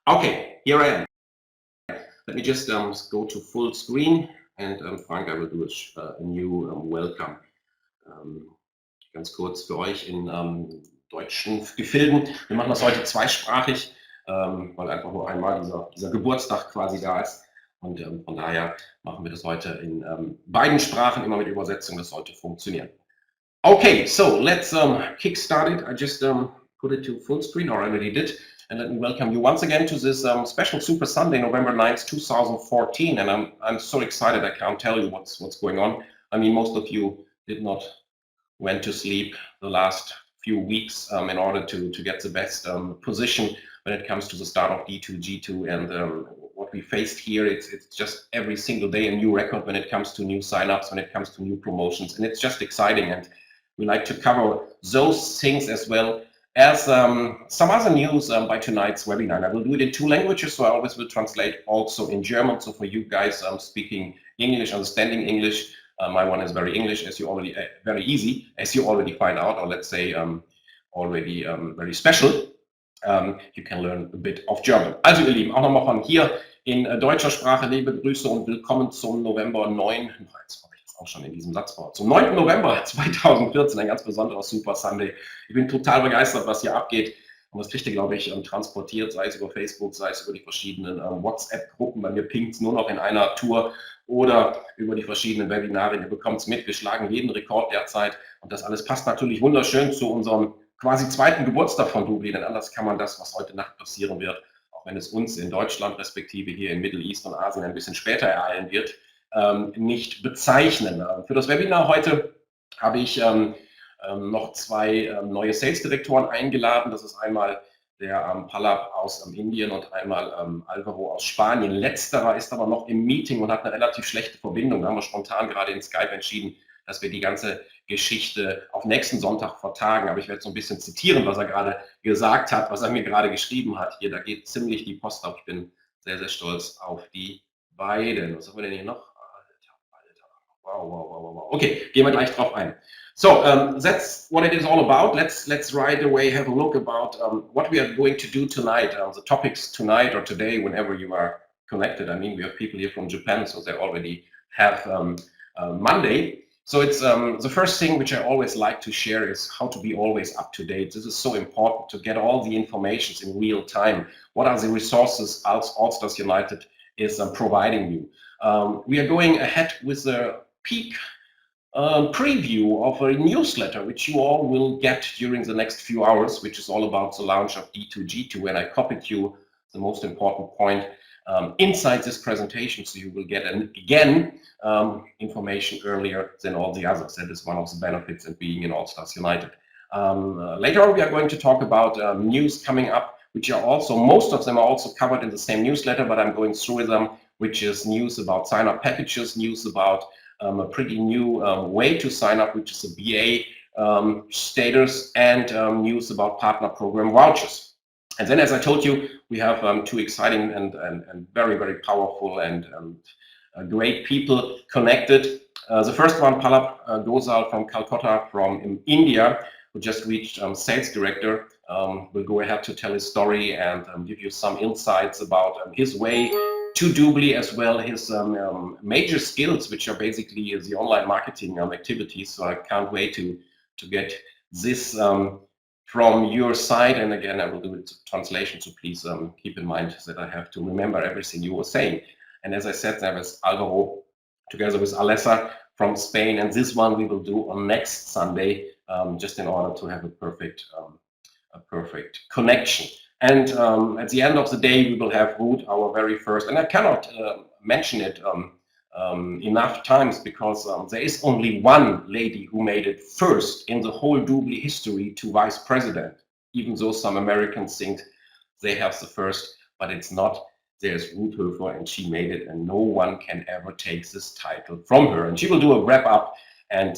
Okay, here I am. Let me just go to full screen and Frank, I will do a new welcome. Ganz kurz für euch in deutschen Gefilden. Wir machen das heute zweisprachig, weil einfach nur einmal dieser Geburtstag quasi da ist. Und von daher machen wir das heute in beiden Sprachen, immer mit Übersetzung. Das sollte funktionieren. Okay, so let's kick start it. I just put it to full screen, or I already did. And let me welcome you once again to this special Super Sunday, November 9th, 2014. And I'm so excited, I can't tell you what's going on. I mean, most of you did not went to sleep the last few weeks in order to get the best position when it comes to the start of D2, G2, and what we faced here, it's just every single day a new record when it comes to new signups, when it comes to new promotions, and it's just exciting. And we like to cover those things as well as some other news by tonight's webinar. And I will do it in 2 languages, so I always will translate also in German. So for you guys speaking English, understanding English, my one is very English, as you already very easy, as you already find out, or let's say already very special. You can learn a bit of German. Also ihr Lieben, auch nochmal von hier in deutscher Sprache liebe Grüße und willkommen zum November 9. Jetzt mache ich das auch schon in diesem Satzbau. Zum 9. November 2014, ein ganz besonderer Super Sunday. Ich bin total begeistert, was hier abgeht. Und das kriegt ihr, glaube ich, transportiert, sei es über Facebook, sei es über die verschiedenen WhatsApp-Gruppen. Bei mir pinkt es nur noch in einer Tour oder über die verschiedenen Webinare. Ihr bekommt es mit, wir schlagen jeden Rekord derzeit. Und das alles passt natürlich wunderschön zu unserem quasi 2. Geburtstag von Dubli, denn anders kann man das, was heute Nacht passieren wird, auch wenn es uns in Deutschland respektive hier in Middle East und Asien ein bisschen später ereilen wird, nicht bezeichnen. Für das Webinar heute habe ich noch 2 neue Sales-Direktoren eingeladen. Das ist einmal der Palab aus Indien und einmal Alvaro aus Spanien. Letzterer ist aber noch im Meeting und hat eine relativ schlechte Verbindung. Da haben wir spontan gerade in Skype entschieden, dass wir die ganze Geschichte auf nächsten Sonntag vertagen. Aber ich werde so ein bisschen zitieren, was er gerade gesagt hat, was er mir gerade geschrieben hat. Hier, da geht ziemlich die Post ab. Ich bin sehr, sehr stolz auf die beiden. Was haben wir denn hier noch? Wow. Okay, gehen wir gleich drauf ein. So that's what it is all about. Let's right away have a look about what we are going to do tonight. The topics tonight or today, whenever you are connected. I mean, we have people here from Japan, so they already have Monday. So it's the first thing which I always like to share is how to be always up to date. This is so important to get all the information in real time. What are the resources Allstars United is providing you? We are going ahead with a peak preview of a newsletter which you all will get during the next few hours, which is all about the launch of D2G2, and I copied you the most important point inside this presentation, so you will get again information earlier than all the others. That is one of the benefits of being in Allstars United. Later on we are going to talk about news coming up, which are also, most of them are also covered in the same newsletter, but I'm going through them, which is news about sign-up packages, news about a pretty new way to sign up, which is a BA status, and news about partner program vouchers. And then, as I told you, we have 2 exciting and very, very powerful and great people connected. The first one, Palab Gosal from Calcutta, from India, who just reached sales director, will go ahead to tell his story and give you some insights about his way to Dubli, as well his major skills, which are basically the online marketing activities. So I can't wait to get this from your side. And again, I will do it translation, so please keep in mind that I have to remember everything you were saying. And as I said, there was Alvaro together with Alessa from Spain, and this one we will do on next Sunday, just in order to have a perfect connection. And at the end of the day, we will have Ruth, our very first, and I cannot mention it enough times, because there is only one lady who made it first in the whole Dubli history to vice president, even though some Americans think they have the first, but it's not. There's Ruth Höfer, and she made it, and no one can ever take this title from her. And she will do a wrap up and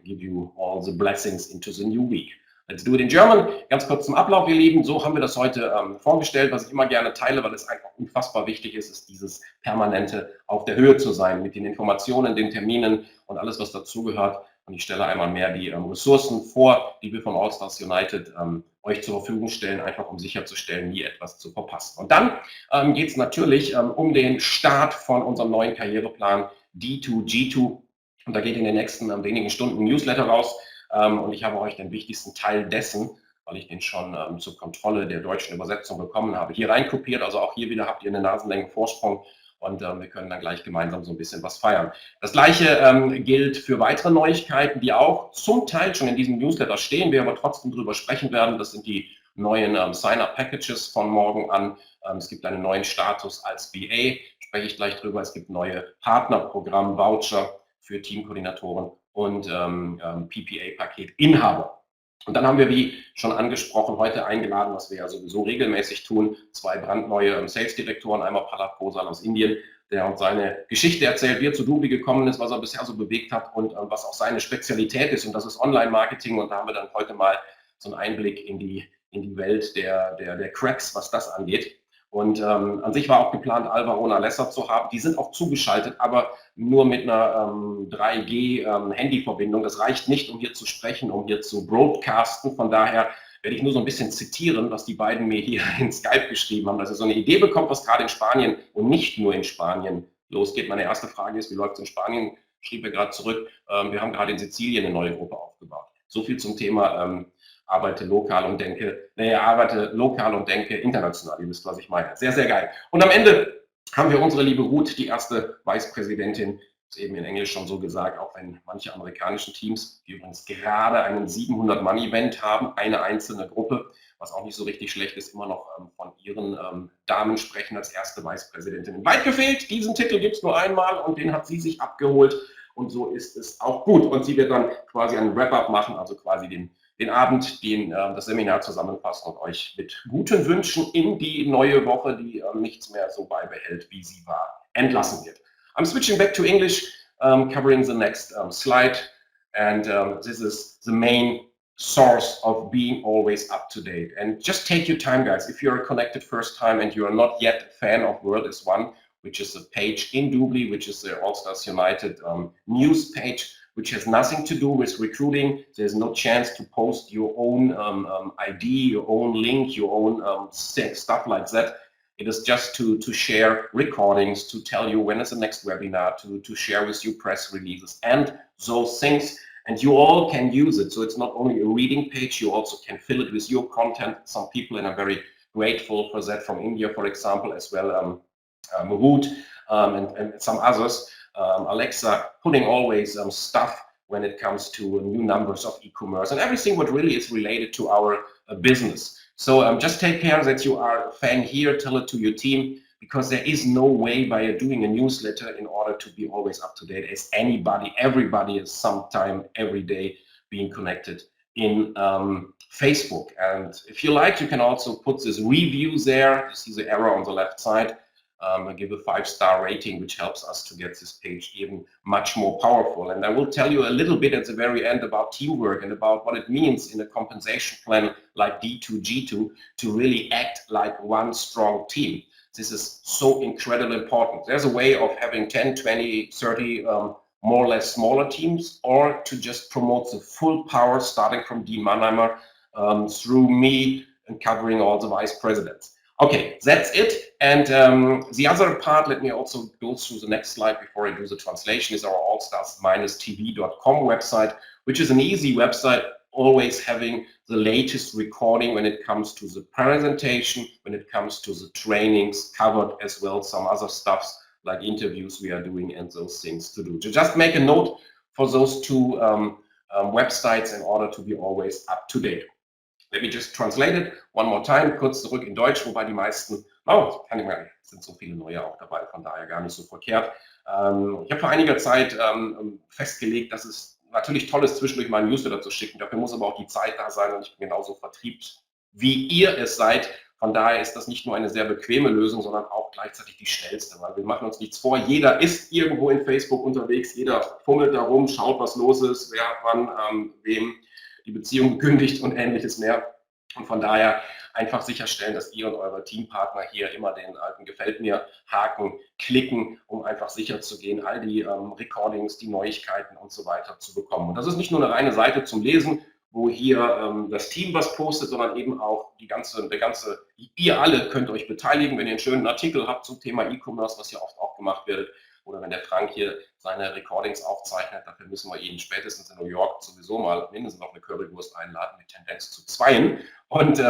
give you all the blessings into the new week. Let's do it in German. Ganz kurz zum Ablauf, ihr Lieben. So haben wir das heute vorgestellt. Was ich immer gerne teile, weil es einfach unfassbar wichtig ist, ist dieses permanente auf der Höhe zu sein mit den Informationen, den Terminen und alles, was dazugehört. Und ich stelle einmal mehr die Ressourcen vor, die wir von Allstars United euch zur Verfügung stellen, einfach um sicherzustellen, nie etwas zu verpassen. Und dann geht es natürlich um den Start von unserem neuen Karriereplan D2G2. Und da geht in den nächsten wenigen Stunden ein Newsletter raus. Und ich habe euch den wichtigsten Teil dessen, weil ich den schon zur Kontrolle der deutschen Übersetzung bekommen habe, hier reinkopiert. Also auch hier wieder habt ihr eine Nasenlänge Vorsprung. Und wir können dann gleich gemeinsam so ein bisschen was feiern. Das Gleiche gilt für weitere Neuigkeiten, die auch zum Teil schon in diesem Newsletter stehen, wir aber trotzdem darüber sprechen werden. Das sind die neuen Sign-up-Packages von morgen an. Es gibt einen neuen Status als BA, spreche ich gleich drüber. Es gibt neue Partnerprogramm-Voucher für Teamkoordinatoren und PPA-Paket-Inhaber. Und dann haben wir, wie schon angesprochen, heute eingeladen, was wir ja sowieso regelmäßig tun, 2 brandneue Sales-Direktoren, einmal Palak Kosal aus Indien, der uns seine Geschichte erzählt, wie er zu Dubi gekommen ist, was er bisher so bewegt hat und was auch seine Spezialität ist. Und das ist Online-Marketing. Und da haben wir dann heute mal so einen Einblick in die Welt der Cracks, was das angeht. Und an sich war auch geplant, Alvaro und Alessa zu haben. Die sind auch zugeschaltet, aber nur mit einer 3G-Handyverbindung. Das reicht nicht, um hier zu sprechen, um hier zu broadcasten. Von daher werde ich nur so ein bisschen zitieren, was die beiden mir hier in Skype geschrieben haben, dass ihr so eine Idee bekommt, was gerade in Spanien und nicht nur in Spanien losgeht. Meine erste Frage ist, wie läuft es in Spanien? Schrieb er gerade zurück. Wir haben gerade in Sizilien eine neue Gruppe aufgebaut. So viel zum Thema arbeite lokal und denke international. Ihr wisst, was ich meine. Sehr, sehr geil. Und am Ende haben wir unsere liebe Ruth, die erste Vicepräsidentin, ist eben in Englisch schon so gesagt, auch wenn manche amerikanischen Teams, die übrigens gerade einen 700-Mann-Event haben, eine einzelne Gruppe, was auch nicht so richtig schlecht ist, immer noch von ihren Damen sprechen als erste Vicepräsidentin. Weit gefehlt, diesen Titel gibt es nur einmal und den hat sie sich abgeholt und so ist es auch gut. Und sie wird dann quasi einen Wrap-up machen, also quasi den Abend, das Seminar zusammenfassen und euch mit guten Wünschen in die neue Woche, die nichts mehr so beibehält, wie sie war, entlassen wird. I'm switching back to English, covering the next slide, and this is the main source of being always up to date. And just take your time, guys. If you're connected first time and you are not yet a fan of World is One, which is a page in Doobly, which is the Allstars United news page, which has nothing to do with recruiting. There's no chance to post your own ID, your own link, your own stuff like that. It is just to share recordings, to tell you when is the next webinar, to share with you press releases and those things. And you all can use it. So it's not only a reading page, you also can fill it with your content. Some people, and I'm very grateful for that, from India, for example, as well, Mahmoud and some others. Alexa putting always stuff when it comes to new numbers of e-commerce and everything what really is related to our business. So just take care that you are a fan here, tell it to your team, because there is no way by doing a newsletter in order to be always up to date as everybody is sometime every day being connected in Facebook. And if you like, you can also put this review there. You see the arrow on the left side. Give a 5-star rating, which helps us to get this page even much more powerful. And I will tell you a little bit at the very end about teamwork and about what it means in a compensation plan like D2G2 to really act like one strong team. This is so incredibly important. There's a way of having 10, 20, 30 more or less smaller teams, or to just promote the full power starting from Dean Mannheimer through me and covering all the vice presidents. Okay, that's it. And the other part, let me also go through the next slide before I do the translation, is our allstars-tv.com website, which is an easy website, always having the latest recording when it comes to the presentation, when it comes to the trainings covered, as well some other stuffs like interviews we are doing and those things to do. To just make a note for those two websites in order to be always up to date. Let me just translate it one more time, kurz zurück in Deutsch, wobei die meisten, kann ich mal, es sind so viele neue auch dabei, von daher gar nicht so verkehrt. Ich habe vor einiger Zeit festgelegt, dass es natürlich toll ist, zwischendurch mal einen Newsletter zu schicken. Dafür muss aber auch die Zeit da sein und ich bin genauso vertriebs, wie ihr es seid. Von daher ist das nicht nur eine sehr bequeme Lösung, sondern auch gleichzeitig die schnellste, weil wir machen uns nichts vor. Jeder ist irgendwo in Facebook unterwegs, jeder fummelt da rum, schaut, was los ist, wer hat wann wem die Beziehung gekündigt und ähnliches mehr. Und von daher einfach sicherstellen, dass ihr und eure Teampartner hier immer den alten Gefällt mir Haken klicken, um einfach sicher zu gehen, all die Recordings, die Neuigkeiten und so weiter zu bekommen. Und das ist nicht nur eine reine Seite zum Lesen, wo hier das Team was postet, sondern eben auch ihr alle könnt euch beteiligen, wenn ihr einen schönen Artikel habt zum Thema E-Commerce, was ja oft auch gemacht wird, oder wenn der Frank hier seine Recordings aufzeichnet, dafür müssen wir ihn spätestens in New York sowieso mal mindestens noch eine Currywurst einladen mit Tendenz zu 2. Und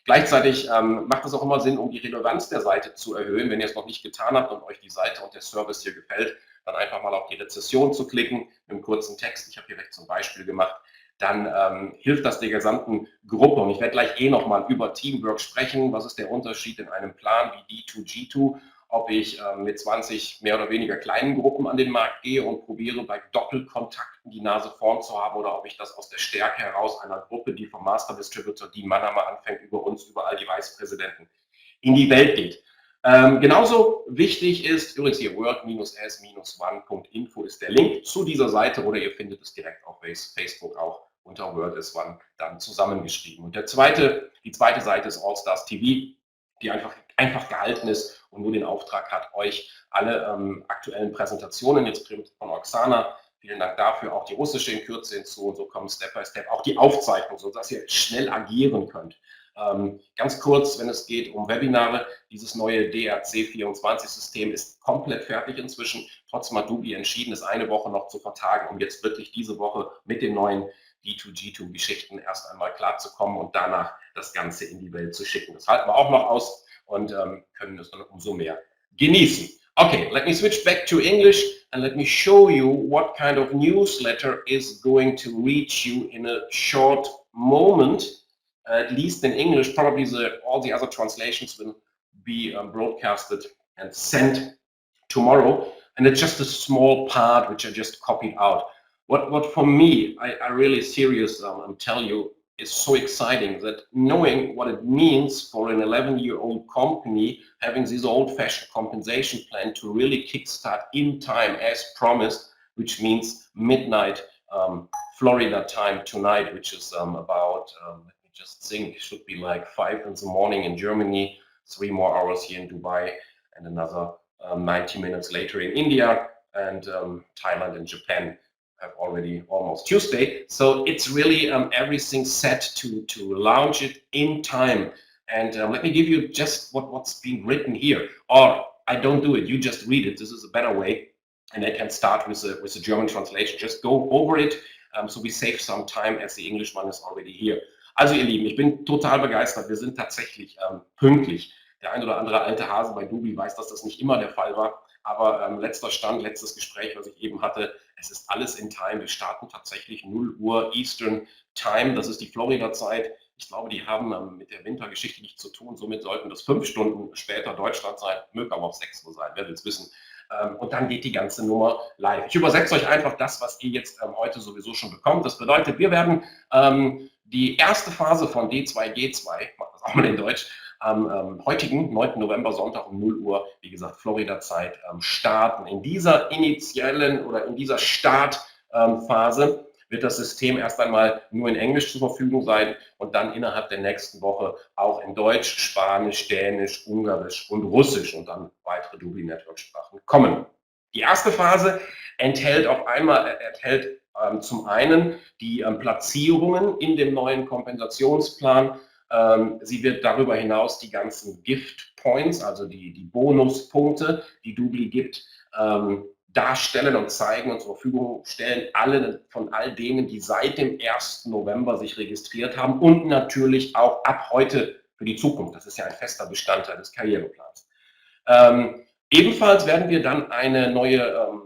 gleichzeitig macht es auch immer Sinn, um die Relevanz der Seite zu erhöhen. Wenn ihr es noch nicht getan habt und euch die Seite und der Service hier gefällt, dann einfach mal auf die Rezession zu klicken, mit einem kurzen Text. Ich habe hier rechts zum Beispiel gemacht. Dann hilft das der gesamten Gruppe. Und ich werde gleich nochmal über Teamwork sprechen. Was ist der Unterschied in einem Plan wie D2G2? Ob ich mit 20 mehr oder weniger kleinen Gruppen an den Markt gehe und probiere, bei Doppelkontakten die Nase vorn zu haben, oder ob ich das aus der Stärke heraus einer Gruppe, die vom Master Distributor, die Manama anfängt, über uns, über all die Vicepräsidenten in die Welt geht. Genauso wichtig ist übrigens hier word-s-one.info ist der Link zu dieser Seite, oder ihr findet es direkt auf Facebook auch unter Word is One dann zusammengeschrieben. Und die zweite Seite ist Allstars TV, die einfach gehalten ist und nur den Auftrag hat, euch alle aktuellen Präsentationen, jetzt von Oksana, vielen Dank dafür, auch die russische in Kürze hinzu, und so kommen Step by Step auch die Aufzeichnung, sodass ihr schnell agieren könnt. Ganz kurz, wenn es geht um Webinare, dieses neue DRC24-System ist komplett fertig inzwischen. Trotzdem hat Dubi entschieden, es eine Woche noch zu vertagen, um jetzt wirklich diese Woche mit den neuen D2G2-Geschichten erst einmal klarzukommen und danach das Ganze in die Welt zu schicken. Das halten wir auch noch aus und können es dann umso mehr genießen. Okay, let me switch back to English and let me show you what kind of newsletter is going to reach you in a short moment. At least in English, probably all the other translations will be broadcasted and sent tomorrow. And it's just a small part which I just copied out. What for me, I really serious tell you, is so exciting, that knowing what it means for an 11-year-old company having this old-fashioned compensation plan to really kickstart in time as promised, which means midnight Florida time tonight, which is about just think, should be like 5 in the morning in Germany, 3 more hours here in Dubai, and another 90 minutes later in India, and Thailand and Japan have already almost Tuesday. So it's really everything set to launch it in time. And let me give you just what's being written here. Or I don't do it, you just read it. This is a better way. And I can start with the German translation. Just go over it, so we save some time, as the English one is already here. Also ihr Lieben, ich bin total begeistert. Wir sind tatsächlich pünktlich. Der ein oder andere alte Hase bei Dubi weiß, dass das nicht immer der Fall war. Aber letzter Stand, letztes Gespräch, was ich eben hatte, es ist alles in Time. Wir starten tatsächlich 0 Uhr Eastern Time. Das ist die Florida-Zeit. Ich glaube, die haben mit der Wintergeschichte nichts zu tun. Somit sollten das 5 Stunden später Deutschland sein. Möge aber auch 6 Uhr sein, wer will es wissen. Und dann geht die ganze Nummer live. Ich übersetze euch einfach das, was ihr jetzt heute sowieso schon bekommt. Das bedeutet, wir werden die erste Phase von D2G2, ich mache das auch mal in Deutsch, am heutigen 9. November, Sonntag um 0 Uhr, wie gesagt, Florida-Zeit, starten. In dieser initiellen oder in dieser Startphase wird das System erst einmal nur in Englisch zur Verfügung sein und dann innerhalb der nächsten Woche auch in Deutsch, Spanisch, Dänisch, Ungarisch und Russisch und dann weitere Dubi-Network-Sprachen kommen. Die erste Phase enthält zum einen die Platzierungen in dem neuen Kompensationsplan. Sie wird darüber hinaus die ganzen Gift Points, also die Bonuspunkte, die Dubi gibt, darstellen und zeigen und zur Verfügung stellen, von all denen, die seit dem 1. November sich registriert haben und natürlich auch ab heute für die Zukunft. Das ist ja ein fester Bestandteil des Karriereplans. Ebenfalls werden wir dann eine neue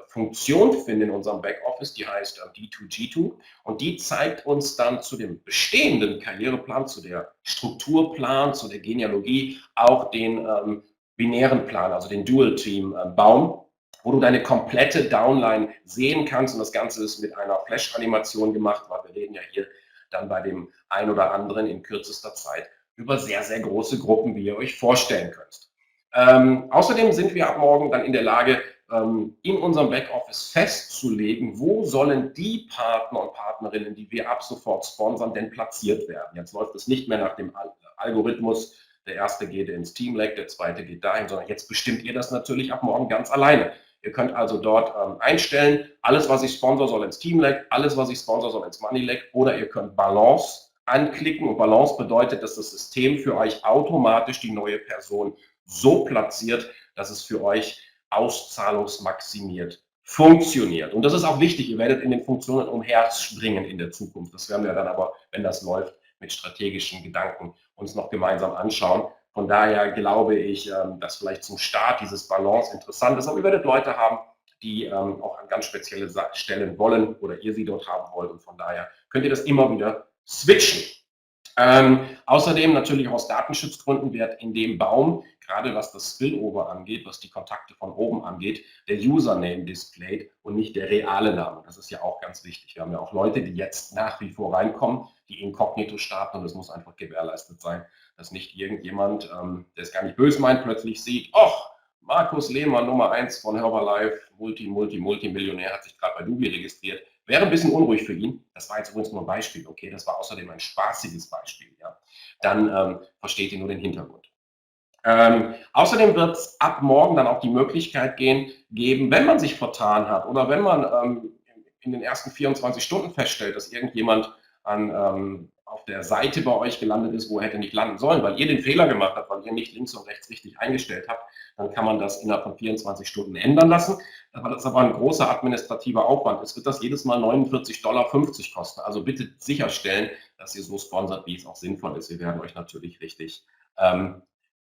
Funktion finden in unserem Backoffice, die heißt D2G2, und die zeigt uns dann zu dem bestehenden Karriereplan, zu der Strukturplan, zu der Genealogie auch den binären Plan, also den Dual-Team-Baum, wo du deine komplette Downline sehen kannst, und das Ganze ist mit einer Flash-Animation gemacht, weil wir reden ja hier dann bei dem ein oder anderen in kürzester Zeit über sehr, sehr große Gruppen, wie ihr euch vorstellen könnt. Außerdem sind wir ab morgen dann in der Lage, in unserem Backoffice festzulegen, wo sollen die Partner und Partnerinnen, die wir ab sofort sponsern, denn platziert werden. Jetzt läuft es nicht mehr nach dem Algorithmus, der erste geht ins Team Lake, der zweite geht dahin, sondern jetzt bestimmt ihr das natürlich ab morgen ganz alleine. Ihr könnt also dort einstellen, alles, was ich sponsor, soll ins Team Lake, alles, was ich sponsor, soll ins Money Lake, oder ihr könnt Balance anklicken, und Balance bedeutet, dass das System für euch automatisch die neue Person so platziert, dass es für euch auszahlungsmaximiert funktioniert. Und das ist auch wichtig, ihr werdet in den Funktionen umherspringen in der Zukunft. Das werden wir dann aber, wenn das läuft, mit strategischen Gedanken uns noch gemeinsam anschauen. Von daher glaube ich, dass vielleicht zum Start dieses Balance interessant ist, aber ihr werdet Leute haben, die auch an ganz spezielle Stellen wollen oder ihr sie dort haben wollt, und von daher könnt ihr das immer wieder switchen. Außerdem natürlich aus Datenschutzgründen wird in dem Baum, gerade was das Spillover angeht, was die Kontakte von oben angeht, der Username displayed und nicht der reale Name. Das ist ja auch ganz wichtig. Wir haben ja auch Leute, die jetzt nach wie vor reinkommen, die inkognito starten, und es muss einfach gewährleistet sein, dass nicht irgendjemand, der es gar nicht böse meint, plötzlich sieht, ach, Markus Lehmann, Nummer 1 von Herbalife, Multimillionär, hat sich gerade bei Dubi registriert. Wäre ein bisschen unruhig für ihn. Das war jetzt übrigens nur ein Beispiel, okay? Das war außerdem ein spaßiges Beispiel, ja? Dann versteht ihr nur den Hintergrund. Außerdem wird es ab morgen dann auch die Möglichkeit geben, wenn man sich vertan hat oder wenn man in den ersten 24 Stunden feststellt, dass irgendjemand auf der Seite bei euch gelandet ist, wo er hätte nicht landen sollen, weil ihr den Fehler gemacht habt, weil ihr nicht links und rechts richtig eingestellt habt, dann kann man das innerhalb von 24 Stunden ändern lassen. Das ist aber ein großer administrativer Aufwand. Es wird das jedes Mal 49,50 Dollar kosten. Also bitte sicherstellen, dass ihr so sponsert, wie es auch sinnvoll ist. Wir werden euch natürlich richtig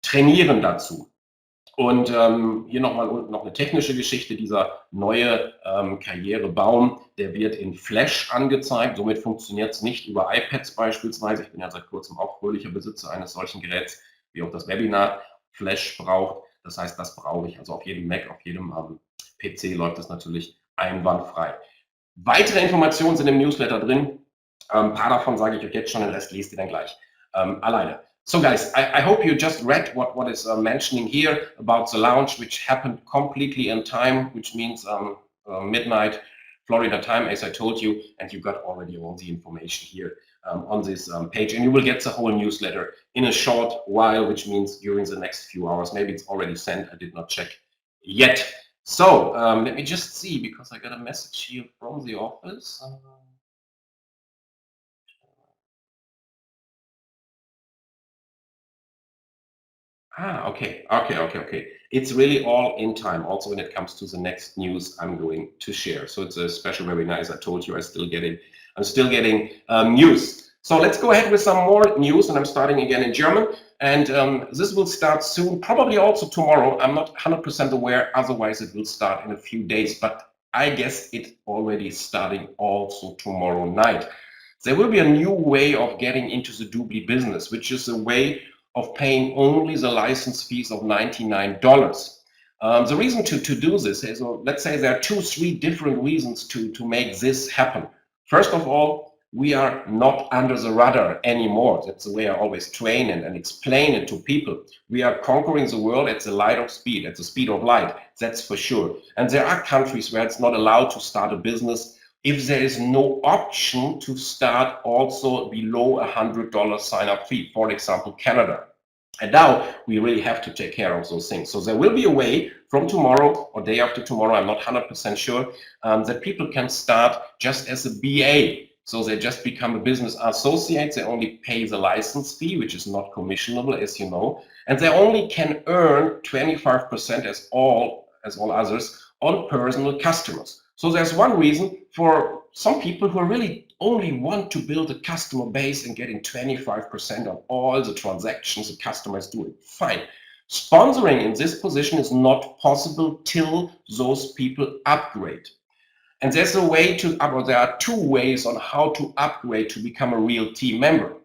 trainieren dazu. Und hier nochmal noch eine technische Geschichte. Dieser neue Karrierebaum, der wird in Flash angezeigt. Somit funktioniert es nicht über iPads beispielsweise. Ich bin ja seit kurzem auch fröhlicher Besitzer eines solchen Geräts, wie auch das Webinar Flash braucht. Das heißt, das brauche ich. Also auf jedem Mac, auf jedem PC läuft das natürlich einwandfrei. Weitere Informationen sind im Newsletter drin. Ein paar davon sage ich euch jetzt schon, den Rest lest ihr dann gleich alleine. So guys, I hope you just read what is mentioning here about the launch, which happened completely in time, which means midnight Florida time, as I told you, and you got already all the information here on this page, and you will get the whole newsletter in a short while, which means during the next few hours. Maybe it's already sent, I did not check yet. So let me just see, because I got a message here from the office. Okay. It's really all in time, also when it comes to the next news I'm going to share. So it's a special webinar, as I told you. I'm still getting news. So let's go ahead with some more news, and I'm starting again in German. And this will start soon, probably also tomorrow. I'm not 100% aware, otherwise it will start in a few days, but I guess it's already starting also tomorrow night. There will be a new way of getting into the Doobly business, which is a way of paying only the license fees of $99. The reason to do this is, let's say there are 2-3 different reasons to make this happen. First of all, we are not under the radar anymore. That's the way I always train and explain it to people. We are conquering the world at the light of speed, at the speed of light, that's for sure. And there are countries where it's not allowed to start a business if there is no option to start also below $100 sign-up fee, for example, Canada. And now we really have to take care of those things. So there will be a way from tomorrow or day after tomorrow, I'm not 100% sure, that people can start just as a BA. So they just become a business associate. They only pay the license fee, which is not commissionable, as you know, and they only can earn 25% as all others on personal customers. So there's one reason for some people who really only want to build a customer base and getting 25% of all the transactions the customer is doing. Fine. Sponsoring in this position is not possible till those people upgrade. And there's a way to, there are 2 ways on how to upgrade to become a real team member,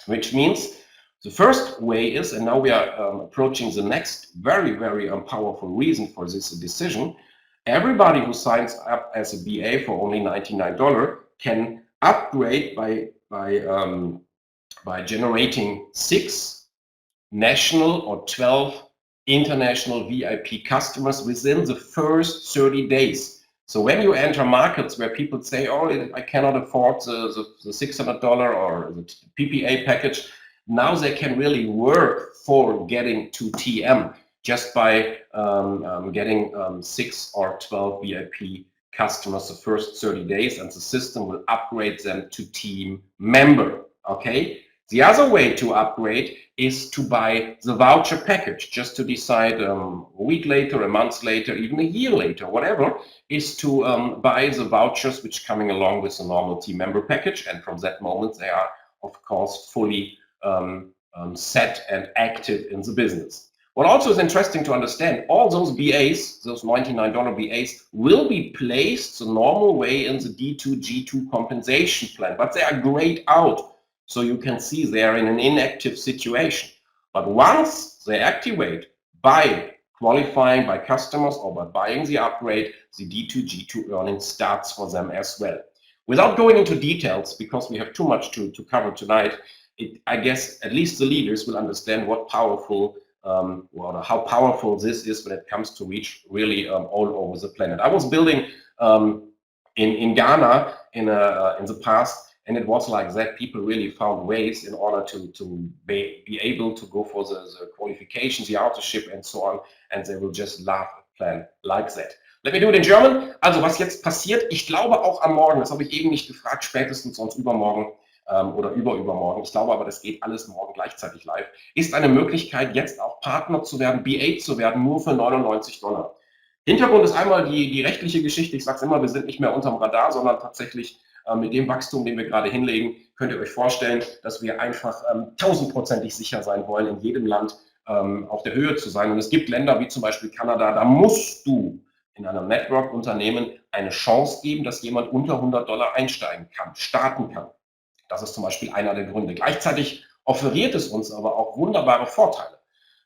which means the first way is, and now we are approaching the next very, very powerful reason for this decision. Everybody who signs up as a BA for only $99 can upgrade by generating 6 national or 12 international VIP customers within the first 30 days. So when you enter markets where people say, oh, I cannot afford the $600 or the PPA package, now they can really work for getting to TM just by getting 6 or 12 VIP customers the first 30 days, and the system will upgrade them to team member. Okay. The other way to upgrade is to buy the voucher package, just to decide a week later, a month later, even a year later, whatever, is to buy the vouchers which coming along with the normal team member package. And from that moment, they are, of course, fully set and active in the business. What also is interesting to understand, all those BAs, those $99 BAs, will be placed the normal way in the D2, G2 compensation plan, but they are grayed out. So you can see they are in an inactive situation. But once they activate by qualifying by customers or by buying the upgrade, the D2, G2 earning starts for them as well. Without going into details, because we have too much to cover tonight, I guess at least the leaders will understand what powerful how powerful this is when it comes to reach really all over the planet. I was building in Ghana in the past, and it was like that. People really found ways in order to be able to go for the qualifications, the authorship and so on, and they will just love a plan like that. Let me do it in German. Also was jetzt passiert, ich glaube auch am Morgen, das habe ich eben nicht gefragt, spätestens sonst übermorgen oder übermorgen, ich glaube aber, das geht alles morgen gleichzeitig live, ist eine Möglichkeit, jetzt auch Partner zu werden, BA zu werden, nur für $99. Hintergrund ist einmal die rechtliche Geschichte. Ich sage es immer, wir sind nicht mehr unterm Radar, sondern tatsächlich mit dem Wachstum, den wir gerade hinlegen, könnt ihr euch vorstellen, dass wir einfach 1000%ig sicher sein wollen, in jedem Land auf der Höhe zu sein. Und es gibt Länder wie zum Beispiel Kanada, da musst du in einem Network-Unternehmen eine Chance geben, dass jemand unter $100 einsteigen kann, starten kann. Das ist zum Beispiel einer der Gründe. Gleichzeitig offeriert es uns aber auch wunderbare Vorteile.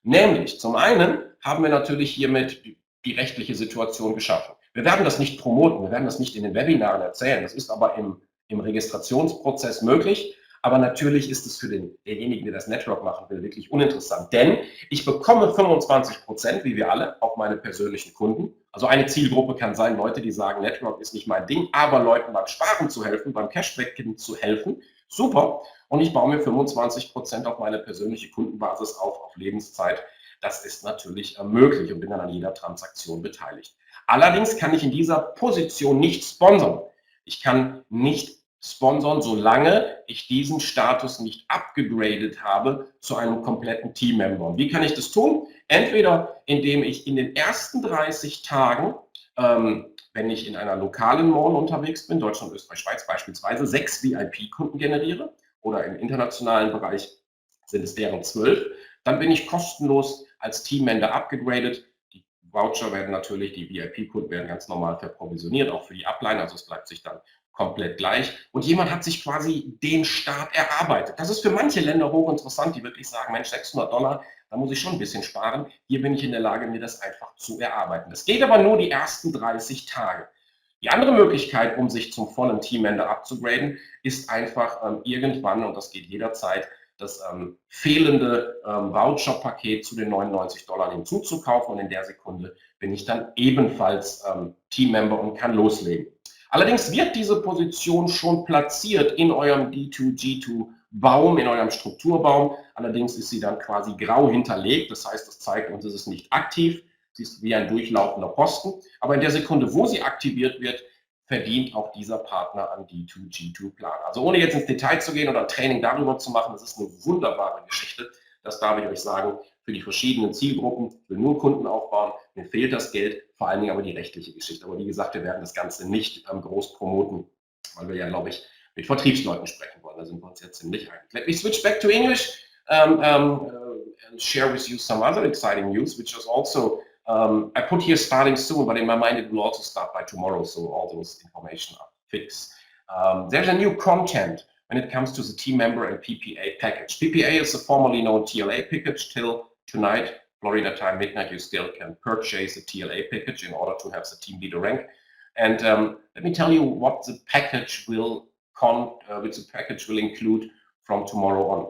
Nämlich, zum einen haben wir natürlich hiermit die rechtliche Situation geschaffen. Wir werden das nicht promoten, wir werden das nicht in den Webinaren erzählen. Das ist aber im Registrationsprozess möglich. Aber natürlich ist es für denjenigen, der das Network machen will, wirklich uninteressant. Denn ich bekomme 25%, wie wir alle, auf meine persönlichen Kunden. Also eine Zielgruppe kann sein, Leute, die sagen, Network ist nicht mein Ding, aber Leuten beim Sparen zu helfen, beim Cashback zu helfen. Super. Und ich baue mir 25% auf meine persönliche Kundenbasis auf Lebenszeit. Das ist natürlich möglich und bin dann an jeder Transaktion beteiligt. Allerdings kann ich in dieser Position nicht sponsern. Ich kann nicht sponsern, solange ich diesen Status nicht abgegradet habe zu einem kompletten Teammember. Und wie kann ich das tun? Entweder indem ich in den ersten 30 Tagen, wenn ich in einer lokalen Mall unterwegs bin, Deutschland, Österreich, Schweiz beispielsweise, 6 VIP-Kunden generiere oder im internationalen Bereich sind es deren 12, dann bin ich kostenlos als Teammember abgegradet. Die Voucher werden natürlich, die VIP-Kunden werden ganz normal verprovisioniert, auch für die Upline, also es bleibt sich dann komplett gleich. Und jemand hat sich quasi den Start erarbeitet. Das ist für manche Länder hochinteressant, die wirklich sagen, Mensch, $600, da muss ich schon ein bisschen sparen. Hier bin ich in der Lage, mir das einfach zu erarbeiten. Das geht aber nur die ersten 30 Tage. Die andere Möglichkeit, um sich zum vollen Teammember abzugraden, ist einfach irgendwann, und das geht jederzeit, das fehlende Voucher-Paket zu den $99 hinzuzukaufen, und in der Sekunde bin ich dann ebenfalls Teammember und kann loslegen. Allerdings wird diese Position schon platziert in eurem D2G2-Baum, in eurem Strukturbaum. Allerdings ist sie dann quasi grau hinterlegt. Das heißt, das zeigt uns, es ist nicht aktiv. Sie ist wie ein durchlaufender Posten. Aber in der Sekunde, wo sie aktiviert wird, verdient auch dieser Partner am D2G2-Plan. Also ohne jetzt ins Detail zu gehen oder ein Training darüber zu machen, das ist eine wunderbare Geschichte. Das darf ich euch sagen, für die verschiedenen Zielgruppen. Ich will nur Kunden aufbauen, mir fehlt das Geld, vor allen Dingen aber die rechtliche Geschichte. Aber wie gesagt, wir werden das Ganze nicht groß promoten, weil wir ja, glaube ich, mit Vertriebsleuten sprechen wollen. Da sind wir uns jetzt ziemlich einig. Let me switch back to English and share with you some other exciting news, which is also, I put here starting soon, but in my mind it will also start by tomorrow, so all those information are fixed. There's a new content when it comes to the team member and PPA package. PPA is the formerly known TLA package. Till tonight, Florida time midnight, you still can purchase the TLA package in order to have the team leader rank. And let me tell you what the package will include from tomorrow on.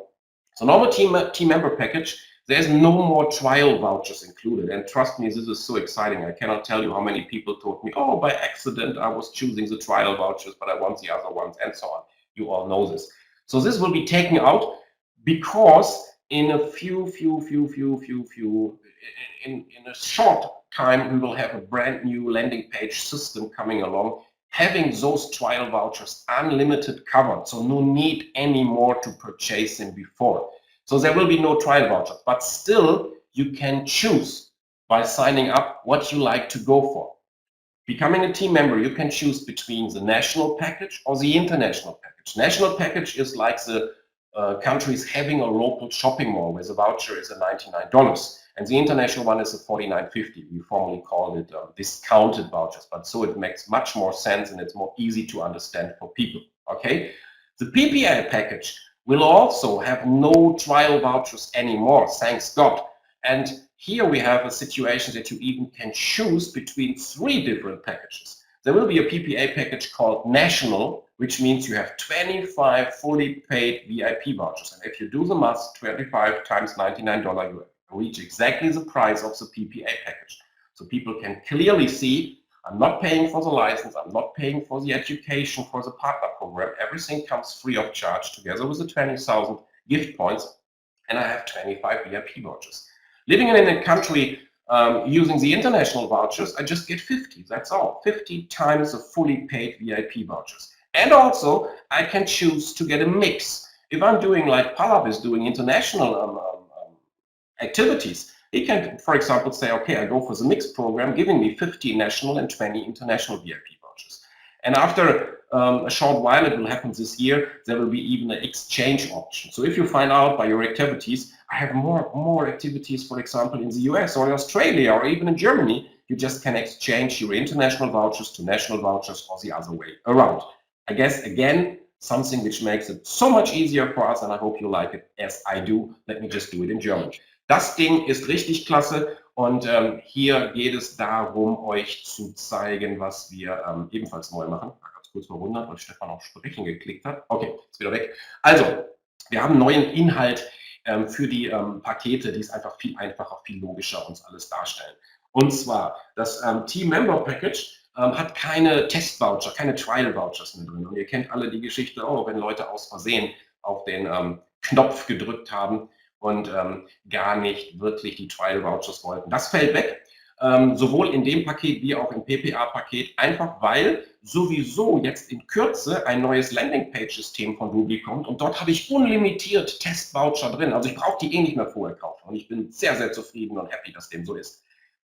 So normal team member package There's no more trial vouchers included. And trust me, this is so exciting. I cannot tell you how many people told me, oh, by accident, I was choosing the trial vouchers, but I want the other ones, and so on. You all know this. So this will be taken out because in a in a short time, we will have a brand new landing page system coming along, having those trial vouchers unlimited covered. So no need anymore to purchase them before. So there will be no trial vouchers, but still you can choose by signing up what you like to go for. Becoming a team member, you can choose between the national package or the international package. National package is like the countries having a local shopping mall where the voucher is $99. And the international one is a $49.50. We formerly called it discounted vouchers, but so it makes much more sense and it's more easy to understand for people. Okay, the PPA package will also have no trial vouchers anymore, thanks God. And here we have a situation that you even can choose between 3 different packages. There will be a PPA package called National, which means you have 25 fully paid VIP vouchers. And if you do the math, 25 times $99, you reach exactly the price of the PPA package. So people can clearly see, I'm not paying for the license, I'm not paying for the education, for the partner program. Everything comes free of charge together with the 20,000 gift points, and I have 25 VIP vouchers. Living in a country using the international vouchers, I just get 50, that's all. 50 times the fully paid VIP vouchers. And also, I can choose to get a mix. If I'm doing like Palab is doing international activities, he can, for example, say, okay, I go for the mixed program, giving me 50 national and 20 international VIP vouchers. And after a short while, it will happen this year, there will be even an exchange option. So if you find out by your activities, I have more activities, for example, in the US or in Australia or even in Germany, you just can exchange your international vouchers to national vouchers or the other way around. I guess, again, something which makes it so much easier for us, and I hope you like it as I do. Let me just do it in German. Das Ding ist richtig klasse und hier geht es darum, euch zu zeigen, was wir ebenfalls neu machen. Ganz kurz verwundert, weil Stefan auf Sprechen geklickt hat. Okay, ist wieder weg. Also, wir haben neuen Inhalt für die Pakete, die es einfach viel einfacher, viel logischer uns alles darstellen. Und zwar das Team Member Package hat keine Test-Voucher, keine Trial-Vouchers mehr drin. Und ihr kennt alle die Geschichte, oh, wenn Leute aus Versehen auf den Knopf gedrückt haben und gar nicht wirklich die Trial-Vouchers wollten. Das fällt weg, sowohl in dem Paket wie auch im PPA-Paket, einfach weil sowieso jetzt in Kürze ein neues Landingpage-System von Ruby kommt und dort habe ich unlimitiert Test-Voucher drin. Also ich brauche die eh nicht mehr vorher kaufen und ich bin sehr, sehr zufrieden und happy, dass dem so ist.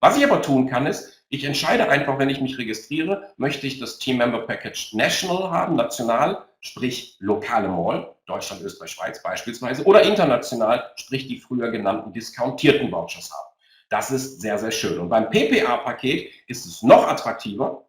Was ich aber tun kann, ist, ich entscheide einfach, wenn ich mich registriere, möchte ich das Team Member Package National haben, national, sprich lokale Mall, Deutschland, Österreich, Schweiz beispielsweise, oder international, sprich die früher genannten diskontierten Vouchers haben. Das ist sehr, sehr schön. Und beim PPA-Paket ist es noch attraktiver,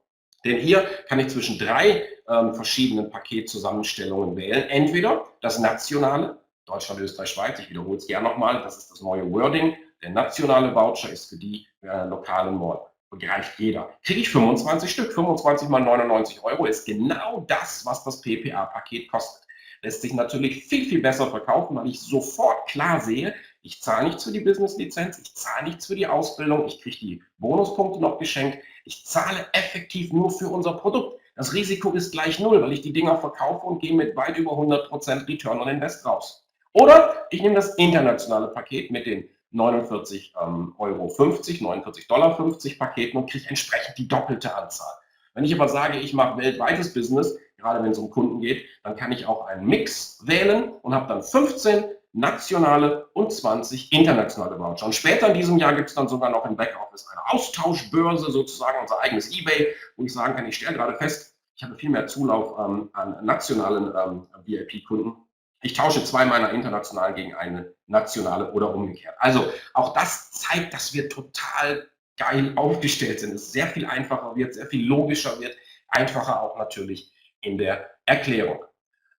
denn hier kann ich zwischen 3 verschiedenen Paketzusammenstellungen wählen. Entweder das nationale, Deutschland, Österreich, Schweiz, ich wiederhole es gerne nochmal, das ist das neue Wording. Der nationale Voucher ist für die lokalen Mall. Begreift jeder. Kriege ich 25 Stück, 25 mal 99 Euro ist genau das, was das PPA-Paket kostet. Lässt sich natürlich viel, viel besser verkaufen, weil ich sofort klar sehe, ich zahle nichts für die Business-Lizenz, ich zahle nichts für die Ausbildung, ich kriege die Bonuspunkte noch geschenkt, ich zahle effektiv nur für unser Produkt. Das Risiko ist gleich 0, weil ich die Dinger verkaufe und gehe mit weit über 100% Return on Invest raus. Oder ich nehme das internationale Paket mit den 49,50 Euro, 49,50 Dollar Paketen und kriege entsprechend die doppelte Anzahl. Wenn ich aber sage, ich mache weltweites Business, gerade wenn es um Kunden geht, dann kann ich auch einen Mix wählen und habe dann 15 nationale und 20 internationale Voucher. Und später in diesem Jahr gibt es dann sogar noch im Backoffice eine Austauschbörse, sozusagen unser eigenes eBay, wo ich sagen kann, ich stelle gerade fest, ich habe viel mehr Zulauf an nationalen VIP-Kunden. Ich tausche 2 meiner internationalen gegen eine nationale oder umgekehrt. Also auch das zeigt, dass wir total geil aufgestellt sind. Es sehr viel einfacher wird, sehr viel logischer wird, einfacher auch natürlich in der Erklärung.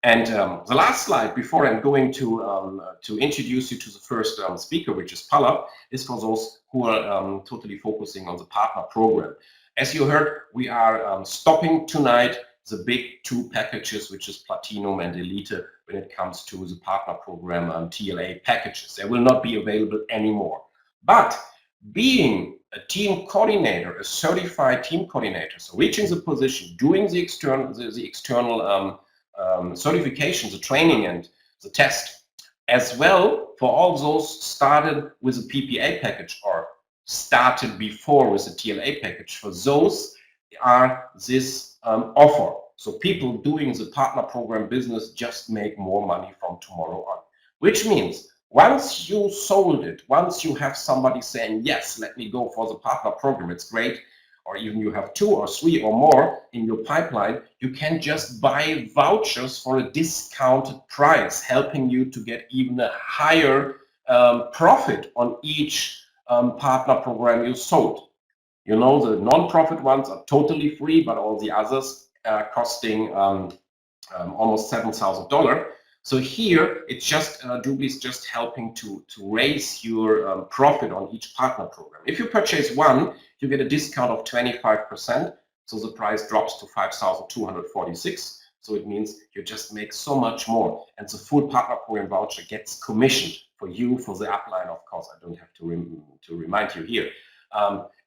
And the last slide before I'm going to introduce you to the first speaker, which is Palab, is for those who are totally focusing on the partner program. As you heard, we are stopping tonight the big two packages, which is Platinum and Elite, when it comes to the partner program and TLA packages. They will not be available anymore. But being a team coordinator, a certified team coordinator, so reaching the position, doing the external certification, the training and the test, as well for all those started with a PPA package or started before with a TLA package, for those are this offer. So people doing the partner program business just make more money from tomorrow on, which means once you sold it, once you have somebody saying, yes, let me go for the partner program, it's great, or even you have 2 or 3 or more in your pipeline, you can just buy vouchers for a discounted price, helping you to get even a higher profit on each partner program you sold. You know, the non-profit ones are totally free, but all the others are costing almost $7,000. So here, it's just Doobly is just helping to raise your profit on each partner program. If you purchase one, you get a discount of 25%. So the price drops to $5,246. So it means you just make so much more. And the full partner program voucher gets commissioned for you for the upline. Of course, I don't have to remind you here.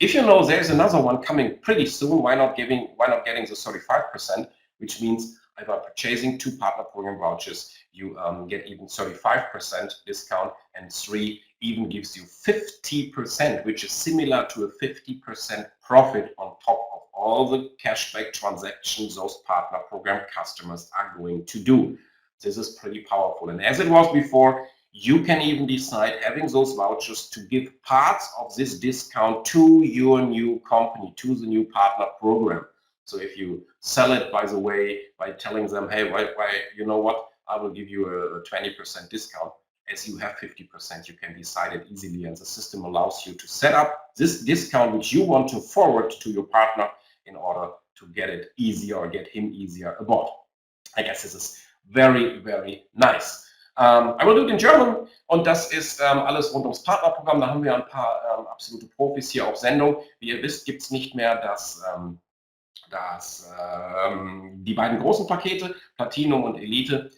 If you know there's another one coming pretty soon, why not getting the 35%, which means if I'm purchasing 2 partner program vouchers, you get even 35% discount, and 3 even gives you 50%, which is similar to a 50% profit on top of all the cashback transactions those partner program customers are going to do. This is pretty powerful. And as it was before, you can even decide having those vouchers to give parts of this discount to your new company, to the new partner program. So if you sell it, by the way, by telling them, hey, why, you know what, I will give you a 20% discount. As you have 50%, you can decide it easily, and the system allows you to set up this discount which you want to forward to your partner in order to get it easier or get him easier aboard. I guess this is very, very nice. I will do it in German, und das ist alles rund ums Partnerprogramm. Da haben wir ein paar absolute Profis hier auf Sendung. Wie ihr wisst, gibt es nicht mehr die beiden großen Pakete, Platinum und Elite,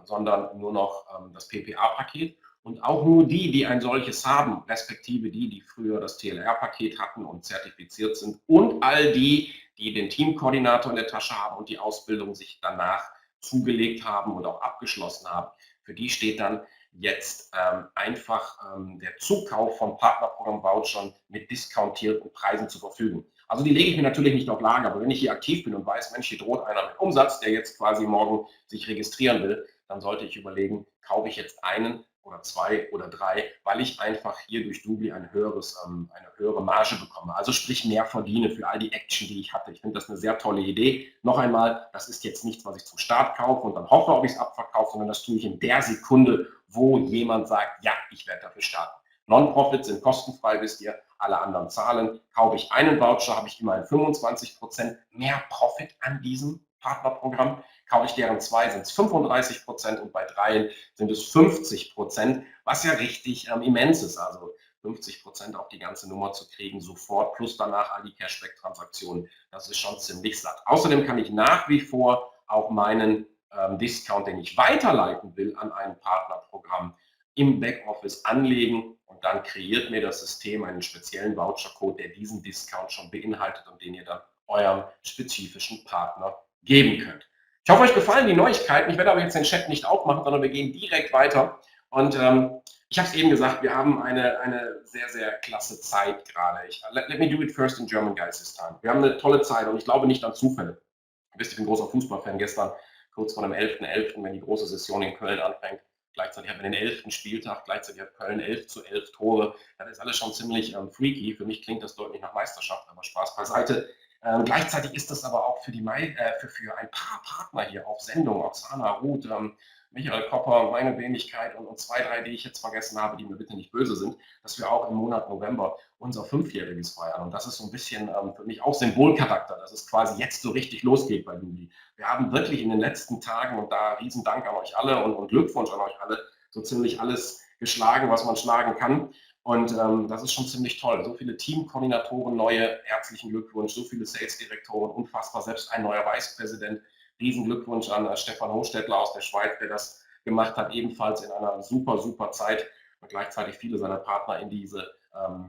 sondern nur noch das PPA-Paket. Und auch nur die ein solches haben, respektive die früher das TLR-Paket hatten und zertifiziert sind, und all die den Teamkoordinator in der Tasche haben und die Ausbildung sich danach zugelegt haben und auch abgeschlossen haben, für die steht dann jetzt einfach der Zukauf von Partnerprogramm-Vouchern mit diskontierten Preisen zur Verfügung. Also die lege ich mir natürlich nicht auf Lager, aber wenn ich hier aktiv bin und weiß, Mensch, hier droht einer mit Umsatz, der jetzt quasi morgen sich registrieren will, dann sollte ich überlegen, kaufe ich jetzt einen oder 2 oder 3, weil ich einfach hier durch Doobly eine höhere Marge bekomme. Also sprich mehr verdiene für all die Action, die ich hatte. Ich finde das eine sehr tolle Idee. Noch einmal, das ist jetzt nichts, was ich zum Start kaufe und dann hoffe, ob ich es abverkaufe, sondern das tue ich in der Sekunde, wo jemand sagt, ja, ich werde dafür starten. Non-Profits sind kostenfrei, wisst ihr, alle anderen zahlen. Kaufe ich einen Voucher, habe ich immerhin 25% mehr Profit an diesem Partnerprogramm. Kaufe ich deren 2, sind es 35% und bei 3 sind es 50%, was ja richtig immens ist. Also 50% auf die ganze Nummer zu kriegen, sofort, plus danach all die Cashback-Transaktionen, das ist schon ziemlich satt. Außerdem kann ich nach wie vor auch meinen Discount, den ich weiterleiten will, an ein Partnerprogramm im Backoffice anlegen, und dann kreiert mir das System einen speziellen Vouchercode, der diesen Discount schon beinhaltet und den ihr dann eurem spezifischen Partner geben könnt. Ich hoffe, euch gefallen die Neuigkeiten. Ich werde aber jetzt den Chat nicht aufmachen, sondern wir gehen direkt weiter. Und ich habe es eben gesagt, wir haben eine sehr, sehr klasse Zeit gerade. Let me do it first in German, guys, this time. Wir haben eine tolle Zeit und ich glaube nicht an Zufälle. Ihr wisst, ich bin großer Fußballfan. Gestern, kurz vor dem 11.11., wenn die große Session in Köln anfängt, gleichzeitig haben wir den 11. Spieltag, gleichzeitig hat Köln 11:11 Tore. Das ist alles schon ziemlich freaky. Für mich klingt das deutlich nach Meisterschaft, aber Spaß beiseite. Gleichzeitig ist das aber auch für ein paar Partner hier auf Sendung, Oksana, Ruth, Michael Kopper, meine Wenigkeit und 2, 3, die ich jetzt vergessen habe, die mir bitte nicht böse sind, dass wir auch im Monat November unser 5-jähriges feiern. Und das ist so ein bisschen für mich auch Symbolcharakter, dass es quasi jetzt so richtig losgeht bei Doobly. Wir haben wirklich in den letzten Tagen, und da riesen Dank an euch alle und Glückwunsch an euch alle, so ziemlich alles geschlagen, was man schlagen kann. Und das ist schon ziemlich toll. So viele Teamkoordinatoren, neue, herzlichen Glückwunsch, so viele Sales-Direktoren, unfassbar, selbst ein neuer Vicepräsident. Riesen Glückwunsch an Stefan Hochstädtler aus der Schweiz, der das gemacht hat, ebenfalls in einer super, super Zeit und gleichzeitig viele seiner Partner in diese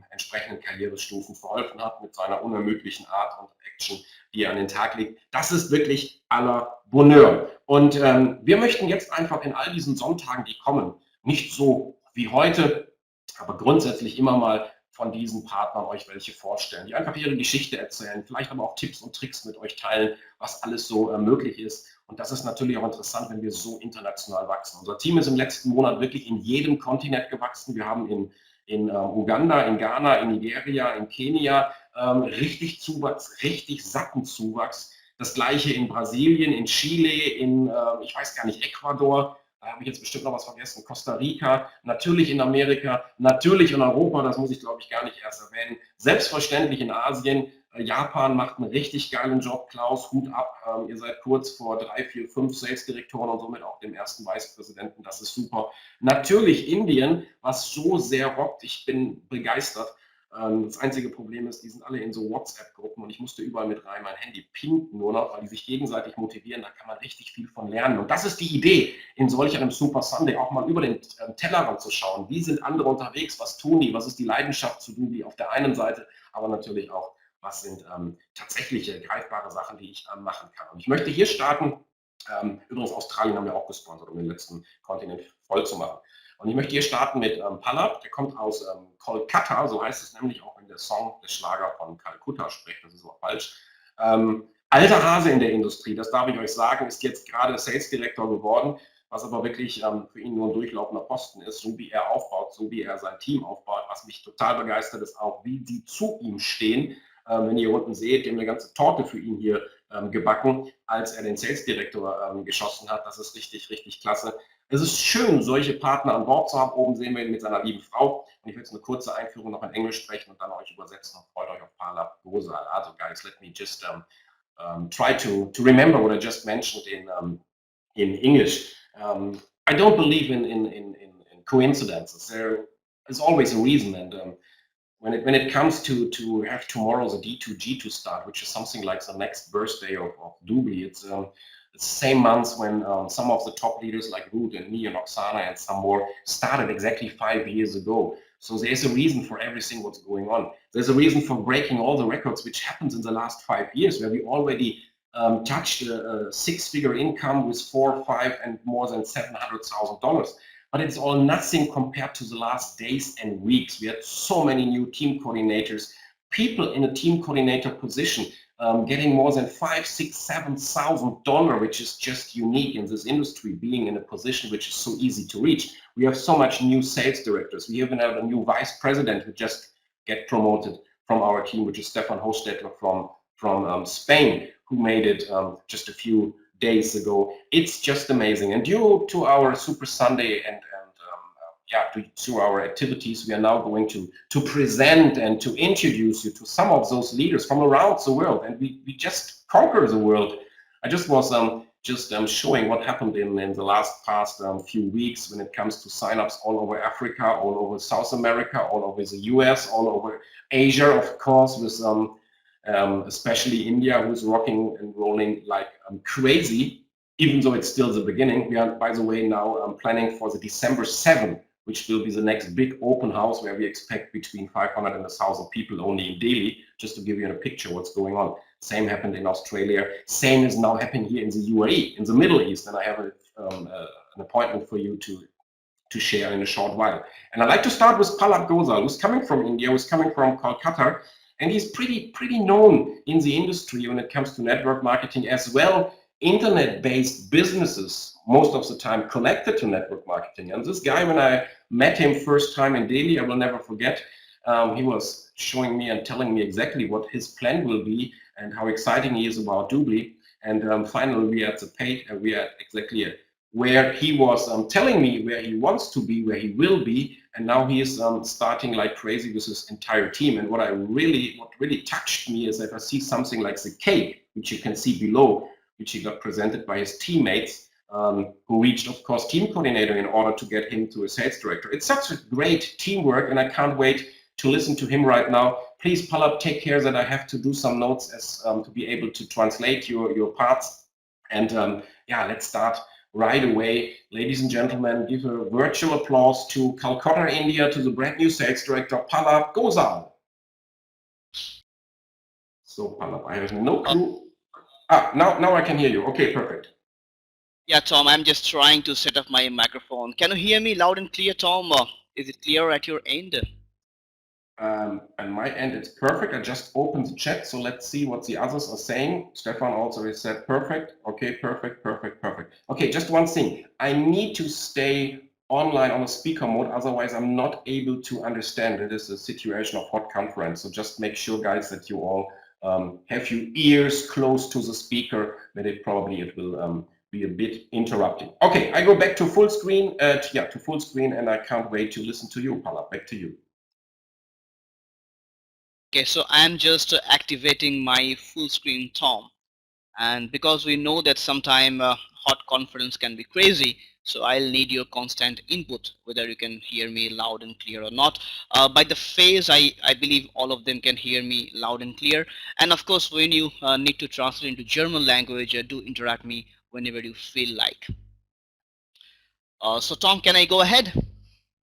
entsprechenden Karrierestufen verholfen hat mit seiner unermüdlichen Art und Action, die er an den Tag legt. Das ist wirklich à la Bonheur. Und wir möchten jetzt einfach in all diesen Sonntagen, die kommen, nicht so wie heute, aber grundsätzlich immer mal von diesen Partnern euch welche vorstellen, die einfach ihre Geschichte erzählen, vielleicht aber auch Tipps und Tricks mit euch teilen, was alles so möglich ist. Und das ist natürlich auch interessant, wenn wir so international wachsen. Unser Team ist im letzten Monat wirklich in jedem Kontinent gewachsen. Wir haben in Uganda, in Ghana, in Nigeria, in Kenia richtig Zuwachs, richtig satten Zuwachs. Das gleiche in Brasilien, in Chile, in, ich weiß gar nicht, Ecuador. Da habe ich jetzt bestimmt noch was vergessen. Costa Rica, natürlich in Amerika, natürlich in Europa, das muss ich glaube ich gar nicht erst erwähnen. Selbstverständlich in Asien. Japan macht einen richtig geilen Job. Klaus, Hut ab. Ihr seid kurz vor 3, 4, 5 Sales-Direktoren und somit auch dem ersten Vicepräsidenten. Das ist super. Natürlich Indien, was so sehr rockt. Ich bin begeistert. Das einzige Problem ist, die sind alle in so WhatsApp-Gruppen und ich musste überall mit rein. Mein Handy pinkt nur noch, weil die sich gegenseitig motivieren. Da kann man richtig viel von lernen. Und das ist die Idee, in solch einem Super Sunday auch mal über den Tellerrand zu schauen. Wie sind andere unterwegs? Was tun die? Was ist die Leidenschaft zu Dubi auf der einen Seite, aber natürlich auch, was sind tatsächliche greifbare Sachen, die ich machen kann. Und ich möchte hier starten. Übrigens, Australien haben wir auch gesponsert, um den letzten Kontinent voll zu machen. Und ich möchte hier starten mit Palab, der kommt aus Kolkata, so heißt es nämlich auch, wenn der Song, der Schlager von Kalkutta spricht, das ist aber falsch. Alter Hase in der Industrie, das darf ich euch sagen, ist jetzt gerade Sales Director geworden, was aber wirklich für ihn nur ein durchlaufender Posten ist, so wie er aufbaut, so wie er sein Team aufbaut. Was mich total begeistert, ist auch, wie die zu ihm stehen. Wenn ihr hier unten seht, die haben eine ganze Torte für ihn hier gebacken, als er den Sales Director geschossen hat. Das ist richtig, richtig klasse. Es ist schön, solche Partner an Bord zu haben. Oben sehen wir ihn mit seiner lieben Frau. Und ich will jetzt eine kurze Einführung noch in Englisch sprechen und dann euch übersetzen und freut euch auf Palab Gosal. Also, guys, let me just try to remember what I just mentioned in English. I don't believe in coincidences. There is always a reason, and when it comes to have tomorrow's a D2G to start, which is something like the next birthday of Dubi, it's the same month when some of the top leaders like Ruth and me and Oksana and some more started exactly 5 years ago. So there's a reason for everything what's going on. There's a reason for breaking all the records which happens in the last 5 years, where we already touched a 6-figure income with 4, 5, and more than $700,000. But it's all nothing compared to the last days and weeks. We had so many new team coordinators, people in a team coordinator position, getting more than $5,000, $6,000, $7,000, which is just unique in this industry, being in a position which is so easy to reach. We have so much new sales directors. We even have a new vice president who just get promoted from our team, which is Stefan Hochstädtler from Spain, who made it just a few days ago. It's just amazing. And due to our Super Sunday and to our activities, we are now going to present and to introduce you to some of those leaders from around the world, and we just conquer the world. I just was showing what happened in the past few weeks when it comes to signups all over Africa, all over South America, all over the US, all over Asia, of course, with especially India, who's rocking and rolling like crazy, even though it's still the beginning. We are, by the way, now planning for the December 7th, which will be the next big open house where we expect between 500 and 1,000 people only in Delhi, just to give you a picture what's going on. Same happened in Australia. Same is now happening here in the UAE, in the Middle East, and I have an appointment for you to share in a short while. And I'd like to start with Palab Gosal, who's coming from India, who's coming from Kolkata, and he's pretty known in the industry when it comes to network marketing as well. Internet-based businesses, most of the time connected to network marketing. And this guy, when I met him first time in Delhi, I will never forget, he was showing me and telling me exactly what his plan will be and how exciting he is about Doobly. And finally, we are exactly where he was telling me where he wants to be, where he will be, and now he is starting like crazy with his entire team. And what really touched me is that I see something like the cake, which you can see below, which he got presented by his teammates, who reached, of course, team coordinator in order to get him to a sales director. It's such a great teamwork, and I can't wait to listen to him right now. Please, Palab, take care that I have to do some notes as to be able to translate your parts. And yeah, let's start right away. Ladies and gentlemen, give a virtual applause to Calcutta, India, to the brand new sales director, Palab Gozal. So, Palab, I have no clue. Now I can hear you. Okay, perfect. Yeah, Tom, I'm just trying to set up my microphone. Can you hear me loud and clear, Tom? Is it clear at your end? On my end, it's perfect. I just opened the chat, so let's see what the others are saying. Stefan also has said perfect. Okay, perfect. Okay, just one thing. I need to stay online on a speaker mode, otherwise I'm not able to understand. It is a situation of hot conference, so just make sure, guys, that you all have your ears close to the speaker, that it will be a bit interrupting. Okay, I go back to full screen. To full screen, and I can't wait to listen to you, Pala. Back to you. Okay, so I'm just activating my full screen, Tom. And because we know that sometime hot conference can be crazy, so I'll need your constant input, whether you can hear me loud and clear or not. By the phase, I believe all of them can hear me loud and clear. And of course, when you need to translate into German language, do interrupt me whenever you feel like. So Tom, can I go ahead?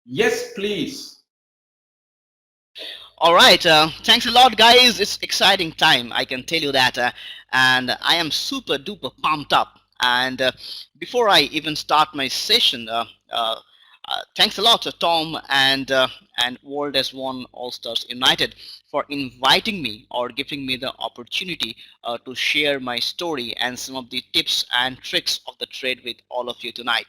Yes, please. All right, thanks a lot, guys. It's exciting time, I can tell you that, and I am super duper pumped up. And before I even start my session, thanks a lot to Tom and World as One All Stars United for inviting me or giving me the opportunity to share my story and some of the tips and tricks of the trade with all of you tonight.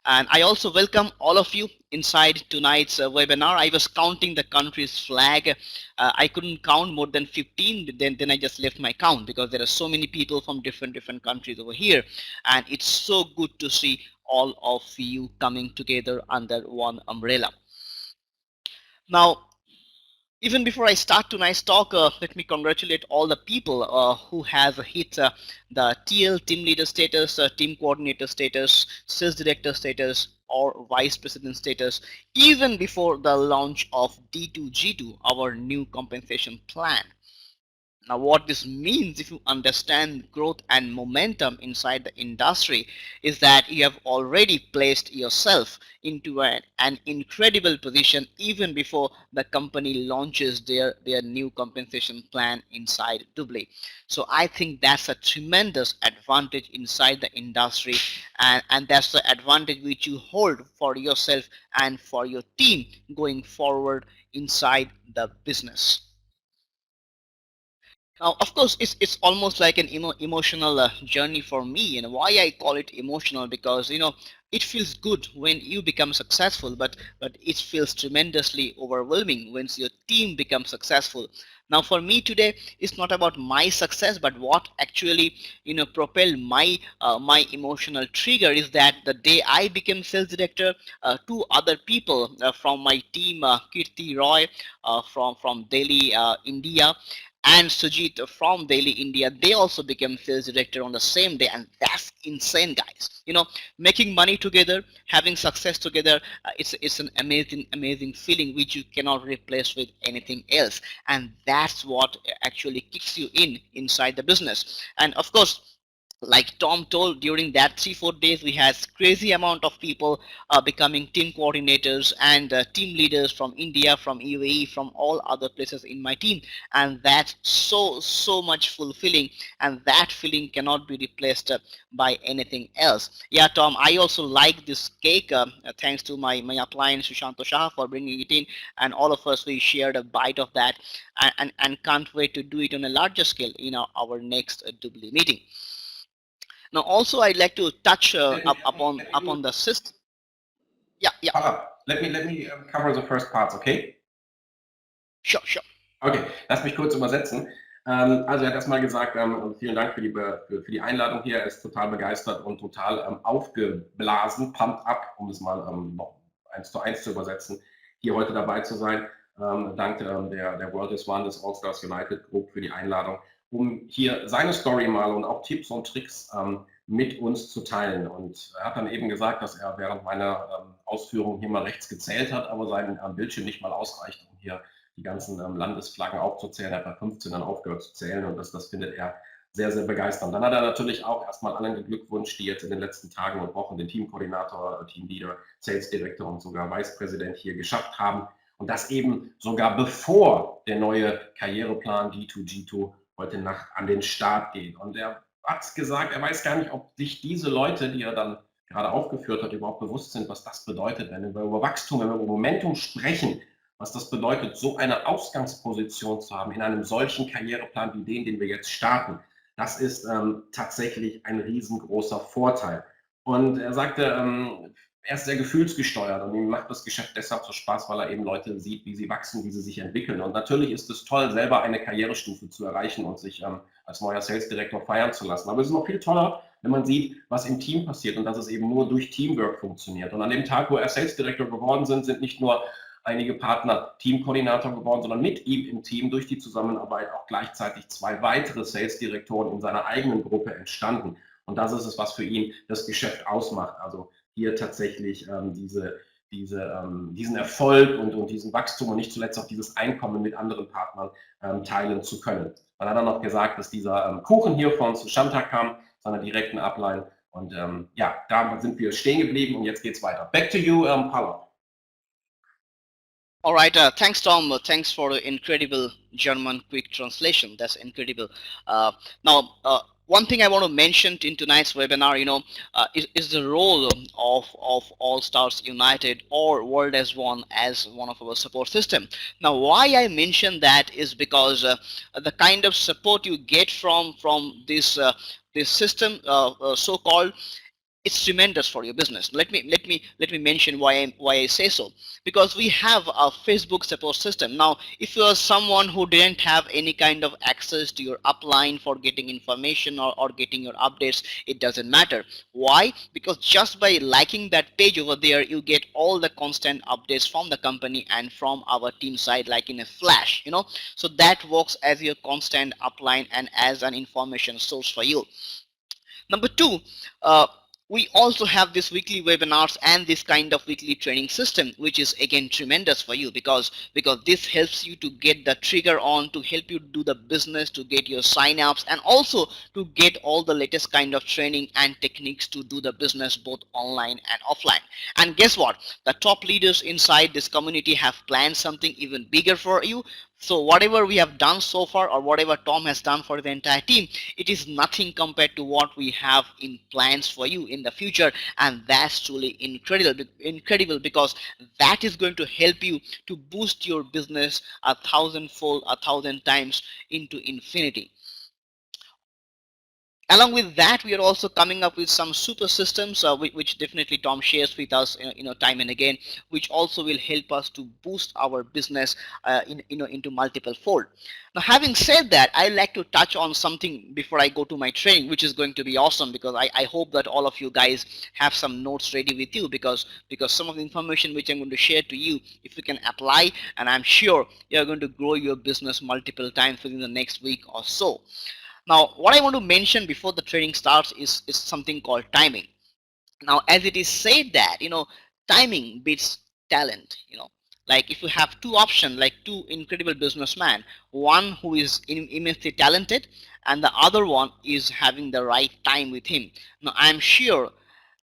And I also welcome all of you inside tonight's webinar. I was counting the country's flag. I couldn't count more than 15. Then I just left my count because there are so many people from different countries over here. And it's so good to see all of you coming together under one umbrella. Now, even before I start tonight's talk, let me congratulate all the people who have hit the TL team leader status, team coordinator status, sales director status, or vice president status, even before the launch of D2G2, our new compensation plan. Now, what this means, if you understand growth and momentum inside the industry, is that you have already placed yourself into an incredible position even before the company launches their new compensation plan inside Dublin. So I think that's a tremendous advantage inside the industry, and that's the advantage which you hold for yourself and for your team going forward inside the business. Of course, it's almost like an emotional journey for me. Why I call it emotional, because it feels good when you become successful, but it feels tremendously overwhelming when your team becomes successful. Now, for me today, it's not about my success, but what actually propelled my emotional trigger is that the day I became sales director, two other people from my team, Kirti Roy from Delhi, India, and Sujit from Delhi, India, they also became sales director on the same day, and that's insane, guys. Making money together, having success together, it's an amazing feeling which you cannot replace with anything else, and that's what actually kicks you inside the business. And of course, like Tom told, during that 3-4 days, we had crazy amount of people becoming team coordinators and team leaders from India, from UAE, from all other places in my team, and that's so much fulfilling, and that feeling cannot be replaced by anything else. Yeah, Tom, I also like this cake. Thanks to my upline Sushant Shah for bringing it in, and all of us, we shared a bite of that, and can't wait to do it on a larger scale in our next Dublin meeting. Now, also, I'd like to touch upon the system. Yeah. Let me cover the first parts, okay? Sure. Okay, lass mich kurz übersetzen. Also er hat erstmal gesagt, vielen Dank für die Einladung hier. Er ist total begeistert und total aufgeblasen, pumped up, um es mal noch 1:1 zu übersetzen, hier heute dabei zu sein. Danke der World is One des All Stars United Group für die Einladung, um hier seine Story mal und auch Tipps und Tricks mit uns zu teilen. Und er hat dann eben gesagt, dass er während meiner Ausführungen hier mal rechts gezählt hat, aber sein Bildschirm nicht mal ausreicht, um hier die ganzen Landesflaggen aufzuzählen. Er hat bei 15 dann aufgehört zu zählen und das findet er sehr, sehr begeisternd. Dann hat er natürlich auch erstmal allen geglückwünscht, die jetzt in den letzten Tagen und Wochen den Teamkoordinator, Teamleader, Sales Director und sogar Vice President hier geschafft haben. Und das eben sogar bevor der neue Karriereplan G2G2 heute Nacht an den Start geht. Und er hat gesagt, er weiß gar nicht, ob sich diese Leute, die er dann gerade aufgeführt hat, überhaupt bewusst sind, was das bedeutet, wenn wir über Wachstum, wenn wir über Momentum sprechen, was das bedeutet, so eine Ausgangsposition zu haben in einem solchen Karriereplan wie den wir jetzt starten. Das ist tatsächlich ein riesengroßer Vorteil. Und er sagte, er ist sehr gefühlsgesteuert und ihm macht das Geschäft deshalb so Spaß, weil er eben Leute sieht, wie sie wachsen, wie sie sich entwickeln. Und natürlich ist es toll, selber eine Karrierestufe zu erreichen und sich als neuer Sales Director feiern zu lassen. Aber es ist noch viel toller, wenn man sieht, was im Team passiert und dass es eben nur durch Teamwork funktioniert. Und an dem Tag, wo er Sales Director geworden sind nicht nur einige Partner Teamkoordinator geworden, sondern mit ihm im Team durch die Zusammenarbeit auch gleichzeitig 2 weitere Sales-Direktoren in seiner eigenen Gruppe entstanden. Und das ist es, was für ihn das Geschäft ausmacht. Also hier tatsächlich diesen Erfolg und diesen Wachstum und nicht zuletzt auch dieses Einkommen mit anderen Partnern teilen zu können. Dann hat er noch gesagt, dass dieser Kuchen hier von Sushanta kam, seiner direkten Upline. Und ja, da sind wir stehen geblieben und jetzt geht's weiter. Back to you, Paula. All right, thanks, Tom. Thanks for the incredible German quick translation. That's incredible. Now, one thing I want to mention in tonight's webinar, is the role of All Stars United or World as One as one of our support system. Now, why I mention that is because the kind of support you get from this system, so-called, it's tremendous for your business. Let me mention why I say so. Because we have a Facebook support system. Now, if you are someone who didn't have any kind of access to your upline for getting information or getting your updates, it doesn't matter. Why? Because just by liking that page over there, you get all the constant updates from the company and from our team side, like in a flash, so that works as your constant upline and as an information source for you. Number 2, we also have this weekly webinars and this kind of weekly training system, which is again tremendous for you because this helps you to get the trigger on, to help you do the business, to get your sign-ups, and also to get all the latest kind of training and techniques to do the business both online and offline. And guess what? The top leaders inside this community have planned something even bigger for you. So whatever we have done so far, or whatever Tom has done for the entire team, it is nothing compared to what we have in plans for you in the future. And that's truly incredible because that is going to help you to boost your business 1,000-fold, 1,000 times into infinity. Along with that, we are also coming up with some super systems, which definitely Tom shares with us, time and again, which also will help us to boost our business, into multiple fold. Now, having said that, I'd like to touch on something before I go to my training, which is going to be awesome because I hope that all of you guys have some notes ready with you because some of the information which I'm going to share to you, if you can apply, and I'm sure you're going to grow your business multiple times within the next week or so. Now, what I want to mention before the training starts is something called timing. Now, as it is said that, timing beats talent, like if you have 2 options, like 2 incredible businessmen, one who is immensely talented and the other one is having the right time with him. Now, I'm sure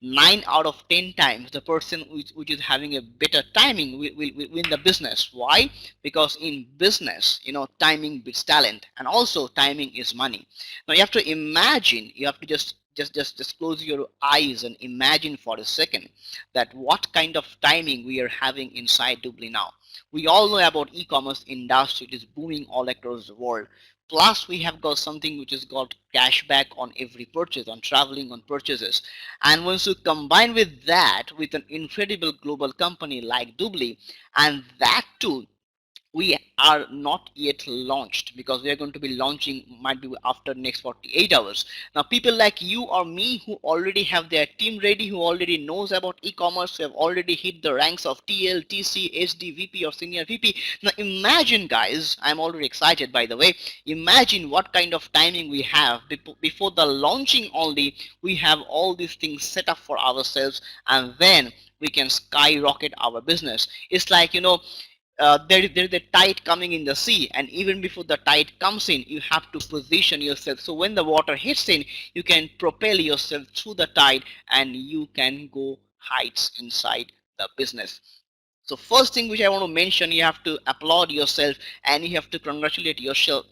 9 out of 10 times the person which is having a better timing will win the business. Why? Because in business, timing beats talent, and also timing is money. Now you have to imagine, you have to just close your eyes and imagine for a second that what kind of timing we are having inside Dublin now. We all know about e-commerce industry. It is booming all across the world. Plus, we have got something which is called cashback on every purchase, on traveling, on purchases. And once you combine with that with an incredible global company like Dubli, and that too we are not yet launched, because we are going to be launching might be after next 48 hours. Now people like you or me who already have their team ready, who already knows about e-commerce, who have already hit the ranks of TL, TC, HD, VP or senior VP. Now imagine guys, I'm already excited by the way, imagine what kind of timing we have before the launching only. We have all these things set up for ourselves, and then we can skyrocket our business. It's like, there's a tide coming in the sea, and even before the tide comes in, you have to position yourself so when the water hits in, you can propel yourself through the tide and you can go heights inside the business. So first thing which I want to mention, you have to applaud yourself and you have to congratulate yourself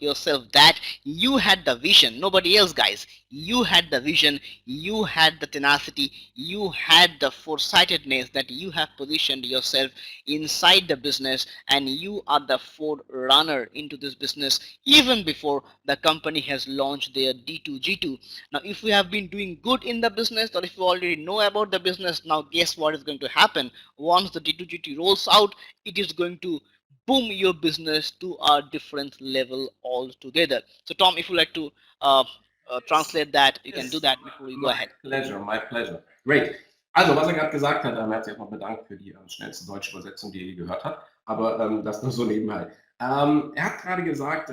that you had the vision. Nobody else, guys. You had the vision, you had the tenacity, you had the foresightedness that you have positioned yourself inside the business, and you are the forerunner into this business even before the company has launched their D2G2. Now if you have been doing good in the business, or if you already know about the business, now guess what is going to happen. Once the D2G2 rolls out, it is going to boom your business to a different level altogether. So Tom, if you like to translate that, you can do Yes, that before we go my ahead. pleasure, my pleasure. Great. Also, was er gerade gesagt hat, er hat sich erstmal bedankt für die schnellste deutsche Übersetzung, die er je gehört hat, aber das nur so nebenbei. Er hat gerade gesagt,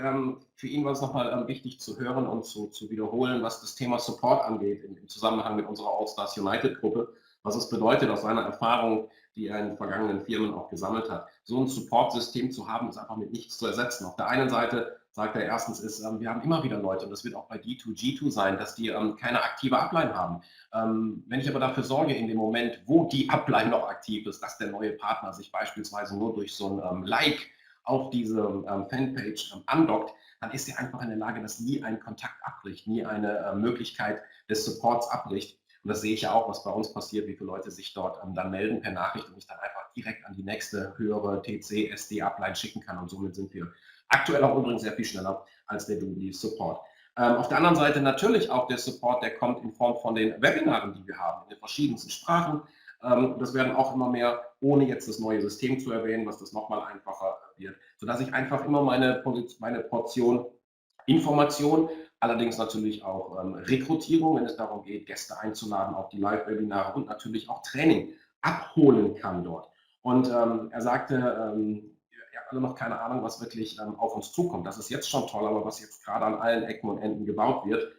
für ihn war es nochmal wichtig zu hören und zu wiederholen, was das Thema Support angeht, im Zusammenhang mit unserer All-Stars United-Gruppe, was es bedeutet aus seiner Erfahrung, die er in vergangenen Firmen auch gesammelt hat. So ein Support-System zu haben, ist einfach mit nichts zu ersetzen. Auf der einen Seite sagt er erstens ist, wir haben immer wieder Leute, und das wird auch bei D2G2 sein, dass die keine aktive Upline haben. Wenn ich aber dafür sorge, in dem Moment, wo die Upline noch aktiv ist, dass der neue Partner sich beispielsweise nur durch so ein Like auf diese Fanpage andockt, dann ist er einfach in der Lage, dass nie ein Kontakt abbricht, nie eine Möglichkeit des Supports abbricht. Und das sehe ich ja auch, was bei uns passiert, wie viele Leute sich dort dann melden per Nachricht und ich dann einfach direkt an die nächste höhere TC, SD Upline schicken kann. Und somit sind wir aktuell auch übrigens sehr viel schneller als der Doobly Support. Auf der anderen Seite natürlich auch der Support, der kommt in Form von den Webinaren, die wir haben, in den verschiedensten Sprachen. Das werden auch immer mehr, ohne jetzt das neue System zu erwähnen, was das nochmal einfacher wird, sodass ich einfach immer meine Portion Information, allerdings natürlich auch Rekrutierung, wenn es darum geht, Gäste einzuladen auf die Live-Webinare und natürlich auch Training abholen kann dort. Und er sagte, ihr habt alle noch keine Ahnung, was wirklich auf uns zukommt. Das ist jetzt schon toll, aber was jetzt gerade an allen Ecken und Enden gebaut wird,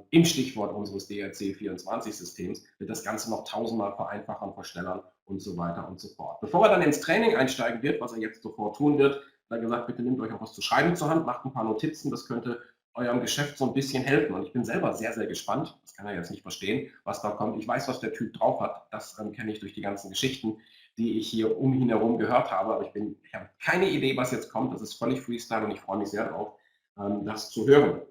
im Stichwort unseres DRC24-Systems, wird das Ganze noch tausendmal vereinfachen, verschnellern und so weiter und so fort. Bevor er dann ins Training einsteigen wird, was er jetzt sofort tun wird, hat er gesagt, bitte nehmt euch auch was zu schreiben zur Hand, macht ein paar Notizen, das könnte eurem Geschäft so ein bisschen helfen. Und ich bin selber sehr, sehr gespannt, das kann er jetzt nicht verstehen, was da kommt. Ich weiß, was der Typ drauf hat, das kenne ich durch die ganzen Geschichten, die ich hier um ihn herum gehört habe, aber ich habe keine Idee, was jetzt kommt. Das ist völlig Freestyle und ich freue mich sehr darauf, das zu hören.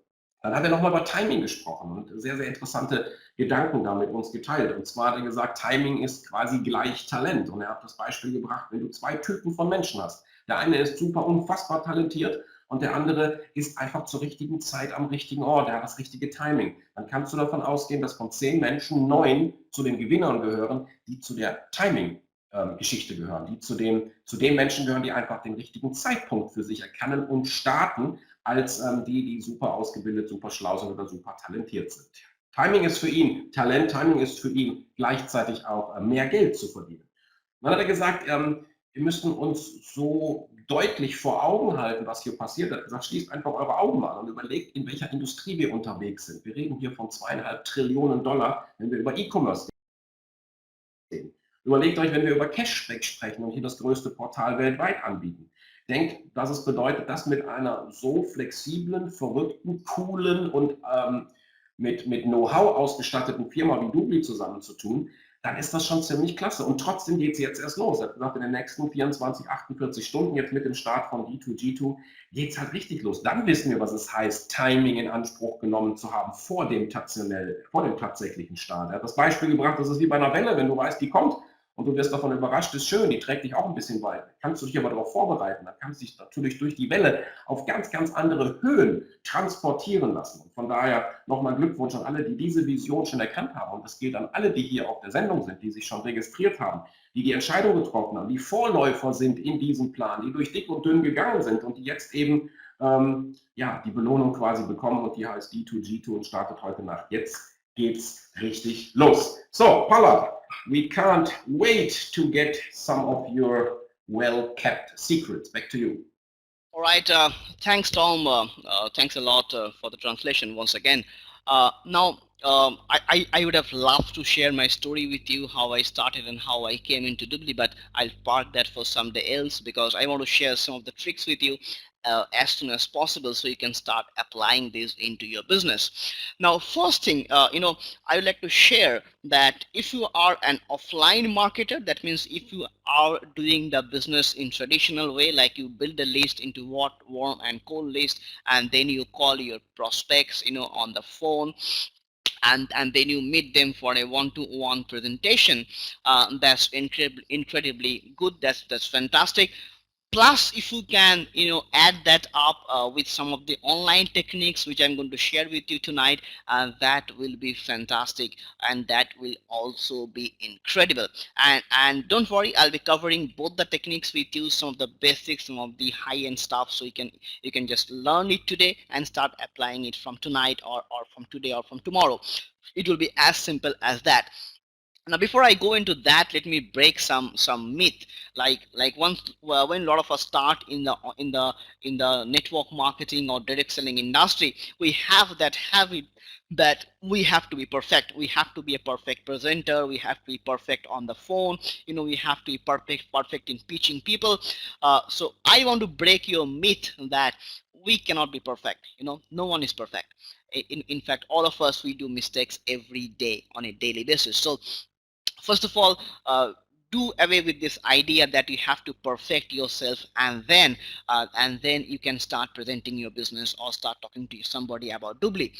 Dann hat er nochmal über Timing gesprochen und sehr, sehr interessante Gedanken da mit uns geteilt. Und zwar hat er gesagt, Timing ist quasi gleich Talent. Und er hat das Beispiel gebracht, wenn du zwei Typen von Menschen hast. Der eine ist super unfassbar talentiert und der andere ist einfach zur richtigen Zeit am richtigen Ort. Der hat das richtige Timing. Dann kannst du davon ausgehen, dass von 10 Menschen 9 zu den Gewinnern gehören, die zu der Timing-Geschichte gehören, die zu den Menschen gehören, die einfach den richtigen Zeitpunkt für sich erkennen und starten, als die super ausgebildet, super schlau sind oder super talentiert sind. Timing ist für ihn Talent, Timing ist für ihn gleichzeitig auch mehr Geld zu verdienen. Dann hat er gesagt, wir müssen uns so deutlich vor Augen halten, was hier passiert. Er hat gesagt, schließt einfach eure Augen mal und überlegt, in welcher Industrie wir unterwegs sind. Wir reden hier von 2,5 Trillionen Dollar, wenn wir über E-Commerce reden. Überlegt euch, wenn wir über Cashback sprechen und hier das größte Portal weltweit anbieten. Denkt, dass es bedeutet, das mit einer so flexiblen, verrückten, coolen und mit Know-how ausgestatteten Firma wie Doobly zusammenzutun, dann ist das schon ziemlich klasse. Und trotzdem geht es jetzt erst los. Er hat gesagt, in den nächsten 24, 48 Stunden, jetzt mit dem Start von D2G2, geht es halt richtig los. Dann wissen wir, was es heißt, Timing in Anspruch genommen zu haben vor dem tatsächlichen Start. Er hat das Beispiel gebracht, das ist wie bei einer Welle, wenn du weißt, die kommt und du wirst davon überrascht, ist schön, die trägt dich auch ein bisschen weiter. Kannst du dich aber darauf vorbereiten, dann kannst du dich natürlich durch die Welle auf ganz, ganz andere Höhen transportieren lassen. Und von daher nochmal Glückwunsch an alle, die diese Vision schon erkannt haben. Und das gilt an alle, die hier auf der Sendung sind, die sich schon registriert haben, die die Entscheidung getroffen haben, die Vorläufer sind in diesem Plan, die durch dick und dünn gegangen sind und die jetzt eben ja, die Belohnung quasi bekommen, und die heißt D2G2 und startet heute Nacht. Jetzt geht's richtig los. So, Paula, we can't wait to get some of your well-kept secrets. Back to you. All right. Thanks, Tom. Thanks a lot for the translation once again. Now, I would have loved to share my story with you, how I started and how I came into Dubli, but I'll park that for someday else because I want to share some of the tricks with you as soon as possible so you can start applying this into your business. Now, first thing, I would like to share that if you are an offline marketer, that means if you are doing the business in traditional way, like you build a list into what warm and cold list, and then you call your prospects, on the phone, and then you meet them for a one-to-one presentation. That's incredibly good. That's fantastic. Plus, if you can add that up with some of the online techniques which I'm going to share with you tonight, that will be fantastic, and that will also be incredible. And don't worry, I'll be covering both the techniques with you, some of the basics, some of the high-end stuff, so you can just learn it today and start applying it from tonight, or from today, or from tomorrow. It will be as simple as that. Now, before I go into that, let me break some myth. Like once, when a lot of us start in the network marketing or direct selling industry, we have that habit that we have to be perfect. We have to be a perfect presenter. We have to be perfect on the phone. We have to be perfect in pitching people. So I want to break your myth that we cannot be perfect. No one is perfect. In fact, all of us, we do mistakes every day on a daily basis. So first of all, do away with this idea that you have to perfect yourself, and then you can start presenting your business or start talking to somebody about Dubli.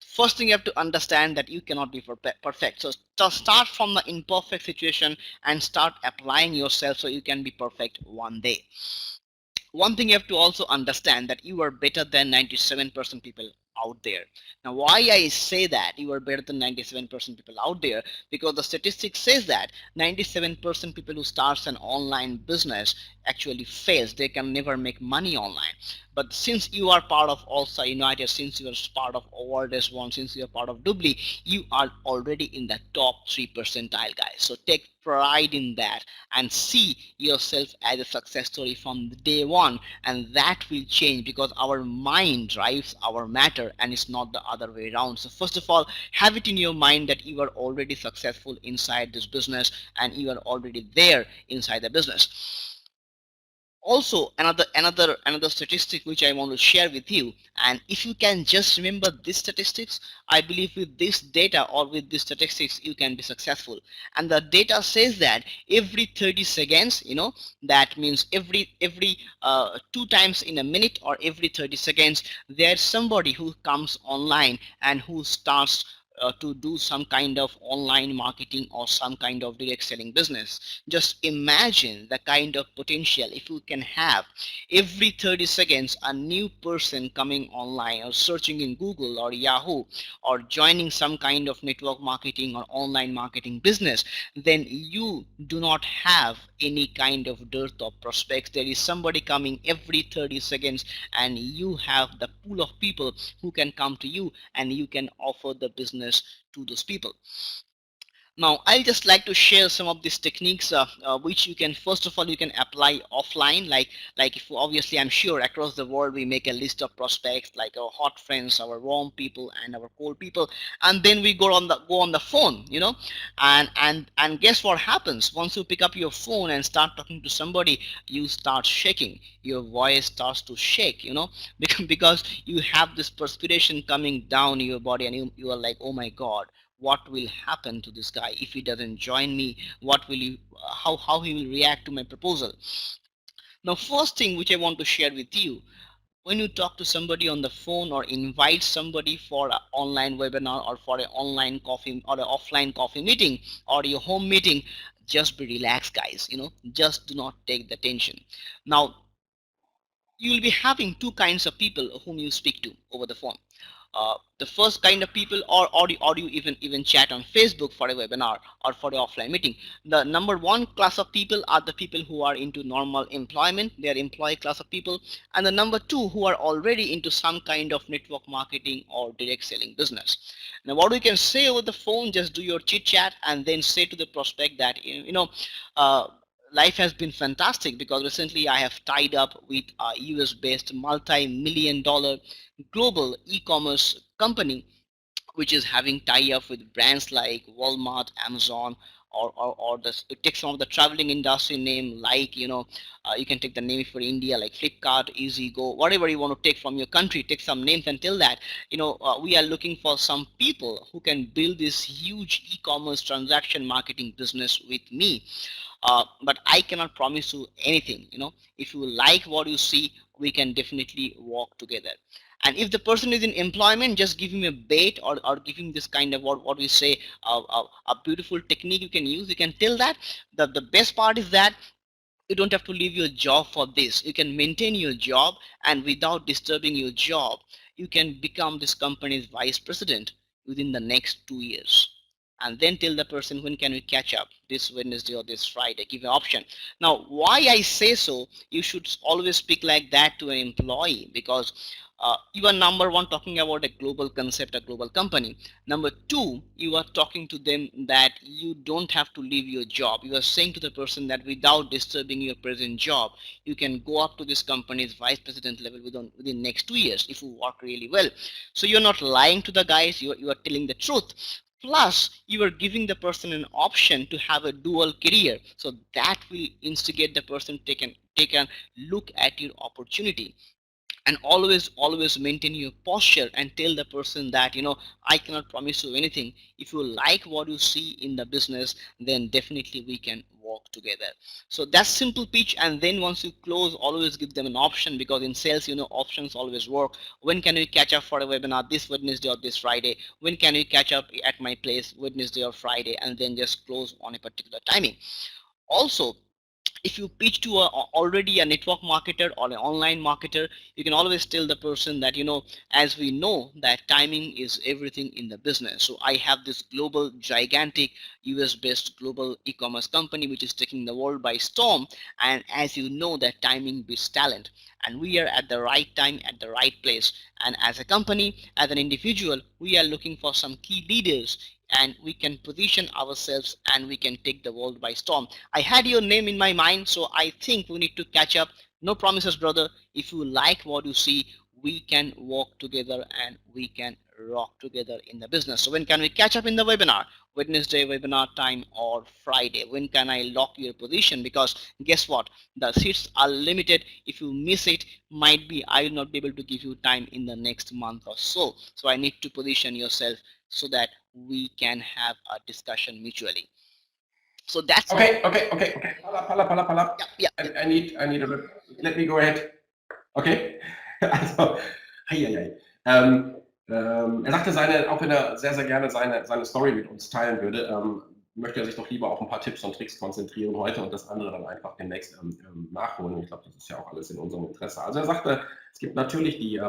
First thing, you have to understand that you cannot be perfect. So just start from the imperfect situation and start applying yourself so you can be perfect one day. One thing you have to also understand that you are better than 97% people out there. Now, why I say that you are better than 97% people out there, because the statistics says that 97% people who starts an online business actually fails. They can never make money online. But since you are part of Also United, since you are part of Award S1, since you are part of Dubli, you are already in the top 3 percentile, guys. So take pride in that and see yourself as a success story from day one, and that will change because our mind drives our matter and it's not the other way around. So first of all, have it in your mind that you are already successful inside this business and you are already there inside the business. Also, another statistic which I want to share with you, and if you can just remember these statistics, I believe with this data or with these statistics you can be successful. And the data says that every 30 seconds, that means every 2 times in a minute or every 30 seconds, there's somebody who comes online and who starts to do some kind of online marketing or some kind of direct selling business. Just imagine the kind of potential if you can have every 30 seconds a new person coming online or searching in Google or Yahoo or joining some kind of network marketing or online marketing business. Then you do not have any kind of dearth of prospects. There is somebody coming every 30 seconds and you have the pool of people who can come to you and you can offer the business to those people. Now, I just like to share some of these techniques which you can, first of all, you can apply offline. Like if obviously I'm sure across the world we make a list of prospects like our hot friends, our warm people, and our cold people, and then we go on the phone, and guess what happens once you pick up your phone and start talking to somebody? You start shaking. Your voice starts to shake, because you have this perspiration coming down your body, and you are like, oh my God, what will happen to this guy if he doesn't join me? What will you how he will react to my proposal? Now, first thing which I want to share with you, when you talk to somebody on the phone or invite somebody for an online webinar or for an online coffee or an offline coffee meeting or your home meeting, just be relaxed, guys. Just do not take the tension. Now, you will be having two kinds of people whom you speak to over the phone. The first kind of people, or you even chat on Facebook for a webinar or for the offline meeting. The number one class of people are the people who are into normal employment. They are employee class of people. And the number two, who are already into some kind of network marketing or direct selling business. Now, what we can say over the phone, just do your chit chat and then say to the prospect that uh, life has been fantastic, because recently I have tied up with a US based multi-million dollar global e-commerce company, which is having tie-up with brands like Walmart, Amazon, or take some of the traveling industry name, like you can take the name for India like Flipkart, EasyGo, whatever you want to take from your country. Take some names and tell that we are looking for some people who can build this huge e-commerce transaction marketing business with me. But I cannot promise you anything. If you like what you see, we can definitely work together. And if the person is in employment, just give him a bait, or give him this kind of what we say, a beautiful technique you can use. You can tell that the best part is that you don't have to leave your job for this. You can maintain your job, and without disturbing your job, you can become this company's vice president within the next 2 years. And then tell the person, when can we catch up, this Wednesday or this Friday? Give an option. Now, why I say so, you should always speak like that to an employee, because you are number one talking about a global concept, a global company. Number two, you are talking to them that you don't have to leave your job. You are saying to the person that without disturbing your present job, you can go up to this company's vice president level within next 2 years if you work really well. So you're not lying to the guys, you are telling the truth. Plus, you are giving the person an option to have a dual career. So that will instigate the person to take a look at your opportunity. And always maintain your posture and tell the person that I cannot promise you anything. If you like what you see in the business, then definitely we can work together. So that's simple pitch. And then once you close, always give them an option, because in sales options always work. When can we catch up for a webinar? This Wednesday or this Friday? When can we catch up at my place? Wednesday or Friday? And then just close on a particular timing. Also, if you pitch to already a network marketer or an online marketer, you can always tell the person that as we know that timing is everything in the business. So I have this global gigantic US based global e-commerce company which is taking the world by storm, and as you know that timing beats talent, and we are at the right time at the right place. And as a company, as an individual, we are looking for some key leaders, and we can position ourselves and we can take the world by storm. I had your name in my mind, so I think we need to catch up. No promises, brother. If you like what you see, we can work together and we can rock together in the business. So when can we catch up in the webinar? Wednesday webinar time or Friday? When can I lock your position? Because guess what? The seats are limited. If you miss it, might be I will not be able to give you time in the next month or so. So I need to position yourself so that we can have a discussion mutually. So that's Okay. Pala. yeah, yeah. I need a bit. Let me go ahead. Okay. Also, heieiei. Er sagte, auch wenn er sehr gerne seine Story mit uns teilen würde, möchte er sich doch lieber auf ein paar Tipps und Tricks konzentrieren heute und das andere dann einfach demnächst nachholen. Ich glaube, das ist ja auch alles in unserem Interesse. Also er sagte, es gibt natürlich die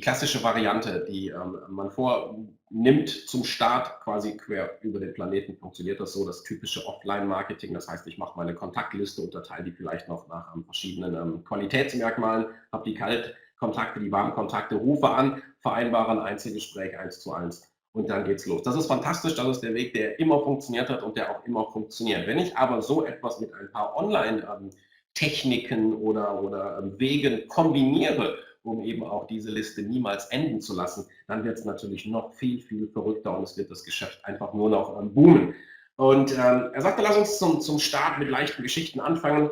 klassische Variante, die man vornimmt zum Start, quasi quer über den Planeten funktioniert das so, das typische Offline-Marketing. Das heißt, ich mache meine Kontaktliste, unterteile die vielleicht noch nach verschiedenen Qualitätsmerkmalen, habe die Kaltkontakte, die Warmkontakte, rufe an, vereinbare ein Einzelgespräch 1:1 und dann geht's los. Das ist fantastisch, das ist der Weg, der immer funktioniert hat und der auch immer funktioniert. Wenn ich aber so etwas mit ein paar Online-Techniken oder Wegen kombiniere, um eben auch diese Liste niemals enden zu lassen, dann wird es natürlich noch viel verrückter und es wird das Geschäft einfach nur noch boomen. Und er sagte, lass uns zum Start mit leichten Geschichten anfangen,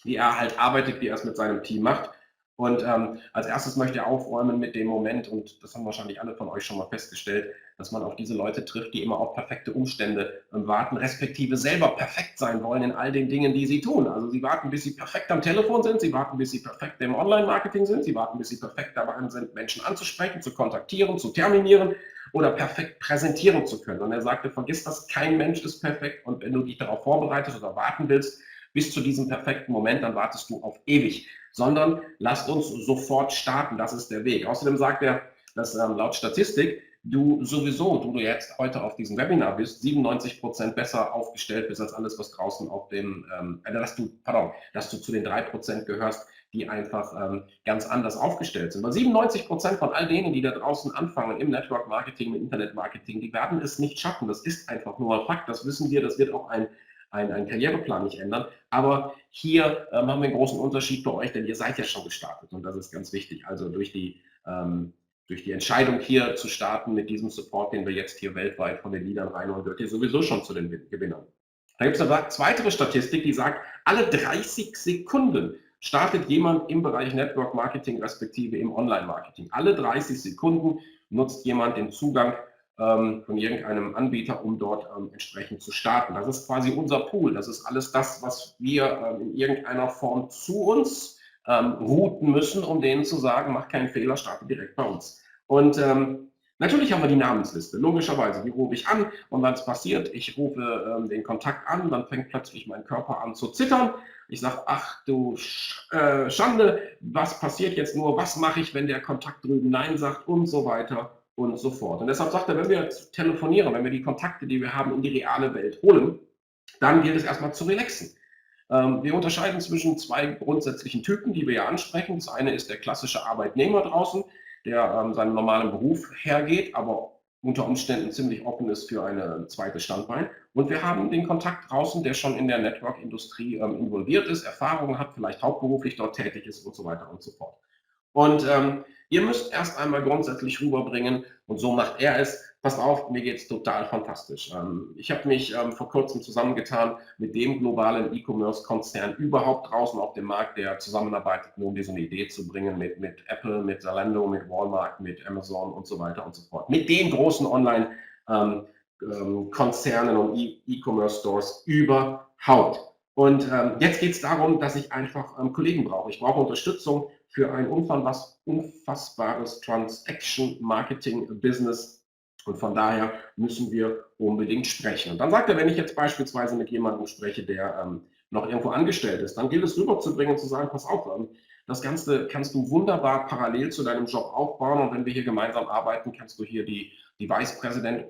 wie er halt arbeitet, wie er es mit seinem Team macht. Und als erstes möchte er aufräumen mit dem Moment, und das haben wahrscheinlich alle von euch schon mal festgestellt, dass man auf diese Leute trifft, die immer auf perfekte Umstände warten, respektive selber perfekt sein wollen in all den Dingen, die sie tun. Also sie warten, bis sie perfekt am Telefon sind, sie warten, bis sie perfekt im Online-Marketing sind, sie warten, bis sie perfekt dabei sind, Menschen anzusprechen, zu kontaktieren, zu terminieren. oder perfekt präsentieren zu können. Und er sagte, vergiss das, kein Mensch ist perfekt und wenn du dich darauf vorbereitest oder warten willst, bis zu diesem perfekten Moment, dann wartest du auf ewig, sondern lasst uns sofort starten, das ist der Weg. Außerdem sagt er, dass laut Statistik du jetzt heute auf diesem Webinar bist, 97% besser aufgestellt bist als alles, was draußen auf dem, dass du zu den 3% gehörst, die einfach ganz anders aufgestellt sind. Weil 97% von all denen, die da draußen anfangen im Network Marketing, im Internet Marketing, die werden es nicht schaffen. Das ist einfach nur ein Fakt, das wissen wir, das wird auch ein Karriereplan nicht ändern. Aber hier haben wir einen großen Unterschied für euch, denn ihr seid ja schon gestartet und das ist ganz wichtig. Also durch die Entscheidung hier zu starten mit diesem Support, den wir jetzt hier weltweit von den Leadern reinholen, gehört ihr sowieso schon zu den Gewinnern. Da gibt es eine weitere Statistik, die sagt, alle 30 Sekunden startet jemand im Bereich Network Marketing respektive im Online-Marketing. Alle 30 Sekunden nutzt jemand den Zugang von irgendeinem Anbieter, um dort entsprechend zu starten. Das ist quasi unser Pool. Das ist alles das, was wir in irgendeiner Form zu uns routen müssen, um denen zu sagen, mach keinen Fehler, starte direkt bei uns. Und natürlich haben wir die Namensliste, logischerweise. Die rufe ich an und was passiert? Ich rufe den Kontakt an, dann fängt plötzlich mein Körper an zu zittern. Ich sage, ach du Schande, was passiert jetzt nur? Was mache ich, wenn der Kontakt drüben Nein sagt und so weiter und so fort. Und deshalb sagt er, wenn wir telefonieren, wenn wir die Kontakte, die wir haben, in die reale Welt holen, dann gilt es erstmal zu relaxen. Wir unterscheiden zwischen zwei grundsätzlichen Typen, die wir ja ansprechen. Das eine ist der klassische Arbeitnehmer draußen, der seinem normalen Beruf hergeht, aber unter Umständen ziemlich offen ist für ein zweites Standbein. Und wir haben den Kontakt draußen, der schon in der Network-Industrie involviert ist, Erfahrungen hat, vielleicht hauptberuflich dort tätig ist und so weiter und so fort. Und ihr müsst erst einmal grundsätzlich rüberbringen, und so macht er es, passt auf, mir geht es total fantastisch. Ich habe mich vor kurzem zusammengetan mit dem globalen E-Commerce-Konzern überhaupt draußen auf dem Markt, der zusammenarbeitet, nur um dir so eine Idee zu bringen, mit Apple, mit Zalando, mit Walmart, mit Amazon und so weiter und so fort. Mit den großen Online-Konzernen und E-Commerce-Stores überhaupt. Und jetzt geht es darum, dass ich einfach Kollegen brauche. Ich brauche Unterstützung für ein unfassbares Transaction-Marketing-Business. Und von daher müssen wir unbedingt sprechen. Und dann sagt er, wenn ich jetzt beispielsweise mit jemandem spreche, der noch irgendwo angestellt ist, dann gilt es rüberzubringen und zu sagen, pass auf, das Ganze kannst du wunderbar parallel zu deinem Job aufbauen. Und wenn wir hier gemeinsam arbeiten, kannst du hier die Vice President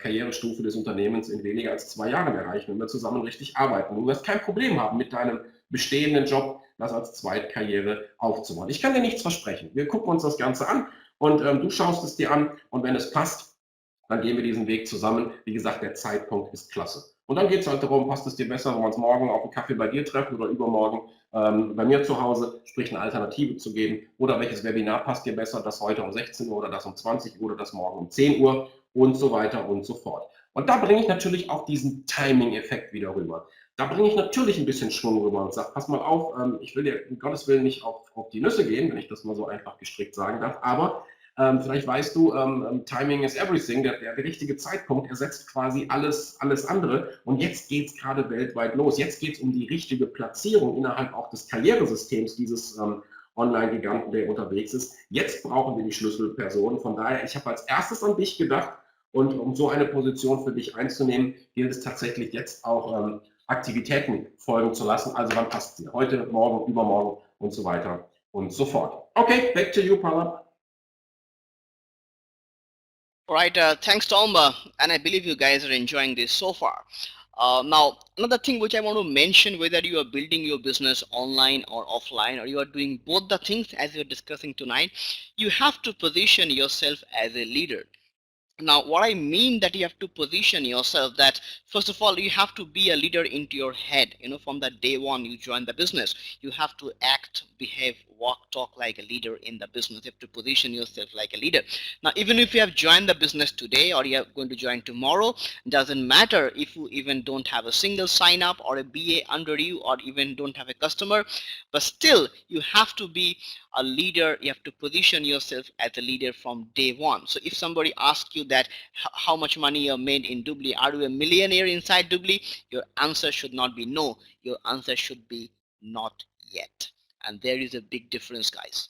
Karrierestufe des Unternehmens in weniger als 2 Jahren erreichen, wenn wir zusammen richtig arbeiten. Du wirst kein Problem haben mit deinem bestehenden Job, das als Zweitkarriere aufzubauen. Ich kann dir nichts versprechen. Wir gucken uns das Ganze an und du schaust es dir an und wenn es passt, dann gehen wir diesen Weg zusammen. Wie gesagt, der Zeitpunkt ist klasse. Und dann geht es halt darum, passt es dir besser, wenn wir uns morgen auf einen Kaffee bei dir treffen oder übermorgen bei mir zu Hause, sprich eine Alternative zu geben, oder welches Webinar passt dir besser, das heute um 16 Uhr oder das um 20 Uhr oder das morgen um 10 Uhr und so weiter und so fort. Und da bringe ich natürlich auch diesen Timing-Effekt wieder rüber. Da bringe ich natürlich ein bisschen Schwung rüber und sage, pass mal auf, ich will dir um Gottes Willen nicht auf die Nüsse gehen, wenn ich das mal so einfach gestrickt sagen darf, aber vielleicht weißt du, Timing is everything, der richtige Zeitpunkt ersetzt quasi alles andere und jetzt geht es gerade weltweit los. Jetzt geht es um die richtige Platzierung innerhalb auch des Karrieresystems dieses Online-Giganten, der unterwegs ist. Jetzt brauchen wir die Schlüsselpersonen. Von daher, ich habe als erstes an dich gedacht und um so eine Position für dich einzunehmen, gilt es tatsächlich jetzt auch Aktivitäten folgen zu lassen. Also wann passt sie? Heute, morgen, übermorgen und so weiter und so fort. Okay, back to you, Palab. Right, thanks Tom, and I believe you guys are enjoying this so far. Now, another thing which I want to mention, whether you are building your business online or offline, or you are doing both the things as we're discussing tonight, you have to position yourself as a leader. Now, what I mean that you have to position yourself, that first of all, you have to be a leader into your head. From the day one you join the business, you have to act, behave, walk, talk like a leader in the business. You have to position yourself like a leader. Now, even if you have joined the business today or you are going to join tomorrow, doesn't matter if you even don't have a single sign up or a BA under you, or even don't have a customer, but still you have to be a leader. You have to position yourself as a leader from day one. So if somebody asks you that how much money you have made in Dubli, are you a millionaire inside Dubli, your answer should not be no. Your answer should be not yet. And there is a big difference, guys.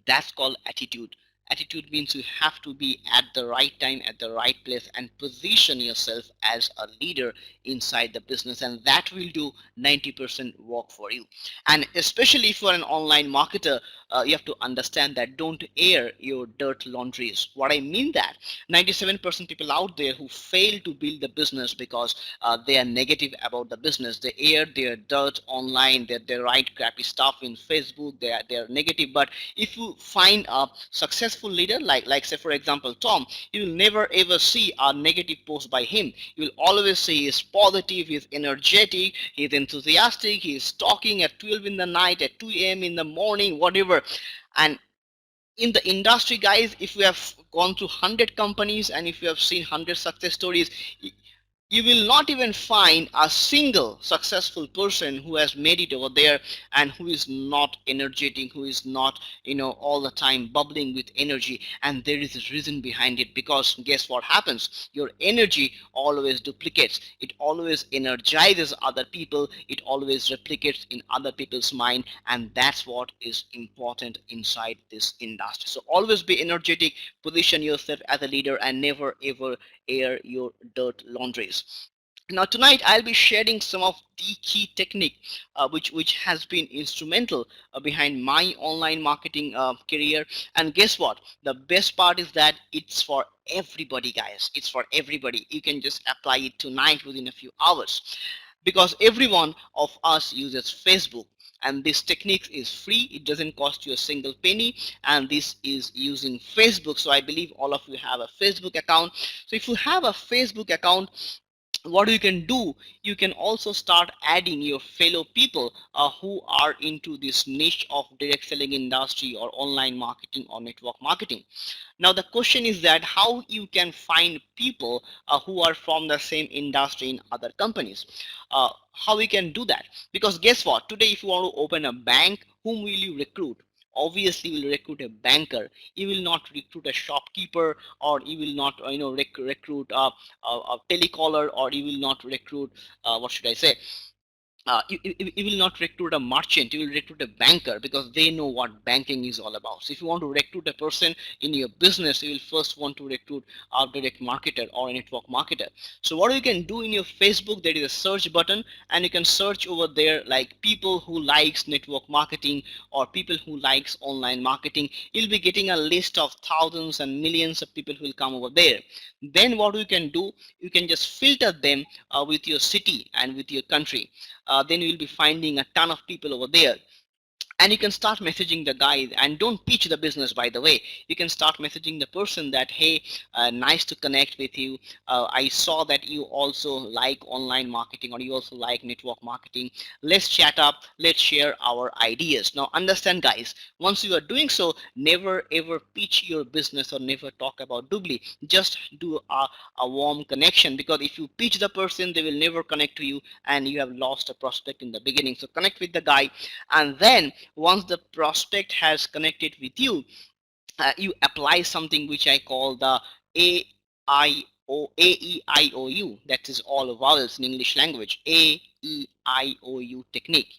That's called attitude Attitude means you have to be at the right time, at the right place, and position yourself as a leader inside the business, and that will do 90% work for you. And especially if you're an online marketer, you have to understand that don't air your dirt laundries. What I mean that 97% people out there who fail to build the business because they are negative about the business. They air their dirt online. They write crappy stuff in Facebook. They are negative. But if you find a successful leader, like say for example Tom, you will never ever see a negative post by him. You will always see he's positive, he's energetic, he's enthusiastic, he's talking at 12 in the night, at 2 a.m. in the morning, whatever. And in the industry, guys, if we have gone through 100 companies and if you have seen 100 success stories, you will not even find a single successful person who has made it over there and who is not energetic, who is not, all the time bubbling with energy. And there is a reason behind it, because guess what happens? Your energy always duplicates, it always energizes other people, it always replicates in other people's mind, and that's what is important inside this industry. So always be energetic, position yourself as a leader, and never ever air your dirt laundries. Now tonight I'll be sharing some of the key technique which has been instrumental behind my online marketing career. And guess what? The best part is that it's for everybody, guys. It's for everybody. You can just apply it tonight within a few hours, because every one of us uses Facebook, and this technique is free. It doesn't cost you a single penny, and this is using Facebook. So I believe all of you have a Facebook account. So if you have a Facebook account, what you can do, you can also start adding your fellow people who are into this niche of direct selling industry or online marketing or network marketing. Now the question is that how you can find people who are from the same industry in other companies. How we can do that? Because guess what, today if you want to open a bank, whom will you recruit? Obviously you will recruit a banker. You will not recruit a shopkeeper, or you will not recruit a telecaller, or you will not recruit what should I say, you will not recruit a merchant. You will recruit a banker, because they know what banking is all about. So if you want to recruit a person in your business, you will first want to recruit a direct marketer or a network marketer. So what you can do in your Facebook, there is a search button, and you can search over there like people who likes network marketing or people who likes online marketing. You'll be getting a list of thousands and millions of people who will come over there. Then what you can do, you can just filter them with your city and with your country. Then you will be finding a ton of people over there, and you can start messaging the guy. And don't pitch the business, by the way. You can start messaging the person that, hey, nice to connect with you. I saw that you also like online marketing, or you also like network marketing. Let's chat up, let's share our ideas. Now understand, guys, once you are doing so, never ever pitch your business or never talk about doubly. Just do a warm connection, because if you pitch the person, they will never connect to you, and you have lost a prospect in the beginning. So connect with the guy, and then once the prospect has connected with you, you apply something which I call the AEIOU. That is all vowels in English language. AEIOU technique.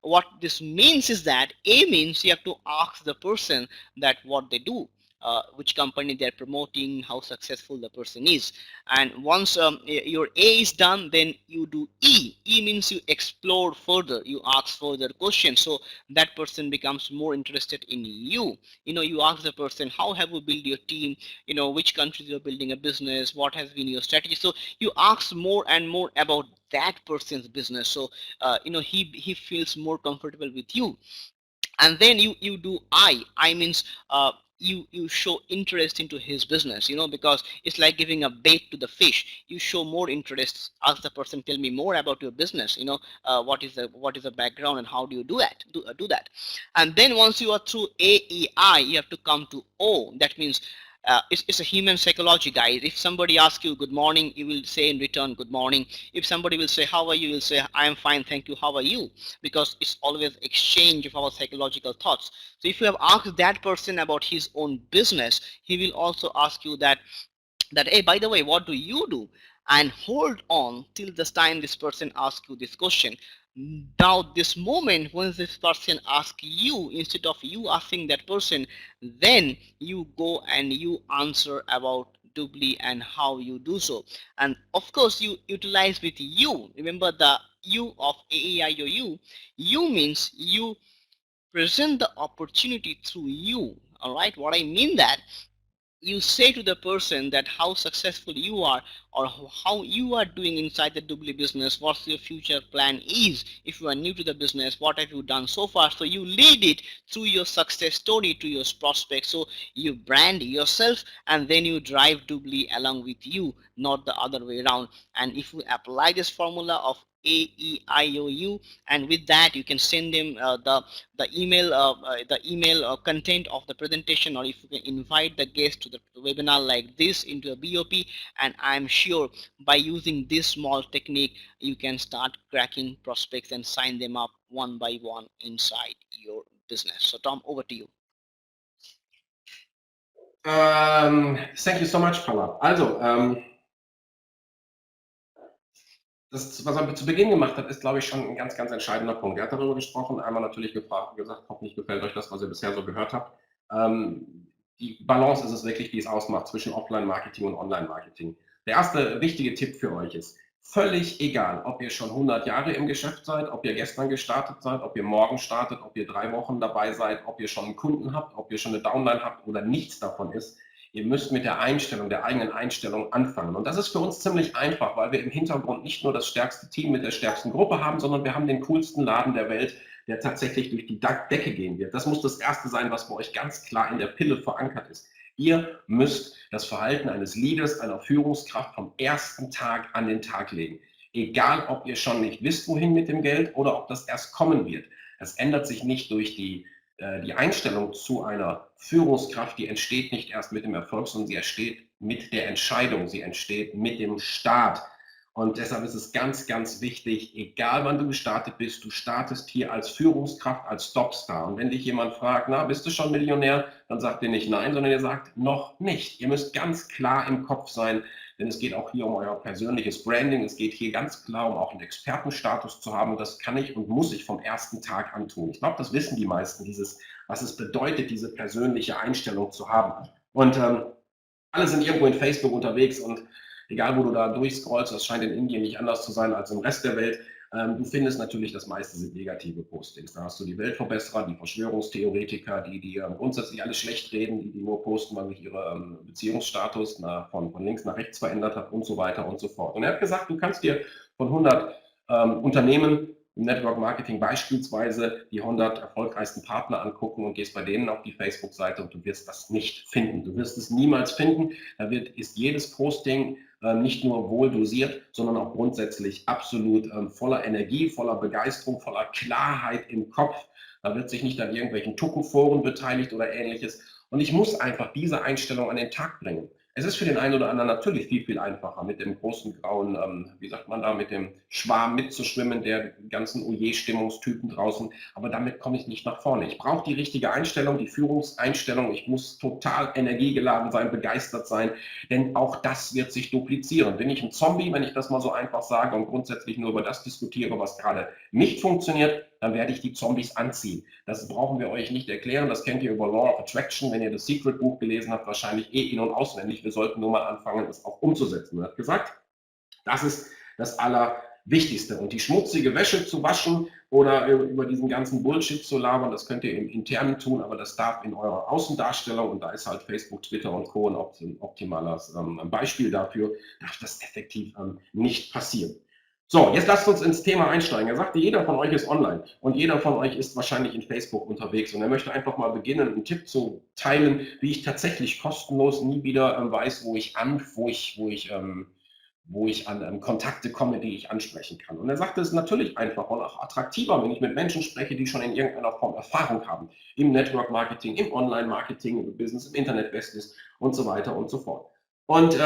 What this means is that A means you have to ask the person that what they do, which company they're promoting, how successful the person is. And once your A is done, then you do E. E means you explore further, you ask further questions, so that person becomes more interested in you. You ask the person, how have you built your team, which countries you're building a business, what has been your strategy. So you ask more and more about that person's business, so he feels more comfortable with you. And then you do I means you show interest into his business, because it's like giving a bait to the fish. You show more interest, ask the person, tell me more about your business, what is the background and how do you do that. And then once you are through AEI, you have to come to O. That means it's a human psychology, guys. If somebody asks you good morning, you will say in return good morning. If somebody will say how are you, you will say I am fine, thank you, how are you? Because it's always exchange of our psychological thoughts. So if you have asked that person about his own business, he will also ask you that, hey, by the way, what do you do? and hold on till the time this person asks you this question. Now, this moment when this person asks you, instead of you asking that person, then you go and you answer about doubly and how you do so. And of course, you utilize with you. Remember the you of AEIOU. You means you present the opportunity through you. All right, what I mean that you say to the person that how successful you are, or how you are doing inside the doubly business, what's your future plan is. If you are new to the business, what have you done so far? So you lead it through your success story to your prospects. So you brand yourself and then you drive doubly along with you, not the other way around. And if you apply this formula of AEIOU, and with that you can send them the email content of the presentation, or if you can invite the guest to the webinar like this into a BOP, and I'm sure by using this small technique you can start cracking prospects and sign them up one by one inside your business. So Tom, over to you. Thank you so much, Paula. Also, das, was er zu Beginn gemacht hat, ist, glaube ich, schon ein ganz, ganz entscheidender Punkt. Er hat darüber gesprochen, einmal natürlich gefragt, gesagt, hoffentlich gefällt euch das, was ihr bisher so gehört habt. Die Balance ist es wirklich, die es ausmacht zwischen Offline-Marketing und Online-Marketing. Der erste wichtige Tipp für euch ist, völlig egal, ob ihr schon 100 Jahre im Geschäft seid, ob ihr gestern gestartet seid, ob ihr morgen startet, ob ihr 3 Wochen dabei seid, ob ihr schon einen Kunden habt, ob ihr schon eine Downline habt oder nichts davon ist. Ihr müsst mit der Einstellung, der eigenen Einstellung anfangen. Und das ist für uns ziemlich einfach, weil wir im Hintergrund nicht nur das stärkste Team mit der stärksten Gruppe haben, sondern wir haben den coolsten Laden der Welt, der tatsächlich durch die Decke gehen wird. Das muss das Erste sein, was bei euch ganz klar in der Pille verankert ist. Ihr müsst das Verhalten eines Leaders, einer Führungskraft vom ersten Tag an den Tag legen. Egal, ob ihr schon nicht wisst, wohin mit dem Geld oder ob das erst kommen wird. Es ändert sich nicht durch die Einstellung zu einer Führungskraft, die entsteht nicht erst mit dem Erfolg, sondern sie entsteht mit der Entscheidung, sie entsteht mit dem Start. Und deshalb ist es ganz, ganz wichtig, egal wann du gestartet bist, du startest hier als Führungskraft, als Stopstar. Und wenn dich jemand fragt, na, bist du schon Millionär, dann sagt ihr nicht nein, sondern ihr sagt noch nicht. Ihr müsst ganz klar im Kopf sein, denn es geht auch hier um euer persönliches Branding. Es geht hier ganz klar um auch einen Expertenstatus zu haben. Und das kann ich und muss ich vom ersten Tag an tun. Ich glaube, das wissen die meisten, was es bedeutet, diese persönliche Einstellung zu haben. Und alle sind irgendwo in Facebook unterwegs und egal, wo du da durchscrollst, das scheint in Indien nicht anders zu sein als im Rest der Welt. Du findest natürlich, das meiste sind negative Postings. Da hast du die Weltverbesserer, die Verschwörungstheoretiker, die grundsätzlich alles schlecht reden, die nur posten, weil sich ihre Beziehungsstatus von links nach rechts verändert hat und so weiter und so fort. Und er hat gesagt, du kannst dir von 100 Unternehmen im Network Marketing beispielsweise die 100 erfolgreichsten Partner angucken und gehst bei denen auf die Facebook-Seite und du wirst das nicht finden. Du wirst es niemals finden. Ist jedes Posting nicht nur wohl dosiert, sondern auch grundsätzlich absolut voller Energie, voller Begeisterung, voller Klarheit im Kopf. Da wird sich nicht an irgendwelchen Tuckenforen beteiligt oder ähnliches. Und ich muss einfach diese Einstellung an den Tag bringen. Es ist für den einen oder anderen natürlich viel, viel einfacher, mit dem großen grauen, wie sagt man da, mit dem Schwarm mitzuschwimmen, der ganzen Oje-Stimmungstypen draußen. Aber damit komme ich nicht nach vorne. Ich brauche die richtige Einstellung, die Führungseinstellung. Ich muss total energiegeladen sein, begeistert sein, denn auch das wird sich duplizieren. Bin ich ein Zombie, wenn ich das mal so einfach sage und grundsätzlich nur über das diskutiere, was gerade nicht funktioniert, dann werde ich die Zombies anziehen. Das brauchen wir euch nicht erklären. Das kennt ihr über Law of Attraction, wenn ihr das Secret Buch gelesen habt, wahrscheinlich in- und auswendig. Wir sollten nur mal anfangen, es auch umzusetzen. Er hat gesagt, das ist das Allerwichtigste. Und die schmutzige Wäsche zu waschen oder über diesen ganzen Bullshit zu labern, das könnt ihr im Internen tun, aber das darf in eurer Außendarstellung, und da ist halt Facebook, Twitter und Co. ein optimales Beispiel dafür, darf das effektiv nicht passieren. So, jetzt lasst uns ins Thema einsteigen. Er sagte, jeder von euch ist online und jeder von euch ist wahrscheinlich in Facebook unterwegs und er möchte einfach mal beginnen, einen Tipp zu teilen, wie ich tatsächlich kostenlos nie wieder weiß, wo ich an Kontakte komme, die ich ansprechen kann. Und er sagte, es ist natürlich einfacher und auch attraktiver, wenn ich mit Menschen spreche, die schon in irgendeiner Form Erfahrung haben, im Network Marketing, im Online Marketing, im Business, im Internet Business und so weiter und so fort. Und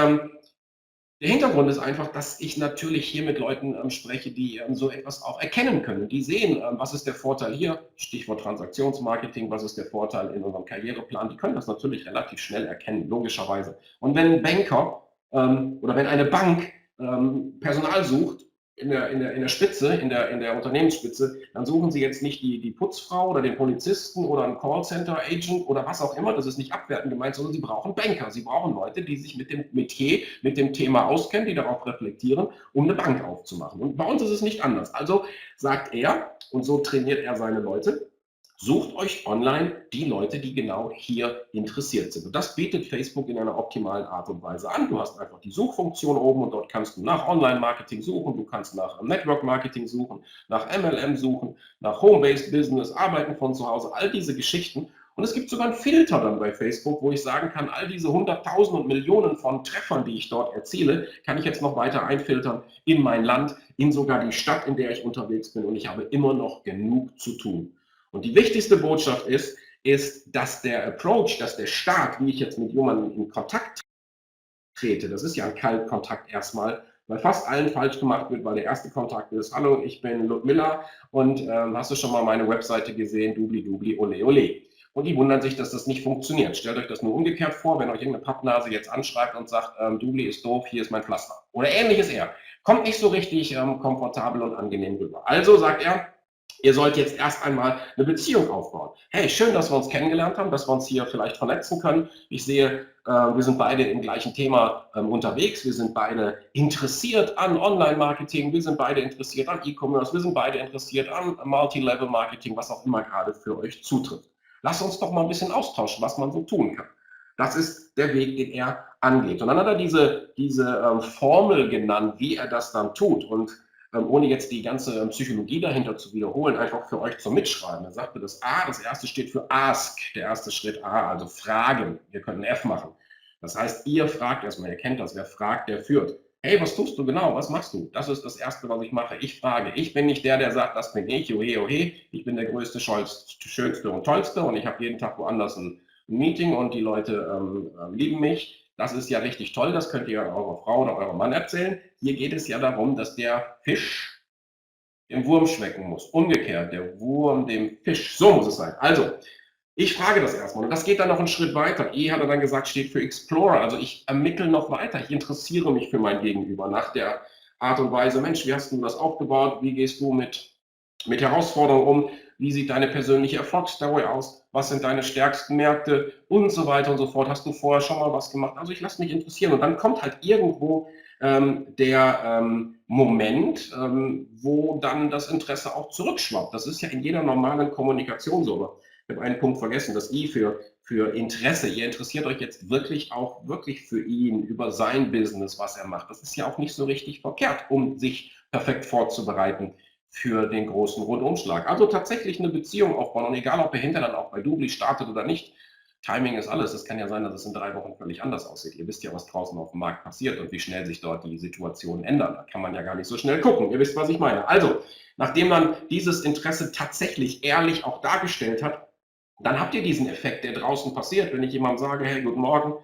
der Hintergrund ist einfach, dass ich natürlich hier mit Leuten spreche, die so etwas auch erkennen können. Die sehen, was ist der Vorteil hier, Stichwort Transaktionsmarketing, was ist der Vorteil in unserem Karriereplan. Die können das natürlich relativ schnell erkennen, logischerweise. Und wenn ein Banker oder wenn eine Bank Personal sucht, in der Spitze, in der Unternehmensspitze, dann suchen Sie jetzt nicht die Putzfrau oder den Polizisten oder einen Callcenter-Agent oder was auch immer, das ist nicht abwertend gemeint, sondern Sie brauchen Banker, Sie brauchen Leute, die sich mit dem Metier, mit dem Thema auskennen, die darauf reflektieren, um eine Bank aufzumachen. Und bei uns ist es nicht anders. Also sagt er, und so trainiert er seine Leute, sucht euch online die Leute, die genau hier interessiert sind. Und das bietet Facebook in einer optimalen Art und Weise an. Du hast einfach die Suchfunktion oben und dort kannst du nach Online-Marketing suchen, du kannst nach Network-Marketing suchen, nach MLM suchen, nach Home-Based Business, Arbeiten von zu Hause, all diese Geschichten. Und es gibt sogar einen Filter dann bei Facebook, wo ich sagen kann, all diese Hunderttausende und Millionen von Treffern, die ich dort erziele, kann ich jetzt noch weiter einfiltern in mein Land, in sogar die Stadt, in der ich unterwegs bin. Und ich habe immer noch genug zu tun. Und die wichtigste Botschaft ist, dass der Approach, dass der Start, wie ich jetzt mit jemandem in Kontakt trete, das ist ja ein Kaltkontakt erstmal, bei fast allen falsch gemacht wird, weil der erste Kontakt ist, hallo, ich bin Ludmilla und hast du schon mal meine Webseite gesehen, dubli dubli, ole ole. Und die wundern sich, dass das nicht funktioniert. Stellt euch das nur umgekehrt vor, wenn euch irgendeine Pappnase jetzt anschreibt und sagt, Dubli ist doof, hier ist mein Pflaster. Oder ähnliches eher. Kommt nicht so richtig komfortabel und angenehm rüber. Also sagt er, ihr sollt jetzt erst einmal eine Beziehung aufbauen. Hey, schön, dass wir uns kennengelernt haben, dass wir uns hier vielleicht vernetzen können. Ich sehe, wir sind beide im gleichen Thema unterwegs. Wir sind beide interessiert an Online-Marketing. Wir sind beide interessiert an E-Commerce. Wir sind beide interessiert an Multi-Level-Marketing, was auch immer gerade für euch zutrifft. Lasst uns doch mal ein bisschen austauschen, was man so tun kann. Das ist der Weg, den er angeht. Und dann hat er diese Formel genannt, wie er das dann tut. Und ohne jetzt die ganze Psychologie dahinter zu wiederholen, einfach für euch zum Mitschreiben. Er sagte, das A, das erste steht für Ask, der erste Schritt A, also Fragen. Ihr könnt ein F machen. Das heißt, ihr fragt erstmal, ihr kennt das, wer fragt, der führt. Hey, was tust du genau? Was machst du? Das ist das Erste, was ich mache. Ich frage. Ich bin nicht der sagt, das bin ich, ohe, ohe. Ich bin der Größte, Schönste und Tollste und ich habe jeden Tag woanders ein Meeting und die Leute lieben mich. Das ist ja richtig toll, das könnt ihr eurer Frau oder eurem Mann erzählen. Hier geht es ja darum, dass der Fisch dem Wurm schmecken muss. Umgekehrt, der Wurm dem Fisch. So muss es sein. Also, ich frage das erstmal und das geht dann noch einen Schritt weiter. E hat er dann gesagt, steht für Explorer. Also ich ermittle noch weiter. Ich interessiere mich für mein Gegenüber nach der Art und Weise, Mensch, wie hast du das aufgebaut? Wie gehst du mit Herausforderungen um? Wie sieht deine persönliche Erfolgsstory aus? Was sind deine stärksten Märkte? Und so weiter und so fort. Hast du vorher schon mal was gemacht? Also ich lasse mich interessieren. Und dann kommt halt irgendwo der Moment, wo dann das Interesse auch zurückschwappt. Das ist ja in jeder normalen Kommunikation so. Aber ich habe einen Punkt vergessen, das I für Interesse. Ihr interessiert euch jetzt wirklich für ihn, über sein Business, was er macht. Das ist ja auch nicht so richtig verkehrt, um sich perfekt vorzubereiten für den großen Rundumschlag. Also tatsächlich eine Beziehung aufbauen und egal, ob ihr hinterher dann auch bei Dubli startet oder nicht, Timing ist alles. Es kann ja sein, dass es in 3 Wochen völlig anders aussieht. Ihr wisst ja, was draußen auf dem Markt passiert und wie schnell sich dort die Situationen ändern. Da kann man ja gar nicht so schnell gucken. Ihr wisst, was ich meine. Also, nachdem man dieses Interesse tatsächlich ehrlich auch dargestellt hat, dann habt ihr diesen Effekt, der draußen passiert. Wenn ich jemandem sage, hey, guten Morgen,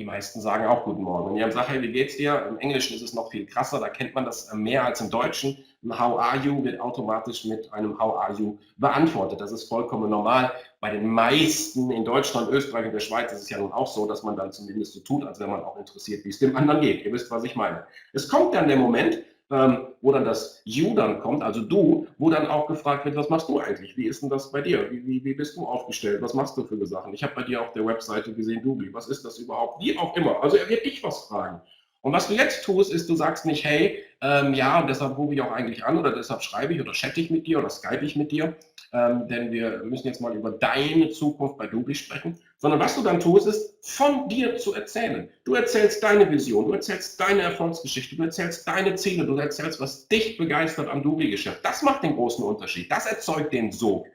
die meisten sagen auch guten Morgen. Wenn jemand sagt, hey, wie geht's dir? Im Englischen ist es noch viel krasser, da kennt man das mehr als im Deutschen. Ein How are you wird automatisch mit einem How are you beantwortet. Das ist vollkommen normal. Bei den meisten in Deutschland, Österreich und der Schweiz ist es ja nun auch so, dass man dann zumindest so tut, als wäre man auch interessiert, wie es dem anderen geht. Ihr wisst, was ich meine. Es kommt dann der Moment, wo dann das You dann kommt, also du, wo dann auch gefragt wird, was machst du eigentlich? Wie ist denn das bei dir? Wie bist du aufgestellt? Was machst du für Sachen? Ich habe bei dir auf der Webseite gesehen, Dubli, was ist das überhaupt? Wie auch immer. Also er wird dich was fragen. Und was du jetzt tust, ist, du sagst nicht, hey, ja, und deshalb rufe ich auch eigentlich an oder deshalb schreibe ich oder chatte ich mit dir oder Skype ich mit dir, denn wir müssen jetzt mal über deine Zukunft bei Dubli sprechen, sondern was du dann tust, ist, von dir zu erzählen. Du erzählst deine Vision, du erzählst deine Erfolgsgeschichte, du erzählst deine Ziele, du erzählst, was dich begeistert am Dubli-Geschäft. Das macht den großen Unterschied, das erzeugt den Sog.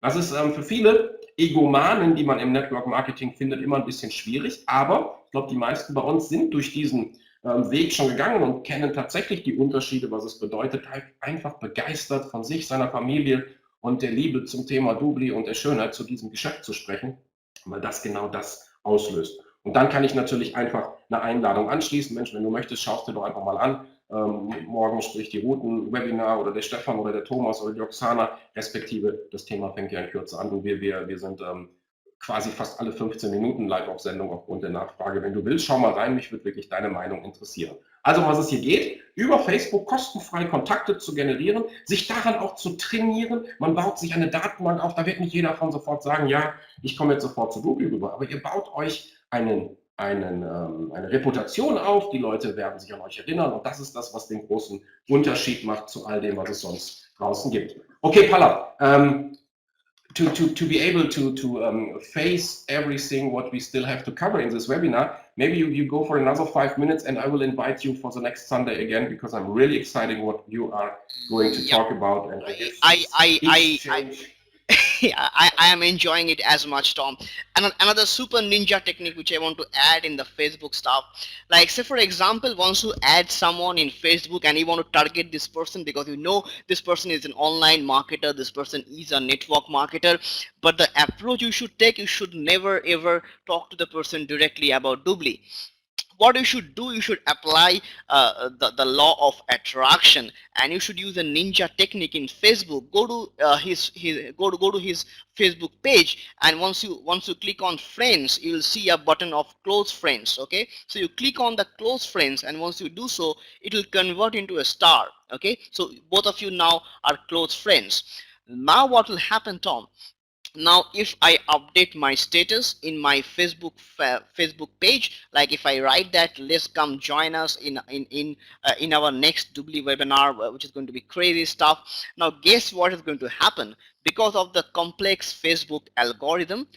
Das ist für viele Egomanen, die man im Network Marketing findet, immer ein bisschen schwierig, aber ich glaube, die meisten bei uns sind durch diesen Weg schon gegangen und kennen tatsächlich die Unterschiede, was es bedeutet, halt einfach begeistert von sich, seiner Familie und der Liebe zum Thema Dubli und der Schönheit zu diesem Geschäft zu sprechen, weil das genau das auslöst. Und dann kann ich natürlich einfach eine Einladung anschließen. Mensch, wenn du möchtest, schaust dir doch einfach mal an. Morgen spricht die Routen-Webinar oder der Stefan oder der Thomas oder die Oksana, respektive das Thema fängt ja in Kürze an und wir sind quasi fast alle 15 Minuten Live-Auf-Sendung aufgrund der Nachfrage. Wenn du willst, schau mal rein, mich würde wirklich deine Meinung interessieren. Also was es hier geht, über Facebook kostenfrei Kontakte zu generieren, sich daran auch zu trainieren. Man baut sich eine Datenbank auf, da wird nicht jeder von sofort sagen, ja, ich komme jetzt sofort zu Google rüber, aber ihr baut euch eine Reputation auf, die Leute werden sich an euch erinnern und das ist das, was den großen Unterschied macht zu all dem, was es sonst draußen gibt. Okay, Palla, to be able to face everything what we still have to cover in this webinar, maybe you go for another 5 minutes and I will invite you for the next Sunday again because I'm really excited what you are going to talk about and I am enjoying it as much, Tom. And another super ninja technique which I want to add in the Facebook stuff, like say for example, once you add someone in Facebook and you want to target this person because you know this person is an online marketer, this person is a network marketer, but the approach you should take, you should never ever talk to the person directly about Doobly. What you should do, you should apply the law of attraction, and you should use a ninja technique in Facebook. Go to go to his Facebook page, and once you click on friends, you will see a button of close friends. Okay, so you click on the close friends, and once you do so, it will convert into a star. Okay, so both of you now are close friends. Now what will happen, Tom? Now if I update my status in my Facebook page, like if I write that let's come join us in our next Doobly webinar, which is going to be crazy stuff. Now guess what is going to happen? Because of the complex Facebook algorithm,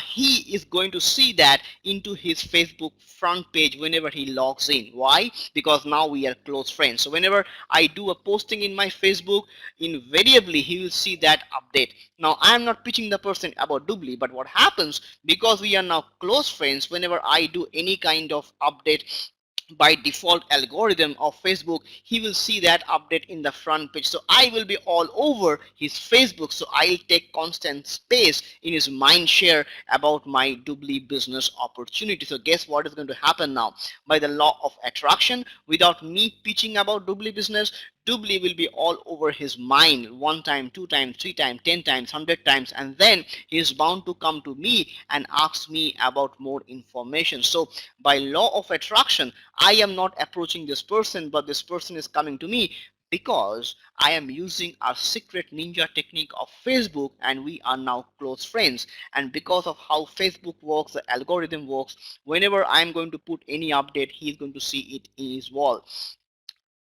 he is going to see that into his Facebook front page whenever he logs in. Why? Because now we are close friends. So whenever I do a posting in my Facebook, invariably he will see that update. Now I am not pitching the person about Doobly, but what happens, because we are now close friends, whenever I do any kind of update by default algorithm of Facebook, he will see that update in the front page. So I will be all over his Facebook. So I'll take constant space in his mind share about my Doobly business opportunity. So guess what is going to happen now? By the law of attraction, without me pitching about Doobly business, Doobly will be all over his mind 1 time, 2 times, 3 times, 10 times, 100 times, and then he is bound to come to me and ask me about more information. So by law of attraction, I am not approaching this person, but this person is coming to me because I am using our secret ninja technique of Facebook, and we are now close friends. And because of how Facebook works, the algorithm works, whenever I'm going to put any update, he's going to see it in his wall.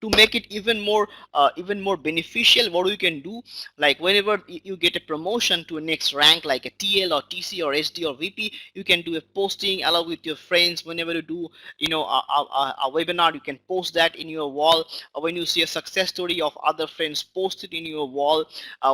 To make it even more beneficial, what you can do, like whenever you get a promotion to a next rank like a TL or TC or SD or VP, you can do a posting along with your friends. Whenever you do a webinar, you can post that in your wall. When you see a success story of other friends, post it in your wall.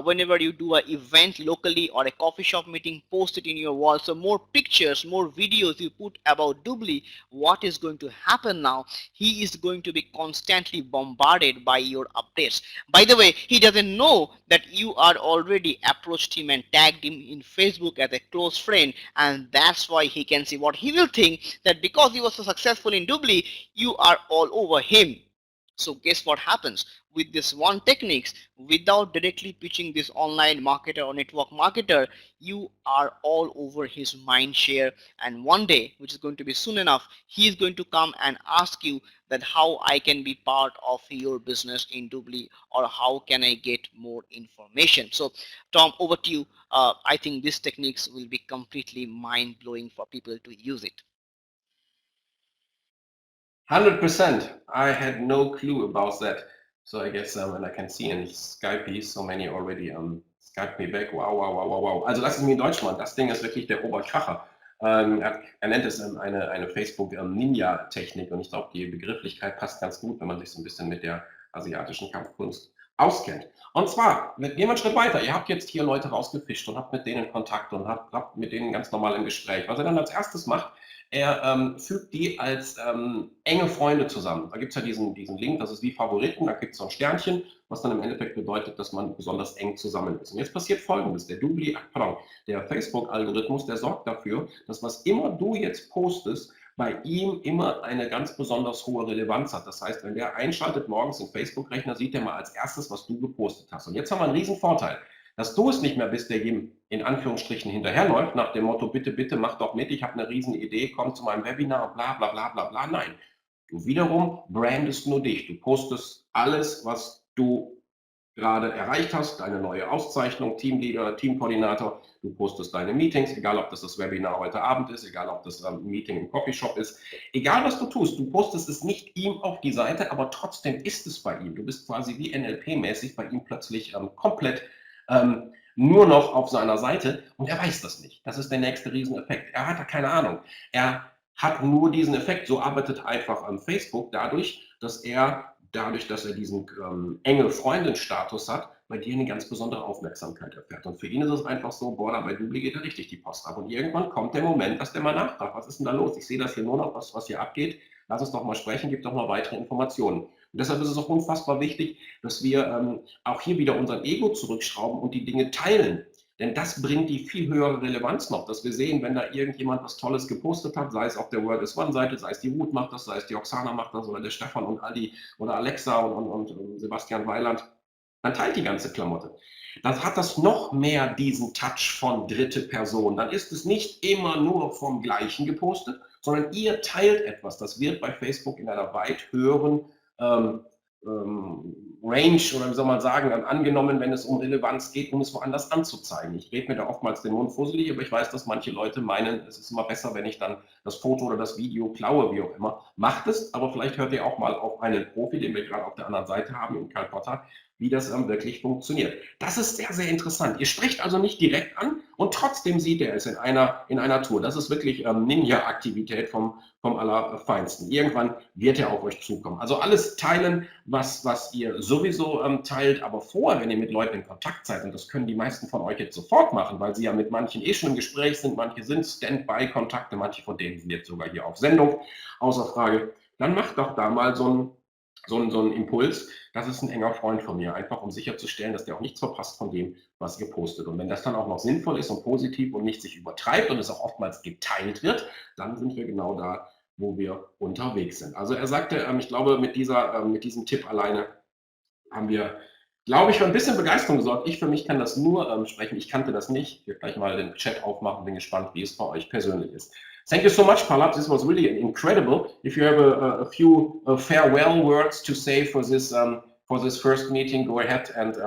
Whenever you do an event locally or a coffee shop meeting, post it in your wall. So more pictures, more videos you put about Doobly, what is going to happen now, he is going to be constantly bombarded by your updates. By the way, he doesn't know that you are already approached him and tagged him in Facebook as a close friend, and that's why he can see what he will think, that because he was so successful in Doobly, you are all over him. So guess what happens with this one techniques, without directly pitching this online marketer or network marketer, you are all over his mind share, and one day, which is going to be soon enough, he is going to come and ask you that how I can be part of your business in Doobly, or how can I get more information. So Tom, over to you. I think these techniques will be completely mind-blowing for people to use it. 100%. I had no clue about that. So I guess, and I can see in Skype, so many already Skype me back. Wow, wow, wow, wow, wow. Also das ist mir in Deutsch, Mann. Das Ding ist wirklich der Oberkracher. Er nennt es eine Facebook-Ninja-Technik und ich glaube, die Begrifflichkeit passt ganz gut, wenn man sich so ein bisschen mit der asiatischen Kampfkunst auskennt. Und zwar, gehen wir einen Schritt weiter. Ihr habt jetzt hier Leute rausgefischt und habt mit denen Kontakt und habt mit denen ganz normal im Gespräch. Was er dann als erstes macht, er fügt die als enge Freunde zusammen. Da gibt es ja diesen Link, das ist wie Favoriten, da gibt es so ein Sternchen, was dann im Endeffekt bedeutet, dass man besonders eng zusammen ist. Und jetzt passiert Folgendes, der Facebook-Algorithmus, der sorgt dafür, dass was immer du jetzt postest, bei ihm immer eine ganz besonders hohe Relevanz hat. Das heißt, wenn der einschaltet morgens im Facebook-Rechner, sieht er mal als erstes, was du gepostet hast. Und jetzt haben wir einen riesen Vorteil, dass du es nicht mehr bist, der ihm in Anführungsstrichen hinterherläuft, nach dem Motto, bitte, bitte, mach doch mit, ich habe eine riesen Idee, komm zu meinem Webinar, bla bla bla bla bla. Nein, du wiederum brandest nur dich. Du postest alles, was du gerade erreicht hast, deine neue Auszeichnung, Teamleader, Teamkoordinator, du postest deine Meetings, egal ob das Webinar heute Abend ist, egal ob das ein Meeting im Coffeeshop ist, egal was du tust, du postest es nicht ihm auf die Seite, aber trotzdem ist es bei ihm. Du bist quasi wie NLP-mäßig bei ihm plötzlich komplett nur noch auf seiner Seite und er weiß das nicht. Das ist der nächste Rieseneffekt. Er hat da keine Ahnung. Er hat nur diesen Effekt. So arbeitet einfach Facebook dadurch, dass er diesen enge Freundin-Status hat, bei dir eine ganz besondere Aufmerksamkeit erfährt. Und für ihn ist es einfach so, boah, da bei Dubli geht er richtig die Post ab. Und irgendwann kommt der Moment, dass der mal nachfragt, was ist denn da los? Ich sehe das hier nur noch, was hier abgeht. Lass uns doch mal sprechen, gib doch mal weitere Informationen. Und deshalb ist es auch unfassbar wichtig, dass wir auch hier wieder unser Ego zurückschrauben und die Dinge teilen. Denn das bringt die viel höhere Relevanz noch, dass wir sehen, wenn da irgendjemand was Tolles gepostet hat, sei es auf der Word is One Seite, sei es die Ruth macht das, sei es die Oksana macht das oder der Stefan und Aldi oder Alexa und Sebastian Weiland, dann teilt die ganze Klamotte. Dann hat das noch mehr diesen Touch von dritte Person. Dann ist es nicht immer nur vom Gleichen gepostet, sondern ihr teilt etwas. Das wird bei Facebook in einer weit höheren Range oder wie soll man sagen, angenommen, wenn es um Relevanz geht, um es woanders anzuzeigen. Ich rede mir da oftmals den Mund fusselig, aber ich weiß, dass manche Leute meinen, es ist immer besser, wenn ich dann das Foto oder das Video klaue, wie auch immer. Macht es, aber vielleicht hört ihr auch mal auf einen Profi, den wir gerade auf der anderen Seite haben, in Karl Potter, wie das wirklich funktioniert. Das ist sehr, sehr interessant. Ihr sprecht also nicht direkt an und trotzdem sieht er es in einer Tour. Das ist wirklich Ninja-Aktivität vom Allerfeinsten. Irgendwann wird er auf euch zukommen. Also alles teilen, was ihr sowieso teilt, aber vorher, wenn ihr mit Leuten in Kontakt seid, und das können die meisten von euch jetzt sofort machen, weil sie ja mit manchen schon im Gespräch sind, manche sind Standby-Kontakte, manche von denen sind jetzt sogar hier auf Sendung, außer Frage, dann macht doch da mal so ein Impuls, das ist ein enger Freund von mir, einfach um sicherzustellen, dass der auch nichts verpasst von dem, was ihr postet. Und wenn das dann auch noch sinnvoll ist und positiv und nicht sich übertreibt und es auch oftmals geteilt wird, dann sind wir genau da, wo wir unterwegs sind. Also er sagte, ich glaube, mit diesem Tipp alleine haben wir, glaube ich, für ein bisschen Begeisterung gesorgt. Ich für mich kann das nur sprechen. Ich kannte das nicht. Ich werde gleich mal den Chat aufmachen, bin gespannt, wie es bei euch persönlich ist. Thank you so much, Palab. This was really incredible. If you have a few farewell words to say for this first meeting, go ahead and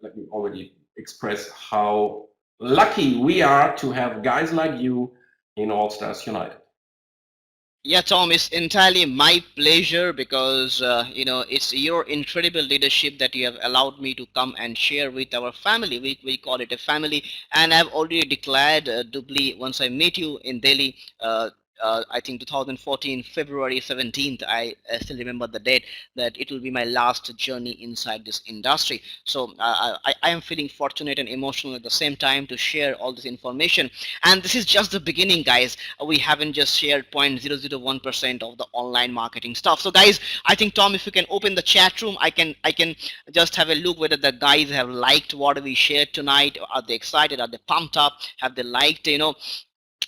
let me already express how lucky we are to have guys like you in All Stars United. Yeah, Tom, it's entirely my pleasure because it's your incredible leadership that you have allowed me to come and share with our family. We call it a family, and I've already declared doubly once I meet you in Delhi. I think 2014 February 17th, I still remember the date, that it will be my last journey inside this industry. So I am feeling fortunate and emotional at the same time to share all this information. And this is just the beginning, guys. We haven't just shared 0.001% of the online marketing stuff. So guys, I think, Tom, if you can open the chat room, I can just have a look whether the guys have liked what we shared tonight. Are they excited? Are they pumped up? Have they liked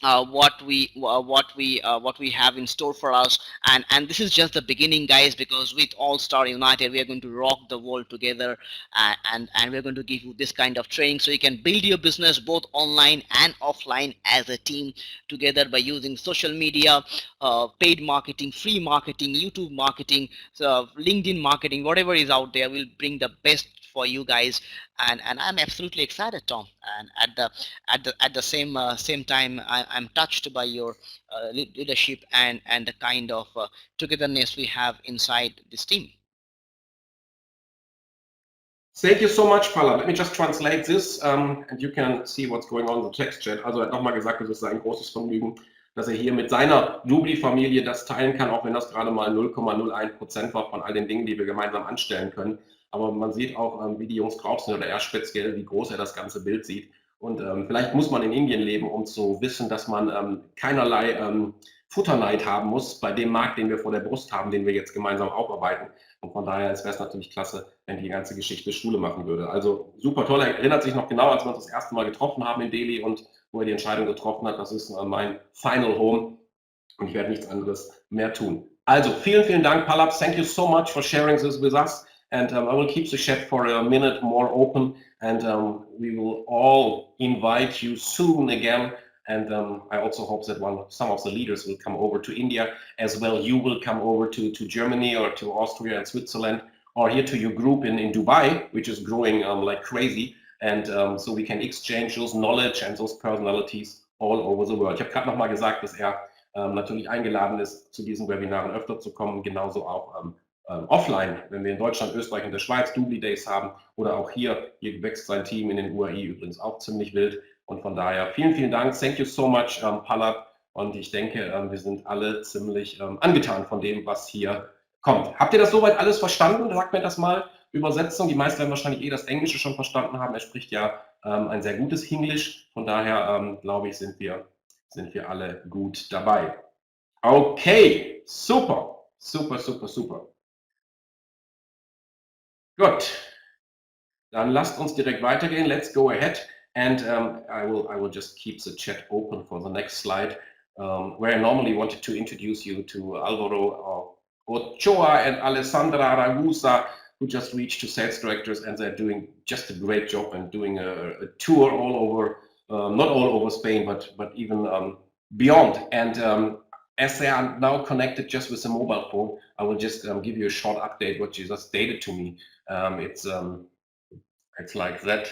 what we have in store for us? And this is just the beginning, guys, because with All Star United we are going to rock the world together, and we're going to give you this kind of training so you can build your business both online and offline as a team together by using social media, paid marketing, free marketing, YouTube marketing, LinkedIn marketing, whatever is out there. We'll bring the best for you guys, and I'm absolutely excited, Tom. And at the same time, I'm touched by your leadership and the kind of togetherness we have inside this team. Thank you so much, Pala. Let me just translate this, and you can see what's going on in the text chat. Also er hat nochmal gesagt, es ist ein großes Vergnügen, dass er hier mit seiner Dubli-Familie das teilen kann, auch wenn das gerade mal 0,01% war von all den Dingen, die wir gemeinsam anstellen können. Aber man sieht auch, wie die Jungs drauf sind, oder er speziell, wie groß er das ganze Bild sieht. Und vielleicht muss man in Indien leben, um zu wissen, dass man keinerlei Futterneid haben muss bei dem Markt, den wir vor der Brust haben, den wir jetzt gemeinsam aufarbeiten. Und von daher wäre es natürlich klasse, wenn die ganze Geschichte Schule machen würde. Also super toll. Er erinnert sich noch genau, als wir uns das erste Mal getroffen haben in Delhi und wo er die Entscheidung getroffen hat, das ist mein Final Home und ich werde nichts anderes mehr tun. Also vielen, vielen Dank, Palab. Thank you so much for sharing this with us. and I will keep the chat for a minute more open, and we will all invite you soon again. And I also hope that some of the leaders will come over to India as well. You will come over to Germany or to Austria and Switzerland, or here to your group in Dubai, which is growing like crazy. And so we can exchange those knowledge and those personalities all over the world. Ich habe gerade nochmal gesagt, dass er natürlich eingeladen ist, zu diesen Webinaren öfter zu kommen, genauso auch offline, wenn wir in Deutschland, Österreich und der Schweiz Doobly Days haben oder auch hier wächst sein Team in den UAE übrigens auch ziemlich wild. Und von daher vielen, vielen Dank. Thank you so much, Palat. Und ich denke, wir sind alle ziemlich angetan von dem, was hier kommt. Habt ihr das soweit alles verstanden? Sagt mir das mal. Übersetzung. Die meisten werden wahrscheinlich das Englische schon verstanden haben. Er spricht ja ein sehr gutes Englisch. Von daher, glaube ich, sind wir alle gut dabei. Okay, super, super, super, super. Gut. Dann lasst uns direkt weitergehen. Let's go ahead. And I will just keep the chat open for the next slide, where I normally wanted to introduce you to Alvaro Ochoa and Alessandra Ragusa, who just reached to sales directors, and they're doing just a great job and doing a tour all over, not all over Spain, but even beyond. And as they are now connected just with a mobile phone, I will just give you a short update what you just stated to me. It's like that.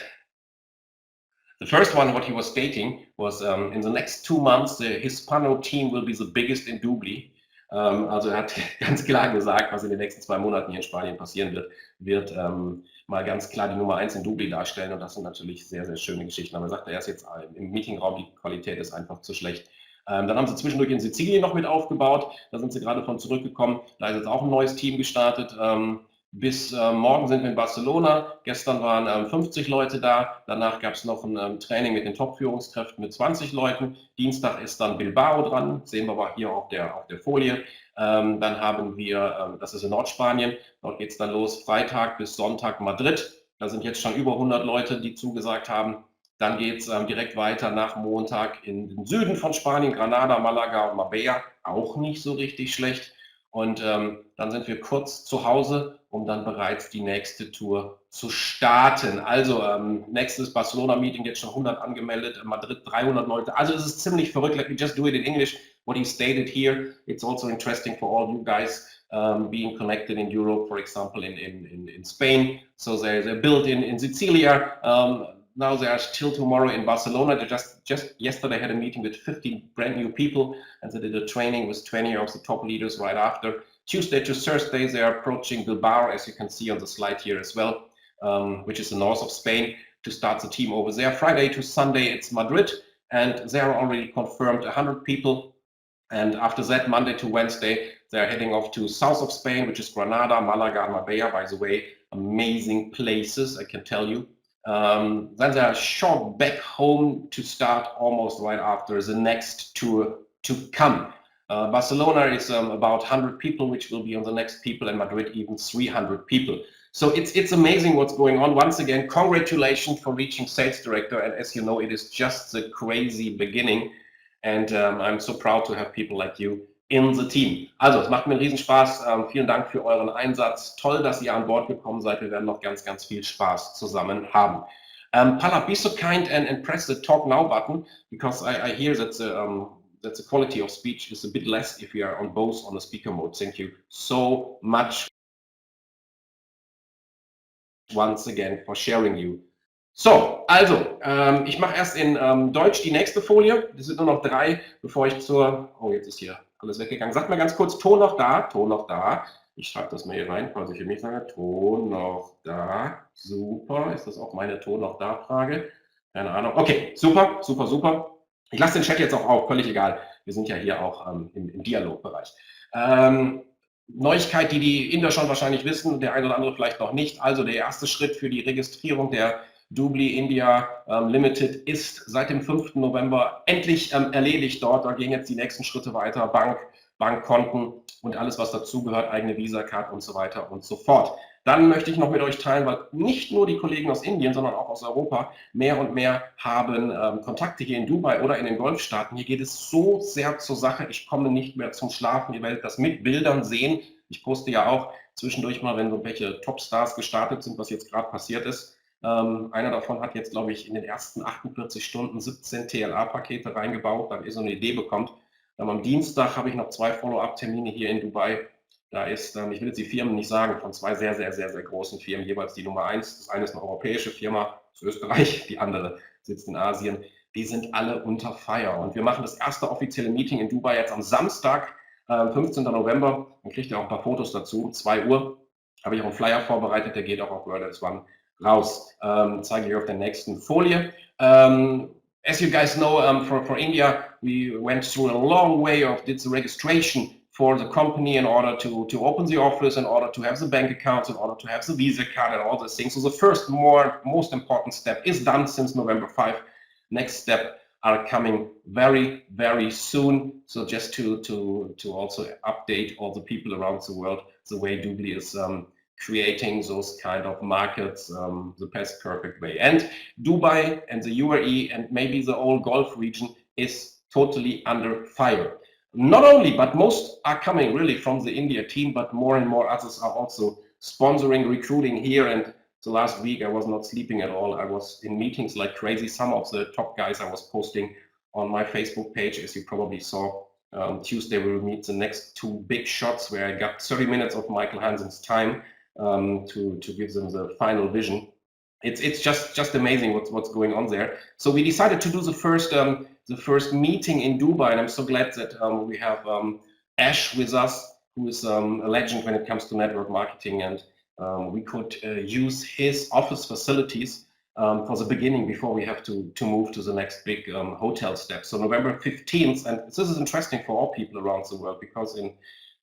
The first one, what he was stating, was in the next 2 months, the Hispano team will be the biggest in Doobly. Also er hat ganz klar gesagt, was in den nächsten 2 Monaten hier in Spanien passieren wird mal ganz klar die Nummer 1 in Doobly darstellen. Und das sind natürlich sehr, sehr schöne Geschichten. Aber er sagt, er ist jetzt im Meetingraum, die Qualität ist einfach zu schlecht. Dann haben sie zwischendurch in Sizilien noch mit aufgebaut. Da sind sie gerade von zurückgekommen. Da ist jetzt auch ein neues Team gestartet. Bis morgen sind wir in Barcelona. Gestern waren 50 Leute da. Danach gab es noch ein Training mit den Top-Führungskräften mit 20 Leuten. Dienstag ist dann Bilbao dran. Sehen wir aber hier auf der Folie. Dann haben wir, das ist in Nordspanien, dort geht es dann los, Freitag bis Sonntag Madrid. Da sind jetzt schon über 100 Leute, die zugesagt haben. Dann geht es direkt weiter nach Montag in den Süden von Spanien, Granada, Malaga und Marbella. Auch nicht so richtig schlecht. Und dann sind wir kurz zu Hause, um dann bereits die nächste Tour zu starten. Also nächstes Barcelona-Meeting, jetzt schon 100 angemeldet, in Madrid 300 Leute. Also es ist ziemlich verrückt. Let me just do it in English. What he stated here, it's also interesting for all you guys being connected in Europe, for example, in Spain. So they're built in Sicilia. Now they are still tomorrow in Barcelona. They just yesterday had a meeting with 15 brand new people, and they did a training with 20 of the top leaders right after. Tuesday to Thursday, they are approaching Bilbao, as you can see on the slide here as well, which is the north of Spain, to start the team over there. Friday to Sunday, it's Madrid, and they are already confirmed 100 people. And after that, Monday to Wednesday, they're heading off to south of Spain, which is Granada, Malaga, and Marbella, by the way, amazing places, I can tell you. Then they are short back home to start almost right after the next tour to come. Barcelona is about 100 people, which will be on the next people, and Madrid even 300 people. So it's amazing what's going on. Once again, congratulations for reaching sales director. And as you know, it is just the crazy beginning. And I'm so proud to have people like you in the team. Also, es macht mir einen Riesenspaß. Vielen Dank für euren Einsatz. Toll, dass ihr an Bord gekommen seid. Wir werden noch ganz, ganz viel Spaß zusammen haben. Pala, be so kind and press the talk now button, because I hear that the quality of speech is a bit less if we are on both on the speaker mode. Thank you so much once again for sharing you. So, also, ich mache erst in Deutsch die nächste Folie. Das sind nur noch 3, bevor ich oh, jetzt ist hier alles weggegangen. Sagt mir ganz kurz, Ton noch da, Ton noch da. Ich schreibe das mal hier rein, falls ich für mich sage, Ton noch da. Super, ist das auch meine Ton noch da Frage? Keine Ahnung. Okay, super, super, super. Ich lasse den Chat jetzt auch auf, völlig egal. Wir sind ja hier auch im Dialogbereich. Neuigkeit, die Inder schon wahrscheinlich wissen, der eine oder andere vielleicht noch nicht. Also der erste Schritt für die Registrierung der Doobly India Limited ist seit dem 5. November endlich erledigt dort. Da gehen jetzt die nächsten Schritte weiter, Bankkonten und alles, was dazugehört, eigene Visa-Card und so weiter und so fort. Dann möchte ich noch mit euch teilen, weil nicht nur die Kollegen aus Indien, sondern auch aus Europa mehr und mehr haben Kontakte hier in Dubai oder in den Golfstaaten. Hier geht es so sehr zur Sache. Ich komme nicht mehr zum Schlafen. Ihr werdet das mit Bildern sehen. Ich poste ja auch zwischendurch mal, wenn so welche Topstars gestartet sind, was jetzt gerade passiert ist. Einer davon hat jetzt, glaube ich, in den ersten 48 Stunden 17 TLA-Pakete reingebaut, dann so eine Idee bekommt. Am Dienstag habe ich noch 2 Follow-up-Termine hier in Dubai. Da ist, ich will jetzt die Firmen nicht sagen, von 2 sehr, sehr, sehr, sehr großen Firmen, jeweils die Nummer 1. Das eine ist eine europäische Firma aus Österreich, die andere sitzt in Asien. Die sind alle unter Fire. Und wir machen das erste offizielle Meeting in Dubai jetzt am Samstag, 15. November. Dann kriegt ihr auch ein paar Fotos dazu. 2 Uhr habe ich auch einen Flyer vorbereitet, der geht auch auf World as One raus. Zeige ich auf der nächsten Folie. As you guys know, for India, we went through a long way of this registration for the company in order to open the office, in order to have the bank accounts, in order to have the Visa card and all those things. So the first most important step is done since November 5. Next step are coming very, very soon. So just to also update all the people around the world, the way Doobly is creating those kind of markets the best perfect way. And Dubai and the UAE and maybe the whole Gulf region is totally under fire. Not only, but most are coming really from the India team, but more and more others are also sponsoring, recruiting here. And the last week I was not sleeping at all. I was in meetings like crazy. Some of the top guys I was posting on my Facebook page, as you probably saw. Tuesday we will meet the next 2 big shots where I got 30 minutes of Michael Hansen's time to give them the final vision. It's just amazing what's going on there. So we decided to do the first meeting in Dubai, and I'm so glad that we have Ash with us, who is a legend when it comes to network marketing, and we could use his office facilities for the beginning before we have to move to the next big hotel step. So November 15th, and this is interesting for all people around the world because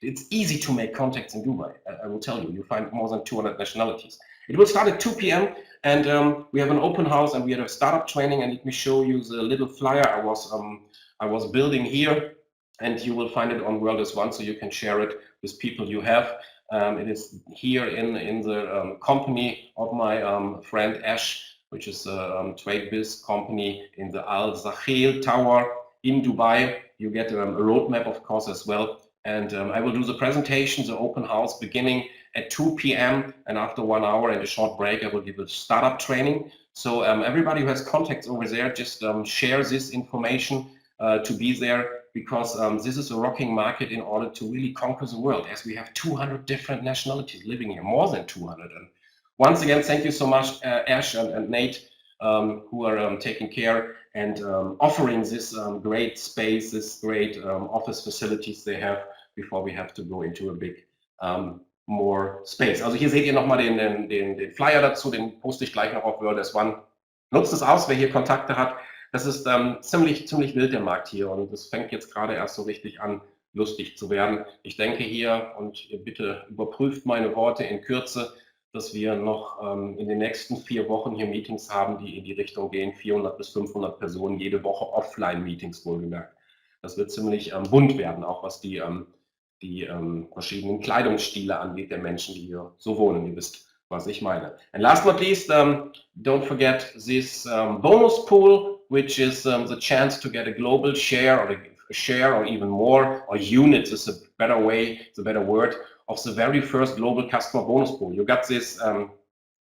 it's easy to make contacts in Dubai. I will tell you, you find more than 200 nationalities. It will start at 2 p.m. and we have an open house and we had a startup training, and let me show you the little flyer I was building here, and you will find it on World as One, so you can share it with people you have. It is here in the company of my friend Ash, which is a trade biz company in the Al Zakhil Tower in Dubai. You get a roadmap, of course, as well. And I will do the presentation, the open house, beginning at 2 p.m. and after 1 hour and a short break, I will give a startup training. So everybody who has contacts over there, just share this information to be there, because this is a rocking market in order to really conquer the world, as we have 200 different nationalities living here, more than 200. And once again, thank you so much, Ash and Nate, who are taking care and offering this great space, this great office facilities they have before we have to go into a big more space. Also hier seht ihr nochmal den Flyer dazu, den poste ich gleich noch auf World as One. Nutzt es aus, wer hier Kontakte hat. Das ist ziemlich wild, der Markt hier, und es fängt jetzt gerade erst so richtig an, lustig zu werden. Ich denke hier, und bitte überprüft meine Worte in Kürze, dass wir noch in den nächsten 4 Wochen hier Meetings haben, die in die Richtung gehen, 400 bis 500 Personen, jede Woche Offline-Meetings wohlgemerkt. Das wird ziemlich bunt werden, auch was die verschiedenen Kleidungsstile angeht der Menschen, die hier so wohnen. Ihr wisst, was ich meine. And last but not least, don't forget this bonus pool, which is the chance to get a global share, or a share, or even more, or units is a better way, it's a better word, of the very first global customer bonus pool. You got this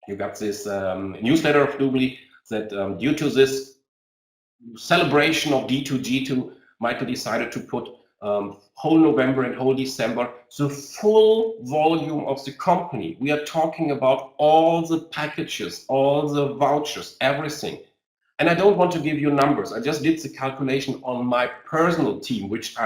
newsletter of Doobly that due to this celebration of D2G2, Michael decided to put whole November and whole December the full volume of the company. We are talking about all the packages, all the vouchers, everything. And I don't want to give you numbers. I just did the calculation on my personal team, which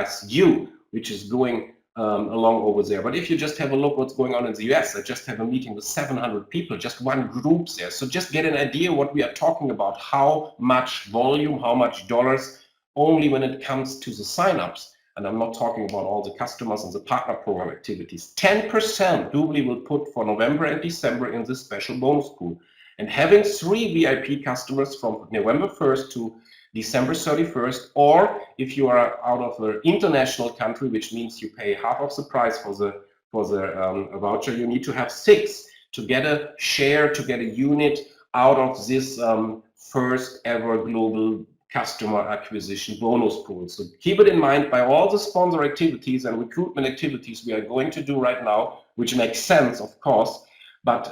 is going along over there. But if you just have a look what's going on in the US, I just have a meeting with 700 people, just one group there. So just get an idea what we are talking about, how much volume, how much dollars, only when it comes to the signups. And I'm not talking about all the customers and the partner program activities. 10% Doobly will put for November and December in this special bonus pool. And having 3 VIP customers from November 1st to December 31st, or if you are out of an international country, which means you pay half of the price for the voucher, you need to have 6 to get a share, to get a unit out of this first ever global customer acquisition bonus pool. So keep it in mind, by all the sponsor activities and recruitment activities we are going to do right now, which makes sense, of course. But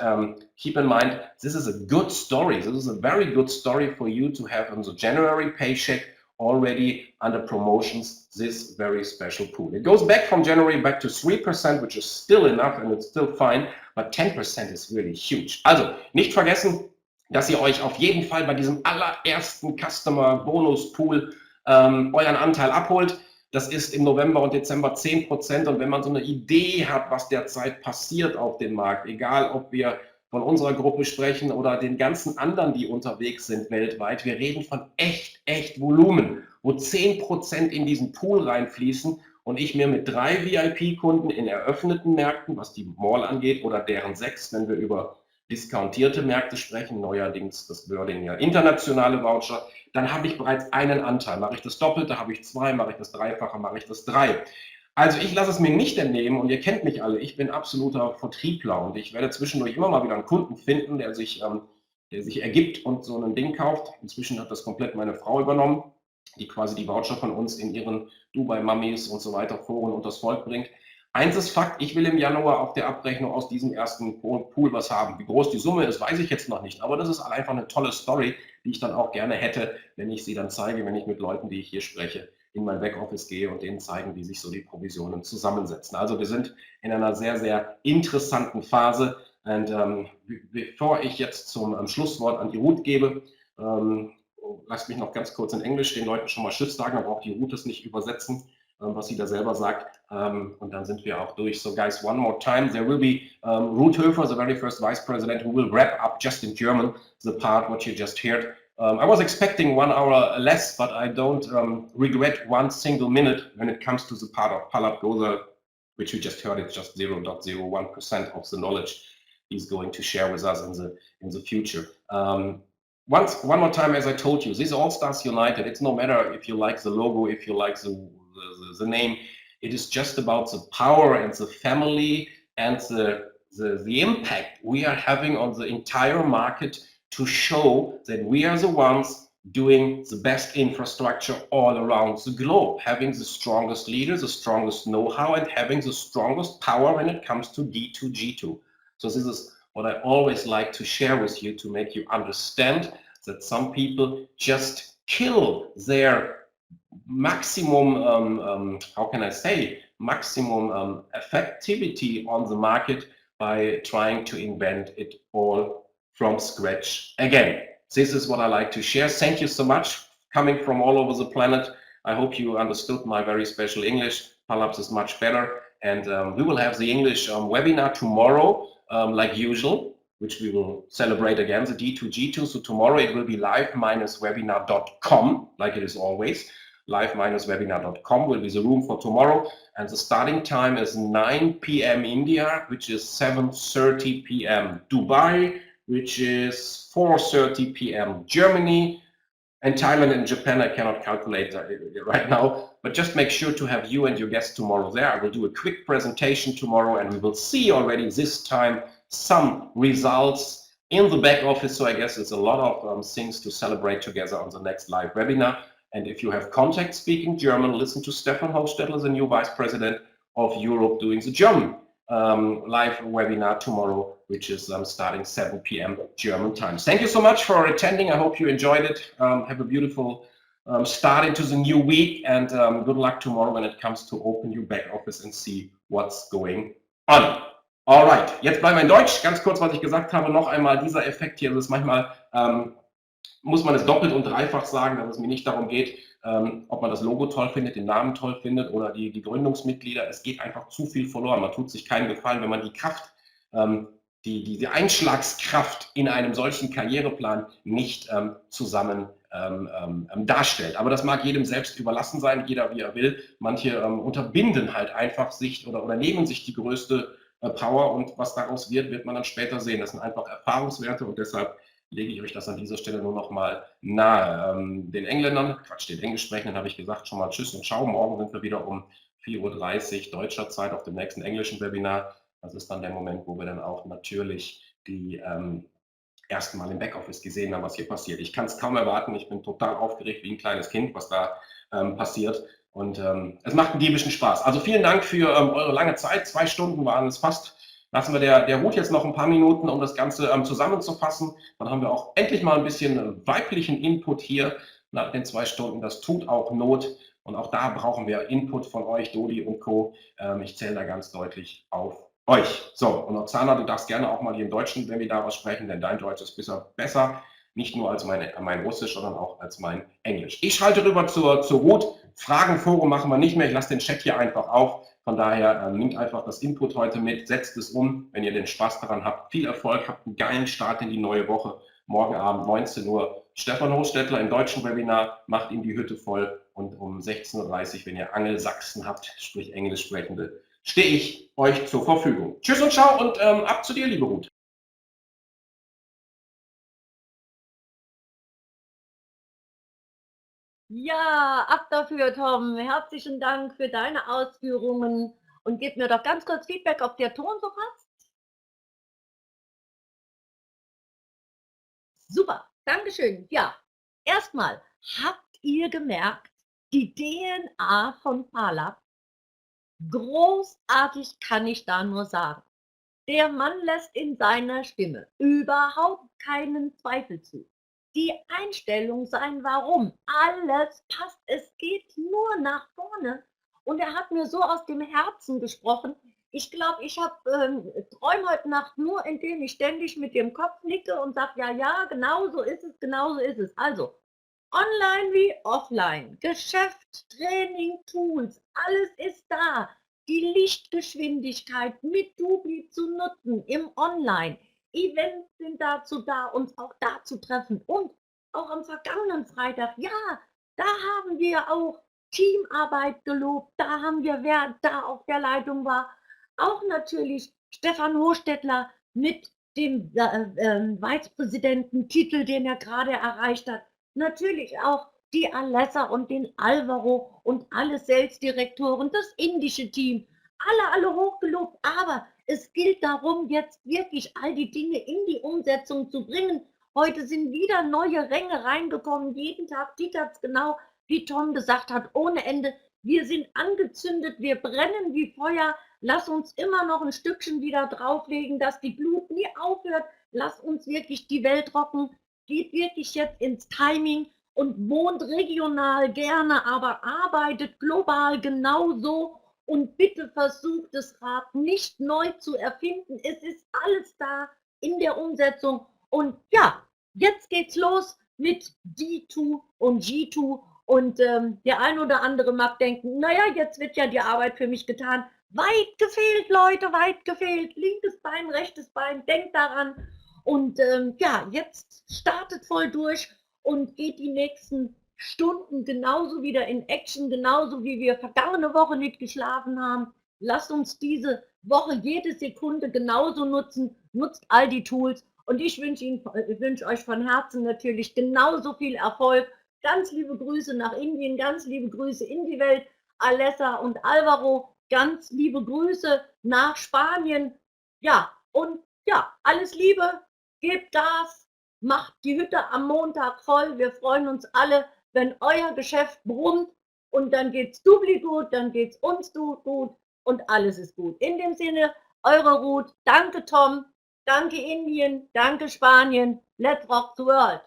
keep in mind, this is a good story. This is a very good story for you to have on the January paycheck already under promotions, this very special pool. It goes back from January back to 3%, which is still enough and it's still fine, but 10% is really huge. Also nicht vergessen, dass ihr euch auf jeden Fall bei diesem allerersten Customer Bonus Pool euren Anteil abholt. Das ist im November und Dezember 10%. Und wenn man so eine Idee hat, was derzeit passiert auf dem Markt, egal ob wir von unserer Gruppe sprechen oder den ganzen anderen, die unterwegs sind weltweit, wir reden von echt Volumen, wo 10% in diesen Pool reinfließen und ich mir mit 3 VIP-Kunden in eröffneten Märkten, was die Mall angeht, oder deren 6, wenn wir über discountierte Märkte sprechen, neuerdings das Wording ja internationale Voucher, dann habe ich bereits einen Anteil. Mache ich das Doppelte, habe ich 2, mache ich das Dreifache, mache ich das 3. Also ich lasse es mir nicht entnehmen und ihr kennt mich alle, ich bin absoluter Vertriebler und ich werde zwischendurch immer mal wieder einen Kunden finden, der sich ergibt und so ein Ding kauft. Inzwischen hat das komplett meine Frau übernommen, die quasi die Voucher von uns in ihren Dubai-Mummies und so weiter Foren unters Volk bringt. Eins ist Fakt, ich will im Januar auf der Abrechnung aus diesem ersten Pool was haben. Wie groß die Summe ist, weiß ich jetzt noch nicht, aber das ist einfach eine tolle Story, die ich dann auch gerne hätte, wenn ich sie dann zeige, wenn ich mit Leuten, die ich hier spreche, in mein Backoffice gehe und denen zeigen, wie sich so die Provisionen zusammensetzen. Also wir sind in einer sehr interessanten Phase. Und bevor ich jetzt zum Schlusswort an die Ruth gebe, lasst mich noch ganz kurz in Englisch den Leuten schon mal Tschüss sagen, dann braucht die Ruth es nicht übersetzen, was sie da selber sagt. Und dann sind wir auch durch. So guys, one more time. There will be Ruth Höfer, the very first Vice President, who will wrap up just in German the part what you just heard. I was expecting 1 hour less, but I don't regret one single minute when it comes to the part of Palab Goza, which you just heard. It's just 0.01% of the knowledge he's going to share with us in the future. One more time, as I told you, this All Stars United, it's no matter if you like the logo, if you like the name, it is just about the power and the family and the impact we are having on the entire market to show that we are the ones doing the best infrastructure all around the globe, having the strongest leaders, the strongest know-how, and having the strongest power when it comes to D2G2. So this is what I always like to share with you to make you understand that some people just kill their maximum, how can I say, maximum effectivity on the market by trying to invent it all from scratch again. This is what I like to share. Thank you so much, coming from all over the planet. I hope you understood my very special English. Perhaps is much better. And we will have the English webinar tomorrow, like usual, which we will celebrate again, the D2G2. So tomorrow it will be live-webinar.com, like it is always. Live-webinar.com will be the room for tomorrow. And the starting time is 9 p.m. India, which is 7:30 p.m. Dubai, which is 4:30 p.m. Germany, and Thailand and Japan. I cannot calculate right now, but just make sure to have you and your guests tomorrow there. I will do a quick presentation tomorrow, and we will see already this time some results in the back office. So I guess it's a lot of things to celebrate together on the next live webinar. And if you have contacts speaking German, listen to Stefan Hofstedler, the new Vice President of Europe, doing the German live webinar tomorrow, which is starting 7 p.m. German time. Thank you so much for attending. I hope you enjoyed it. Have a beautiful start into the new week, and good luck tomorrow when it comes to open your back office and see what's going on. Alright, jetzt bleiben wir in Deutsch. Ganz kurz, was ich gesagt habe, noch einmal dieser Effekt hier. Das ist manchmal, muss man es doppelt und dreifach sagen, dass es mir nicht darum geht, ob man das Logo toll findet, den Namen toll findet oder die Gründungsmitglieder. Es geht einfach zu viel verloren. Man tut sich keinen Gefallen, wenn man die Kraft, die Einschlagskraft in einem solchen Karriereplan nicht zusammen darstellt. Aber das mag jedem selbst überlassen sein, jeder wie er will. Manche unterbinden halt einfach sich oder nehmen sich die größte Power, und was daraus wird man dann später sehen. Das sind einfach Erfahrungswerte, und deshalb lege ich euch das an dieser Stelle nur noch mal nahe. Den Engländern, Quatsch, den Englischsprechenden habe ich gesagt, schon mal Tschüss und Ciao. Morgen sind wir wieder um 4:30 Uhr deutscher Zeit auf dem nächsten englischen Webinar. Das ist dann der Moment, wo wir dann auch natürlich die ersten Mal im Backoffice gesehen haben, was hier passiert. Ich kann es kaum erwarten. Ich bin total aufgeregt wie ein kleines Kind, was da passiert. Und es macht einen diebischen Spaß. Also vielen Dank für eure lange Zeit. 2 Stunden waren es fast, Lassen wir der Ruth jetzt noch ein paar Minuten, um das Ganze zusammenzufassen. Dann haben wir auch endlich mal ein bisschen weiblichen Input hier nach den 2 Stunden. Das tut auch Not. Und auch da brauchen wir Input von euch, Dodi und Co. Ich zähle da ganz deutlich auf euch. So, und Oksana, du darfst gerne auch mal hier im Deutschen, wenn wir da was sprechen, denn dein Deutsch ist besser. Nicht nur als mein Russisch, sondern auch als mein Englisch. Ich schalte rüber zur Ruth. Fragenforum machen wir nicht mehr. Ich lasse den Chat hier einfach auf. Von daher nehmt einfach das Input heute mit, setzt es um, wenn ihr den Spaß daran habt. Viel Erfolg, habt einen geilen Start in die neue Woche. Morgen Abend 19 Uhr. Stefan Hostetler im deutschen Webinar, macht ihm die Hütte voll. Und um 16:30 Uhr, wenn ihr Angelsachsen habt, sprich Englisch sprechende, stehe ich euch zur Verfügung. Tschüss und ciao und ab zu dir, liebe Ruth. Ja, ab dafür, Tom. Herzlichen Dank für deine Ausführungen und gib mir doch ganz kurz Feedback, ob der Ton so passt. Super, Dankeschön. Ja, erstmal, habt ihr gemerkt, die DNA von Palab? Großartig kann ich da nur sagen. Der Mann lässt in seiner Stimme überhaupt keinen Zweifel zu. Die Einstellung, sein Warum, alles passt. Es geht nur nach vorne. Und er hat mir so aus dem Herzen gesprochen. Ich glaube, ich träume heute Nacht nur, indem ich ständig mit dem Kopf nicke und sage, ja, ja, genau so ist es, genau so ist es. Also, online wie offline, Geschäft, Training, Tools, alles ist da. Die Lichtgeschwindigkeit mit Dubli zu nutzen im Online. Events sind dazu da, uns auch da zu treffen. Und auch am vergangenen Freitag, ja, da haben wir auch Teamarbeit gelobt. Da haben wir, wer da auf der Leitung war, auch natürlich Stefan Hostetler mit dem Vicepräsidententitel, den er gerade erreicht hat. Natürlich auch die Alessa und den Alvaro und alle Sales-Direktoren, das indische Team, alle hochgelobt. Aber es gilt darum, jetzt wirklich all die Dinge in die Umsetzung zu bringen. Heute sind wieder neue Ränge reingekommen. Jeden Tag tickert es genau, wie Tom gesagt hat, ohne Ende. Wir sind angezündet, wir brennen wie Feuer. Lass uns immer noch ein Stückchen wieder drauflegen, dass die Glut nie aufhört. Lass uns wirklich die Welt rocken. Geht wirklich jetzt ins Timing und wohnt regional gerne, aber arbeitet global genauso. Und bitte versucht das Rad nicht neu zu erfinden. Es ist alles da in der Umsetzung. Und ja, jetzt geht's los mit D2 und G2. Und der ein oder andere mag denken, naja, jetzt wird ja die Arbeit für mich getan. Weit gefehlt, Leute, weit gefehlt. Linkes Bein, rechtes Bein, denkt daran. Und ja, jetzt startet voll durch und geht die nächsten Stunden genauso wieder in Action, genauso wie wir vergangene Woche nicht geschlafen haben. Lasst uns diese Woche jede Sekunde genauso nutzen. Nutzt all die Tools. Und ich wünsche euch von Herzen natürlich genauso viel Erfolg. Ganz liebe Grüße nach Indien, ganz liebe Grüße in die Welt. Alessa und Alvaro, ganz liebe Grüße nach Spanien. Ja, und ja, alles Liebe, gebt Gas, macht die Hütte am Montag voll. Wir freuen uns alle, wenn euer Geschäft brummt und dann geht's Dubli gut, dann geht's uns gut und alles ist gut. In dem Sinne, eure Ruth, danke Tom, danke Indien, danke Spanien, let's rock the world.